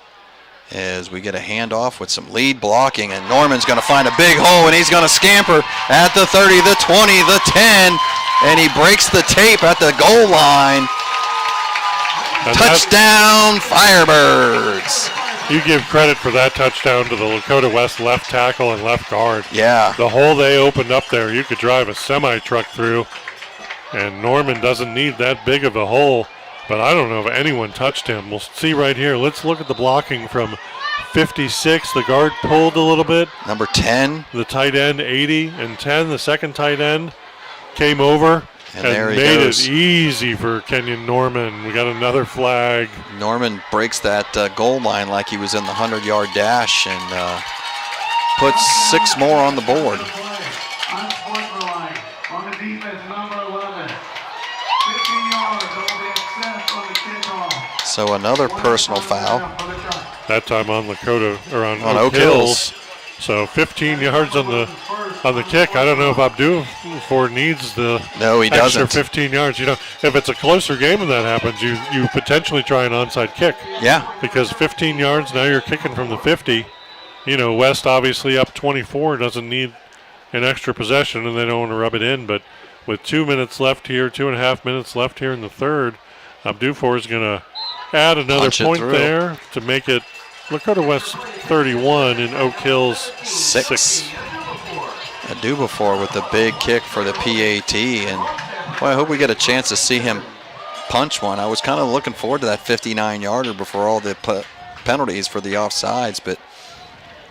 as we get a handoff with some lead blocking, and Norman's going to find a big hole, and he's going to scamper at the 30, the 20, the 10, and he breaks the tape at the goal line. And touchdown, Firebirds. You give credit for that touchdown to the Lakota West left tackle and left guard. Yeah. The hole they opened up there, you could drive a semi-truck through, and Norman doesn't need that big of a hole, but I don't know if anyone touched him. We'll see right here. Let's look at the blocking from 56. The guard pulled a little bit. Number 10. The tight end, 80, and 10, the second tight end, came over and there he made goes. it easy for Kenyon Norman. We got another flag. Norman breaks that goal line like he was in the 100-yard dash and puts 6 more on the board. On the defense, number 11. 15 yards over the excess on the kickoff. So another personal foul. That time on Lakota, or on Oak Hills. So 15 yards on the kick. I don't know if Abdul Ford needs the he extra doesn't. 15 yards. You know, if it's a closer game and that happens, you potentially try an onside kick. Yeah. Because 15 yards, now you're kicking from the 50. You know, West obviously up 24, doesn't need an extra possession, and they don't want to rub it in. But with 2 minutes left here, 2.5 minutes left here in the third, Abdul is going to add another point there to make it Lakota West 31 and Oak Hills 6. Abdul with the big kick for the PAT, and boy, I hope we get a chance to see him punch one. I was kind of looking forward to that 59-yarder before all the penalties for the offsides, but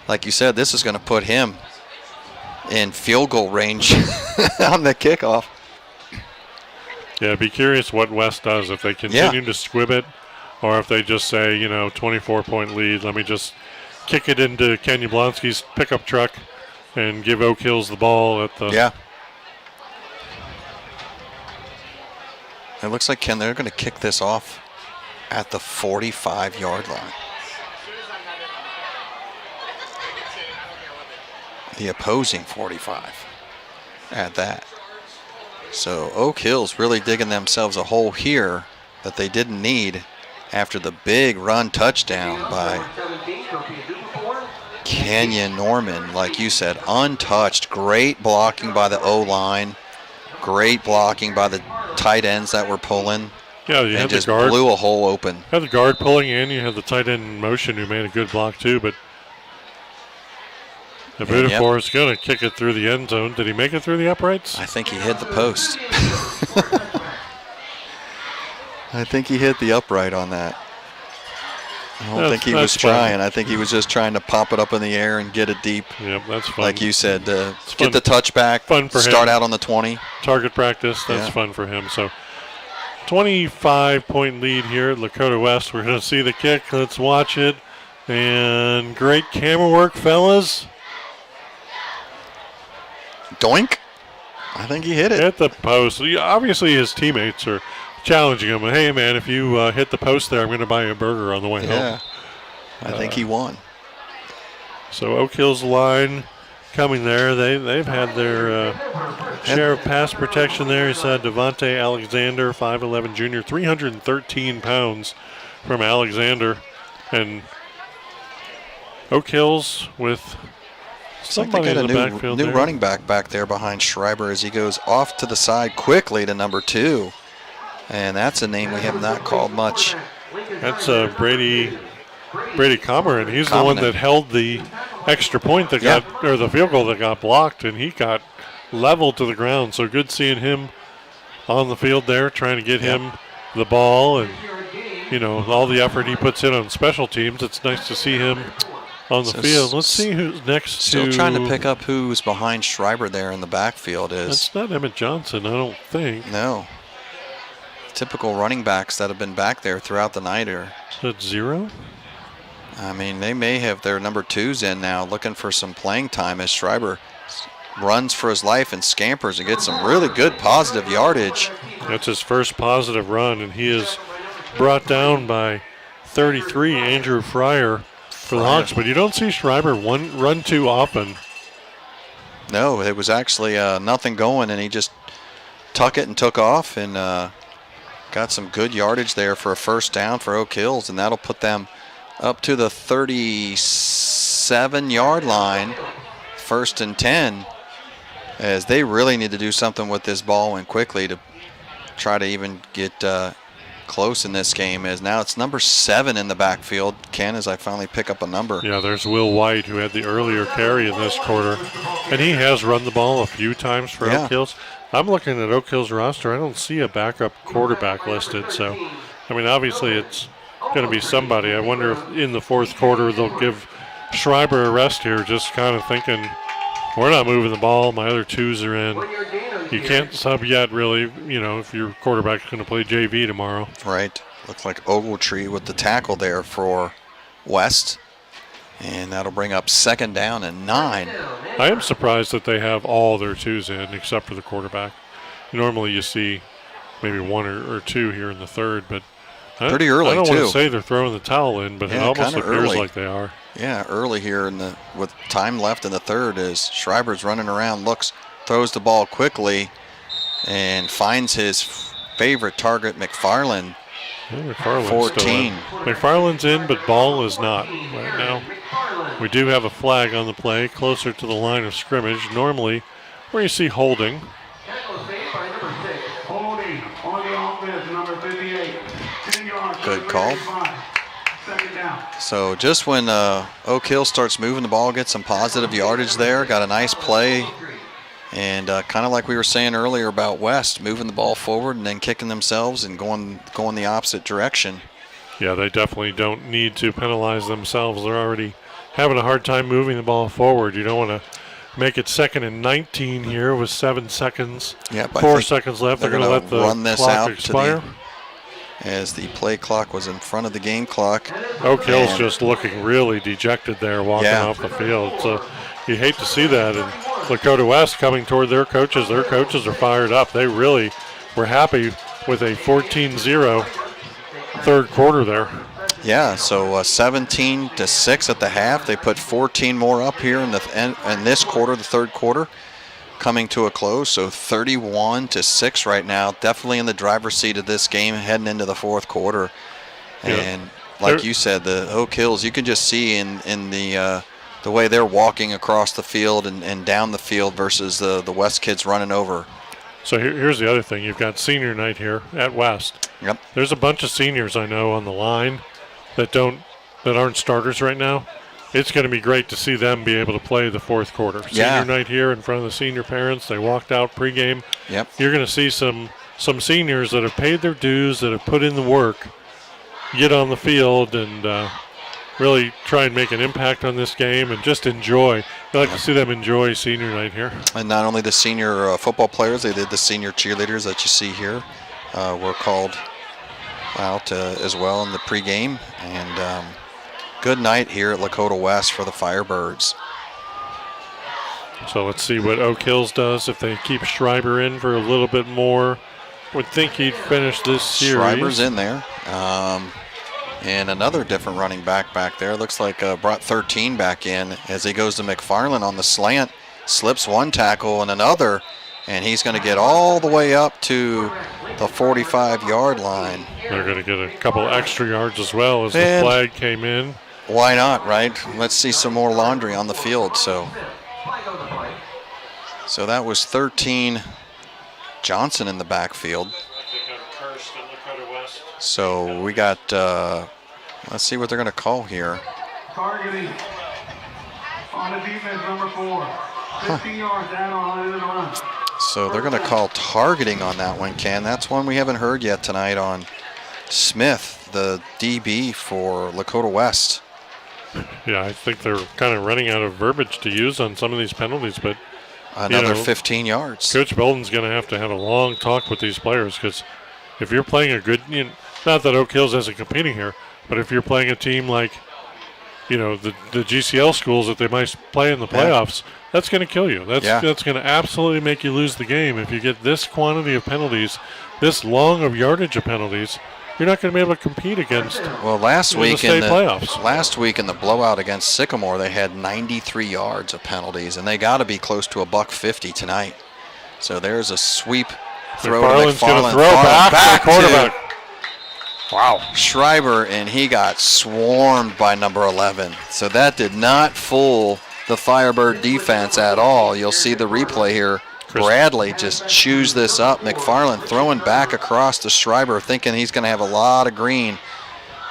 like you said, this is going to put him in field goal range on the kickoff. Yeah, be curious what West does, if they continue to squib it, or if they just say, 24-point lead, let me just kick it into Ken Yablonski's pickup truck and give Oak Hills the ball at the... Yeah. It looks like, Ken, they're going to kick this off at the 45-yard line. The opposing 45 at that. So Oak Hills really digging themselves a hole here that they didn't need after the big run touchdown by Kenyon Norman. Like you said, untouched. Great blocking by the O-line. Great blocking by the tight ends that were pulling. Yeah, you had just the guard. Blew a hole open. You had the guard pulling, and you had the tight end in motion who made a good block too, but the Budafor is going to kick it through the end zone. Did he make it through the uprights? I think he hit the post. I think he hit the upright on that. I don't think he was fun. trying. I think he was just trying to pop it up in the air and get it deep. Yep, that's fun. Like you said, It's get fun. the touchback, Fun for start him. out on the 20. Target practice, that's fun for him. So 25-point lead here at Lakota West. We're going to see the kick. Let's watch it. And great camera work, fellas. Doink. I think he hit it. Hit the post. Obviously, his teammates are challenging him. Hey, man, if you hit the post there, I'm going to buy you a burger on the way home. I think he won. So Oak Hills line coming there. They've had their share of pass protection there. He's had Devontae Alexander, 5'11 junior, 313 pounds from Alexander. And Oak Hills with somebody They got in the a backfield new there. running back there behind Schreiber as he goes off to the side quickly to number 2. And that's a name we have not called much. That's Brady Comer, he's the one that held the extra point that got, or the field goal that got blocked, and he got leveled to the ground. So good seeing him on the field there, trying to get him the ball, and all the effort he puts in on special teams. It's nice to see him on the field. Let's see who's next. Still trying to pick up who's behind Schreiber there in the backfield. That's not Emmett Johnson, I don't think. No. Typical running backs that have been back there throughout the night are. Is that 0? I mean, they may have their number 2s in now, looking for some playing time as Schreiber runs for his life and scampers and gets some really good positive yardage. That's his first positive run, and he is brought down by 33, Andrew Fryer, for the Hawks. But you don't see Schreiber run too often. No, it was actually nothing going, and he just tuck it and took off and got some good yardage there for a first down for Oak Hills, and that'll put them up to the 37-yard line, 1st and 10, as they really need to do something with this ball and quickly to try to even get close in this game, as now it's number 7 in the backfield. Ken, as I finally pick up a number. Yeah, there's Will White, who had the earlier carry in this quarter, and he has run the ball a few times for Oak Hills. I'm looking at Oak Hills roster. I don't see a backup quarterback listed, so, I mean, obviously it's going to be somebody. I wonder if in the fourth quarter they'll give Schreiber a rest here, just kind of thinking, we're not moving the ball, my other 2s are in. You can't sub yet, really, if your quarterback's going to play JV tomorrow. Right. Looks like Ogletree with the tackle there for West. And that'll bring up 2nd down and 9. I am surprised that they have all their 2s in except for the quarterback. Normally you see maybe 1 or 2 here in the third, but pretty early, I don't too. want to say they're throwing the towel in, but it almost appears early. like they are. Yeah, early here with time left in the third as Schreiber's running around, throws the ball quickly, and finds his favorite target, McFarland. Yeah, McFarland's 14. still in. McFarland's in, but Ball is not right now. We do have a flag on the play closer to the line of scrimmage. Normally, where you see holding. Holding on the offense, number 58. 10 yards. Good call. 2nd down. So just when Oak Hill starts moving the ball, gets some positive yardage there, got a nice play. And kind of like we were saying earlier about West, moving the ball forward and then kicking themselves and going the opposite direction. Yeah, they definitely don't need to penalize themselves. They're already having a hard time moving the ball forward. You don't want to make it 2nd and 19 here with 7 seconds. Yeah, 4 seconds left. They're going to let the run this clock out expire. As the play clock was in front of the game clock. Oak Hill's just looking really dejected there, walking off the field. So you hate to see that. And Lakota West coming toward their coaches. Their coaches are fired up. They really were happy with a 14-0 third quarter there. Yeah, so 17-6 at the half. They put 14 more up here in this quarter, the third quarter, coming to a close. So 31-6 right now. Definitely in the driver's seat of this game heading into the fourth quarter. And like you said, the Oak Hills, you can just see in the way they're walking across the field and down the field versus the West kids running over. So here's the other thing. You've got senior night here at West. Yep. There's a bunch of seniors I know on the line that aren't starters right now. It's going to be great to see them be able to play the fourth quarter. Yeah. Senior night here in front of the senior parents. They walked out pregame. Yep. You're going to see some some seniors that have paid their dues, that have put in the work, get on the field and really try and make an impact on this game and just enjoy. I like to see them enjoy senior night here. And not only the senior football players, they did the senior cheerleaders that you see here were called out as well in the pregame. And good night here at Lakota West for the Firebirds. So let's see what Oak Hills does if they keep Schreiber in for a little bit more. Would think he'd finish this series. Schreiber's in there. And another different running back there. Looks like brought 13 back in as he goes to McFarland on the slant. Slips one tackle and another. And he's going to get all the way up to the 45-yard line. They're going to get a couple extra yards as well as the flag came in. Why not, right? Let's see some more laundry on the field. So that was 13 Johnson in the backfield. So we got, let's see what they're going to call here. Targeting on the defense, number 4. 15 yards down on the run. So they're going to call targeting on that one, Ken. That's one we haven't heard yet tonight on Smith, the DB for Lakota West. Yeah, I think they're kind of running out of verbiage to use on some of these penalties, but another 15 yards. Coach Belden's going to have a long talk with these players because if you're playing a good, not that Oak Hills isn't competing here, but if you're playing a team like, the GCL schools that they might play in the playoffs, that's going to kill you. That's going to absolutely make you lose the game. If you get this quantity of penalties, this long of yardage of penalties, you're not going to be able to compete against. Well, last week in the playoffs. Last week in the blowout against Sycamore, they had 93 yards of penalties, and they got to be close to $150 tonight. So there's a sweep throw to McFarland. Going to throw back to the quarterback. Wow. Schreiber, and he got swarmed by number 11. So that did not fool the Firebird defense at all. You'll see the replay here. Bradley just chews this up. McFarland throwing back across to Schreiber, thinking he's going to have a lot of green.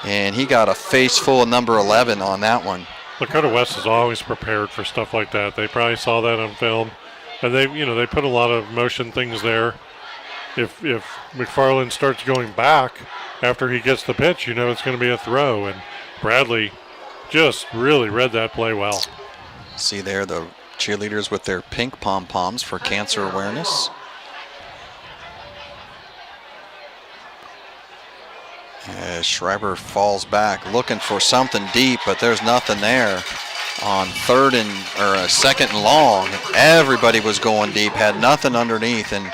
And he got a face full of number 11 on that one. Lakota West is always prepared for stuff like that. They probably saw that on film. And they put a lot of motion things there. If McFarland starts going back after he gets the pitch, it's going to be a throw. And Bradley just really read that play well. See there the cheerleaders with their pink pom-poms for cancer awareness. As Schreiber falls back looking for something deep, but there's nothing there. On second and long, everybody was going deep, had nothing underneath, and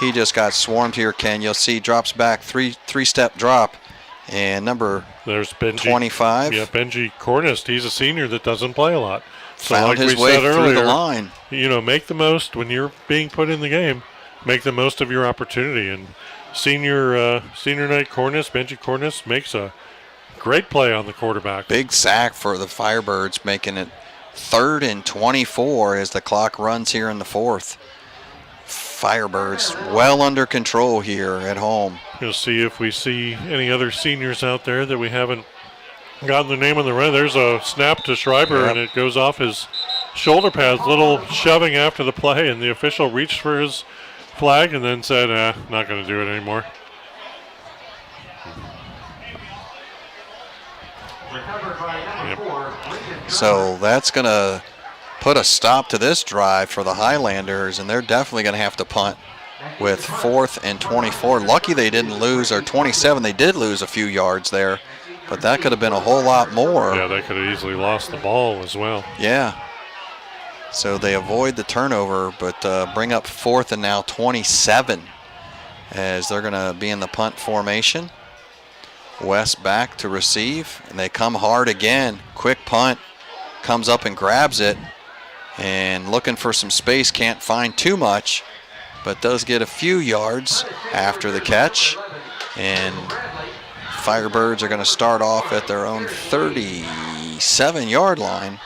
he just got swarmed here, Ken. You'll see drops back, three-step drop, and there's Benji, 25. Yeah, Benji Cornist. He's a senior that doesn't play a lot. So found like his we way said through earlier, the line. Make the most when you're being put in the game. Make the most of your opportunity. And senior night Cornist, Benji Cornist, makes a great play on the quarterback. Big sack for the Firebirds, making it 3rd and 24 as the clock runs here in the 4th. Firebirds well under control here at home. We'll see if we see any other seniors out there that we haven't gotten the name on the run. There's a snap to Schreiber, and it goes off his shoulder pads. Little shoving after the play, and the official reached for his flag and then said, not going to do it anymore. So that's going to put a stop to this drive for the Highlanders, and they're definitely going to have to punt with 4th and 24. Lucky they didn't lose, or 27. They did lose a few yards there, but that could have been a whole lot more. Yeah, they could have easily lost the ball as well. Yeah. So they avoid the turnover, but bring up 4th and now 27 as they're going to be in the punt formation. West back to receive, and they come hard again. Quick punt, comes up and grabs it, and looking for some space, can't find too much, but does get a few yards after the catch. And Firebirds are going to start off at their own 37-yard line.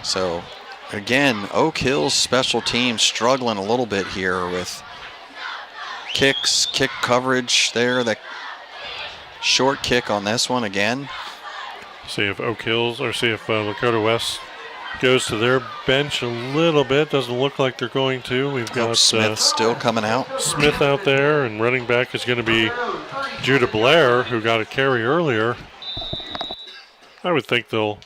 So again, Oak Hills special teams struggling a little bit here with kick coverage there. The short kick on this one again. See if Lakota West goes to their bench a little bit. Doesn't look like they're going to. We've got Smith still coming out. Smith out there, and running back is going to be Judah Blair, who got a carry earlier. I would think they'll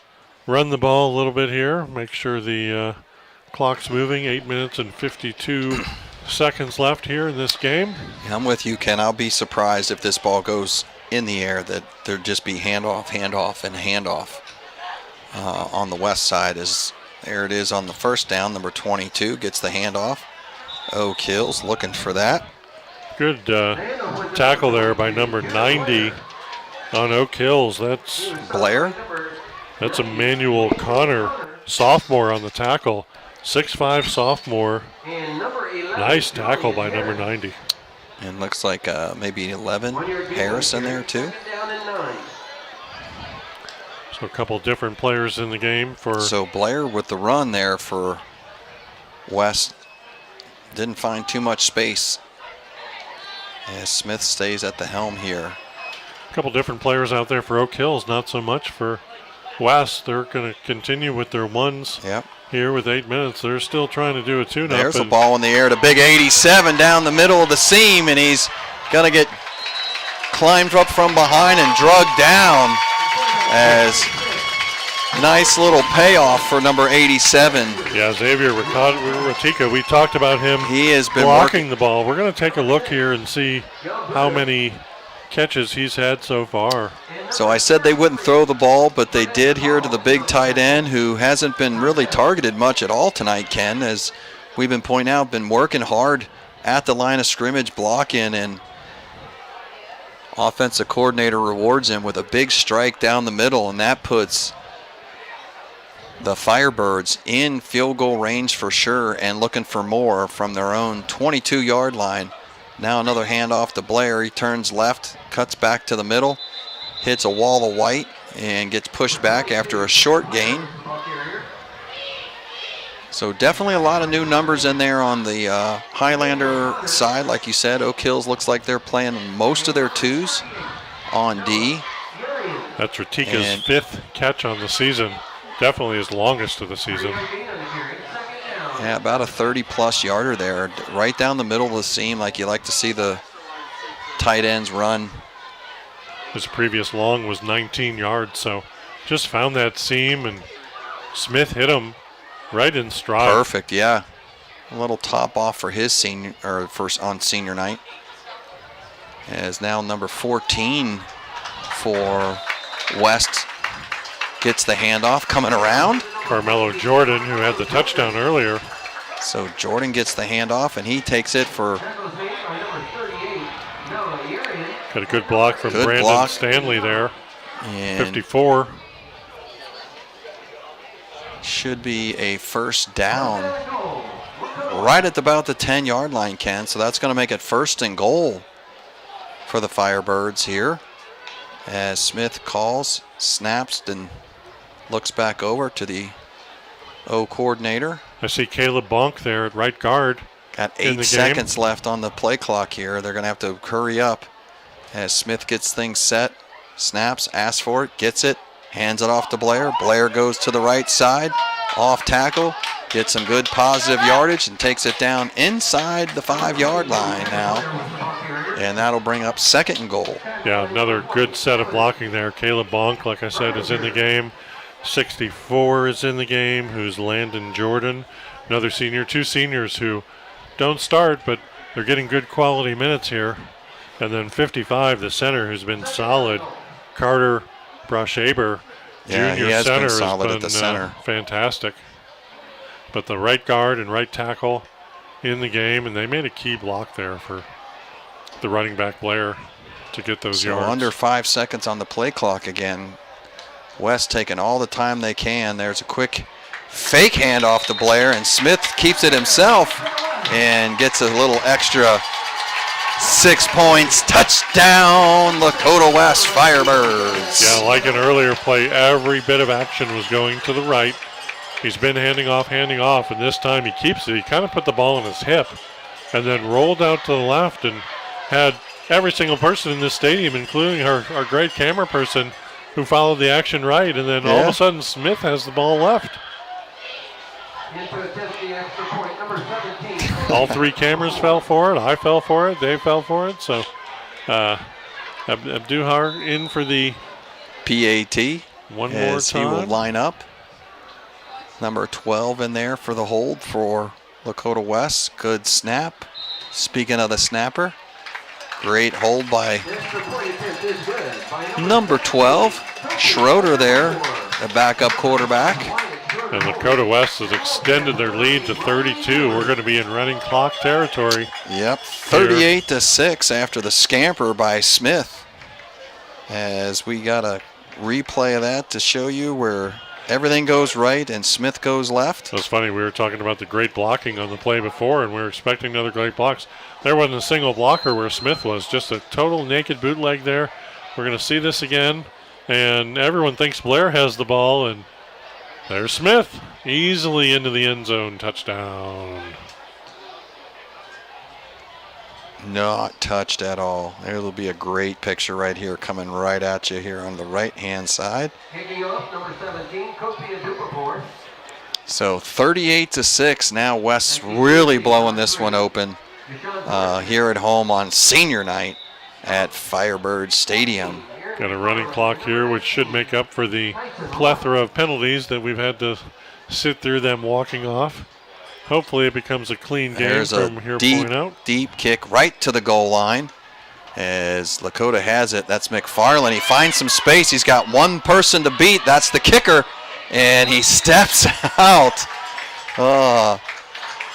run the ball a little bit here, make sure the clock's moving. 8 minutes and 52 seconds left here in this game. Yeah, I'm with you, Ken. I'll be surprised if this ball goes in the air, that there'd just be handoff, handoff, and handoff. On the west side. There it is on the first down. Number 22 gets the handoff. Oak Hills looking for that. Good tackle there by number 90 on Oak Hills. That's Blair. That's Emmanuel Connor, sophomore on the tackle. 6'5" sophomore. Nice tackle by number 90. And looks like maybe 11 Harris in there too. So a couple different players in the game for. So Blair with the run there for West. Didn't find too much space as Smith stays at the helm here. A couple different players out there for Oak Hills, not so much for West. They're going to continue with their ones here with 8 minutes. They're still trying to do a tune-up. There's a ball in the air to big 87 down the middle of the seam, and he's going to get climbed up from behind and drugged down. As nice little payoff for number 87. Yeah, Xavier Ratika, we talked about him. He has been blocking the ball. We're going to take a look here and see how many catches he's had so far. So I said they wouldn't throw the ball, but they did here to the big tight end, who hasn't been really targeted much at all tonight, Ken, as we've been pointing out, been working hard at the line of scrimmage, blocking, and offensive coordinator rewards him with a big strike down the middle, and that puts the Firebirds in field goal range for sure and looking for more from their own 22-yard line. Now another handoff to Blair. He turns left, cuts back to the middle, hits a wall of white, and gets pushed back after a short gain. So definitely a lot of new numbers in there on the Highlander side. Like you said, Oak Hills looks like they're playing most of their twos on D. That's Ratika's 5th catch on the season. Definitely his longest of the season. Yeah, about a 30-plus yarder there. Right down the middle of the seam, like you like to see the tight ends run. His previous long was 19 yards, so just found that seam, and Smith hit him right in stride. Perfect, yeah. A little top off for his senior, or first on senior night. As now number 14 for West gets the handoff coming around. Carmelo Jordan, who had the touchdown earlier. So Jordan gets the handoff, and he takes it for. Got a good block from Brandon Stanley there. And 54. Should be a first down right at about the 10-yard line, Ken. So that's going to make it 1st and goal for the Firebirds here. As Smith calls, snaps, and looks back over to the O coordinator. I see Caleb Bonk there at right guard. Got 8 seconds left on the play clock here. They're going to have to hurry up as Smith gets things set, snaps, asks for it, gets it, hands it off to Blair. Blair goes to the right side, off tackle, gets some good positive yardage, and takes it down inside the 5-yard line now. And that'll bring up 2nd and goal. Yeah, another good set of blocking there. Caleb Bonk, like I said, is in the game. 64 is in the game, who's Landon Jordan. Another senior, 2 seniors who don't start, but they're getting good quality minutes here. And then 55, the center, who's been solid, Carter Brashaber, junior center, been solid has at the center. Fantastic. But the right guard and right tackle in the game, and they made a key block there for the running back Blair to get those yards. Under 5 seconds on the play clock again. West taking all the time they can. There's a quick fake handoff to Blair, and Smith keeps it himself and gets a little extra 6 points. Touchdown, Lakota West Firebirds. Yeah, like an earlier play, every bit of action was going to the right. He's been handing off, and this time he keeps it. He kind of put the ball in his hip and then rolled out to the left and had every single person in this stadium, including our great camera person, who followed the action right, and then all of a sudden Smith has the ball left. All three cameras fell for it. I fell for it. Dave fell for it. So Abduhar in for the PAT. one more As he will time. line up. Number 12 in there for the hold for Lakota West. Good snap. Speaking of the snapper, great hold by number 12, Schroeder there, the backup quarterback. And Lakota West has extended their lead to 32. We're going to be in running clock territory. Yep, 38-6 after the scamper by Smith. As we got a replay of that to show you where everything goes right and Smith goes left. So it's funny, we were talking about the great blocking on the play before, and we were expecting another great blocks. There wasn't a single blocker where Smith was, just a total naked bootleg there. We're going to see this again, and everyone thinks Blair has the ball, and there's Smith, easily into the end zone, touchdown. Not touched at all. It'll be a great picture right here coming right at you here on the right-hand side. So 38-6. Now West's really blowing this one open here at home on senior night at Firebird Stadium. Got a running clock here, which should make up for the plethora of penalties that we've had to sit through them walking off. Hopefully it becomes a clean game. There's from a here deep, point out. deep kick right to the goal line. As Lakota has it, that's McFarland. He finds some space. He's got one person to beat. That's the kicker. And he steps out. Oh,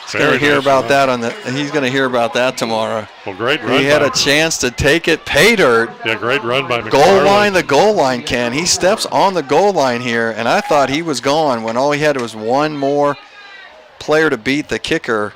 he's going to hear about that he's going to hear about that tomorrow. Well, great run. He had a chance to take it, pay dirt. Yeah, great run by McFarland. Goal line, Ken. He steps on the goal line here, and I thought he was gone when all he had was one more player to beat the kicker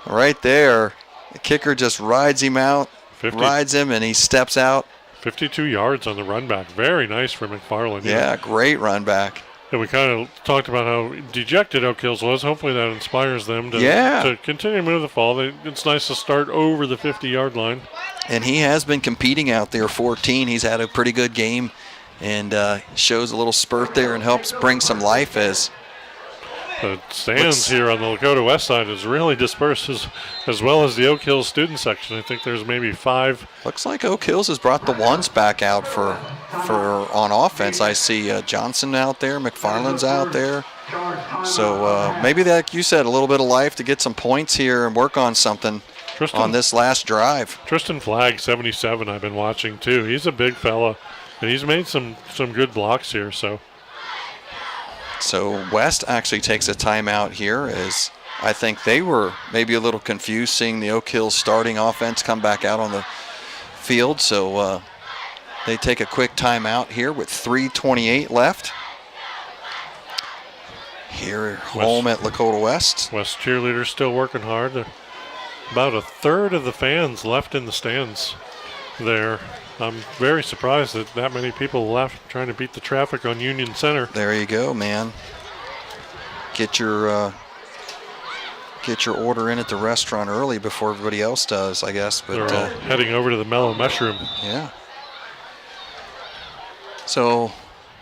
right there. The kicker just rides him out, rides him, and he steps out. 52 yards on the run back. Very nice for McFarland. Yeah, great run back. And we kind of talked about how dejected Oak Hills was. Hopefully that inspires them to continue to move the ball. It's nice to start over the 50-yard line. And he has been competing out there, 14. He's had a pretty good game and shows a little spurt there and helps bring some life as the stands here on the Lakota West side is really dispersed as well as the Oak Hills student section. I think there's maybe 5. Looks like Oak Hills has brought the ones back out for on offense. I see Johnson out there, McFarland's out there. So maybe that, you said, a little bit of life to get some points here and work on something on this last drive. Tristan Flagg, 77, I've been watching too. He's a big fella, and he's made some good blocks here. So West actually takes a timeout here, as I think they were maybe a little confused seeing the Oak Hills starting offense come back out on the field. So they take a quick timeout here with 3:28 left. Here home at Lakota West. West cheerleaders still working hard. About a third of the fans left in the stands there. I'm very surprised that many people left trying to beat the traffic on Union Center. There you go, man. Get your order in at the restaurant early before everybody else does, I guess. But they're heading over to the Mellow Mushroom. Yeah. So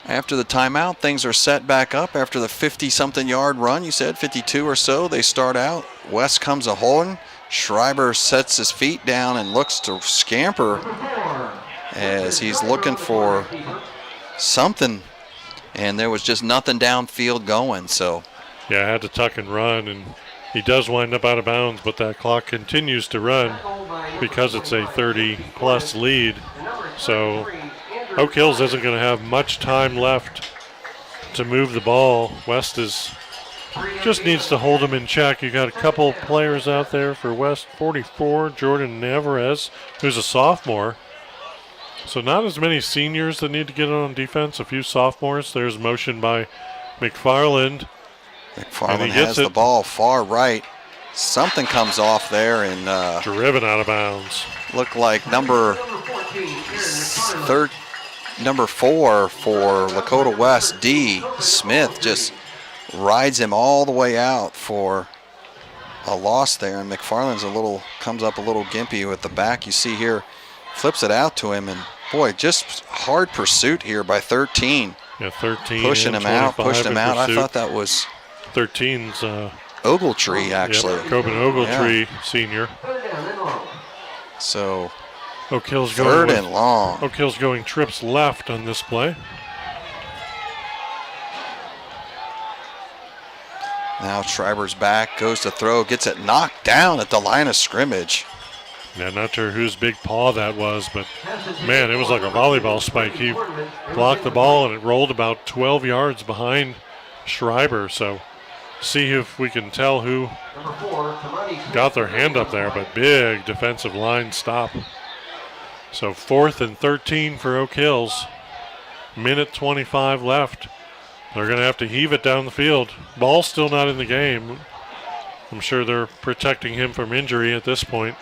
after the timeout, things are set back up after the 50-something yard run. You said 52 or so. They start out. West comes a holding. Schreiber sets his feet down and looks to scamper as he's looking for something, and there was just nothing downfield going. So yeah, I had to tuck and run, and he does wind up out of bounds, but that clock continues to run because it's a 30-plus lead. So Oak Hills isn't going to have much time left to move the ball. West just needs to hold them in check. You got a couple players out there for West. 44, Jordan Navarez, who's a sophomore. So not as many seniors that need to get on defense, a few sophomores. There's motion by McFarland. McFarland has the ball far right. Something comes off there and driven out of bounds. Looked like number 4 for Lakota West, D. Smith, just rides him all the way out for a loss there. And McFarland's comes up a little gimpy with the back. You see here, flips it out to him, and boy, just hard pursuit here by 13. Yeah, 13. Pushed him out. I thought that was 13's Ogletree, actually. Yep, Coben Ogletree, senior. So Oak Hills third and long. Oak Hills going trips left on this play. Now Schreiber's back, goes to throw, gets it knocked down at the line of scrimmage. Yeah, not sure whose big paw that was, but man, it was like a volleyball spike. He blocked the ball and it rolled about 12 yards behind Schreiber. So see if we can tell who got their hand up there, but big defensive line stop. So 4th and 13 for Oak Hills. Minute 25 left. They're going to have to heave it down the field. Ball's still not in the game. I'm sure they're protecting him from injury at this point.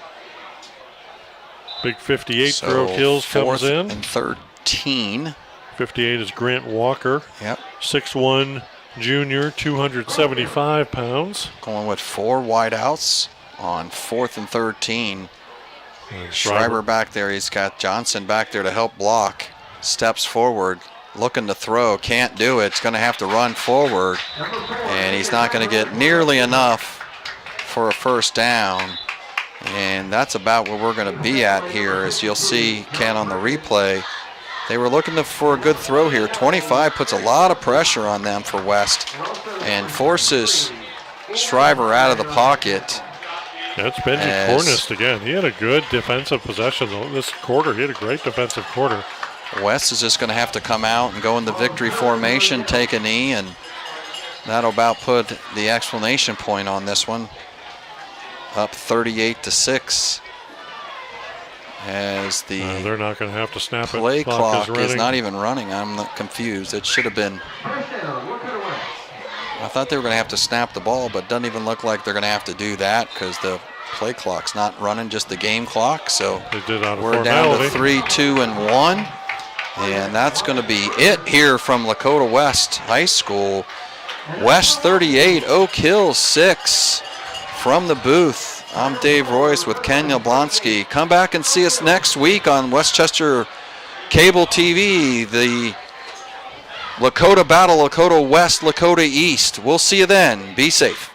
Big 58 for Oak Hills comes in. 4th and 13. 58 is Grant Walker. Yep. 6'1" junior, 275 pounds. Going with 4 wideouts on 4th and 13. Schreiber back there. He's got Johnson back there to help block. Steps forward, looking to throw. Can't do it. It's going to have to run forward. And he's not going to get nearly enough for a first down. And that's about where we're going to be at here, as you'll see, Ken, on the replay. They were looking for a good throw here. 25 puts a lot of pressure on them for West and forces Schreiber out of the pocket. That's Benji Cornist again. He had a good defensive possession this quarter. He had a great defensive quarter. West is just going to have to come out and go in the victory formation, take a knee, and that'll about put the explanation point on this one. Up 38-6. As the they're not going to have to snap it. Play clock is not even running. I'm not confused. It should have been. I thought they were going to have to snap the ball, but it doesn't even look like they're going to have to do that because the play clock's not running, just the game clock. So we're down to 3, 2, and 1. And that's going to be it here from Lakota West High School. West 38, Oak Hills 6. From the booth, I'm Dave Royce with Ken Yablonsky. Come back and see us next week on Westchester Cable TV, the Lakota Battle, Lakota West, Lakota East. We'll see you then. Be safe.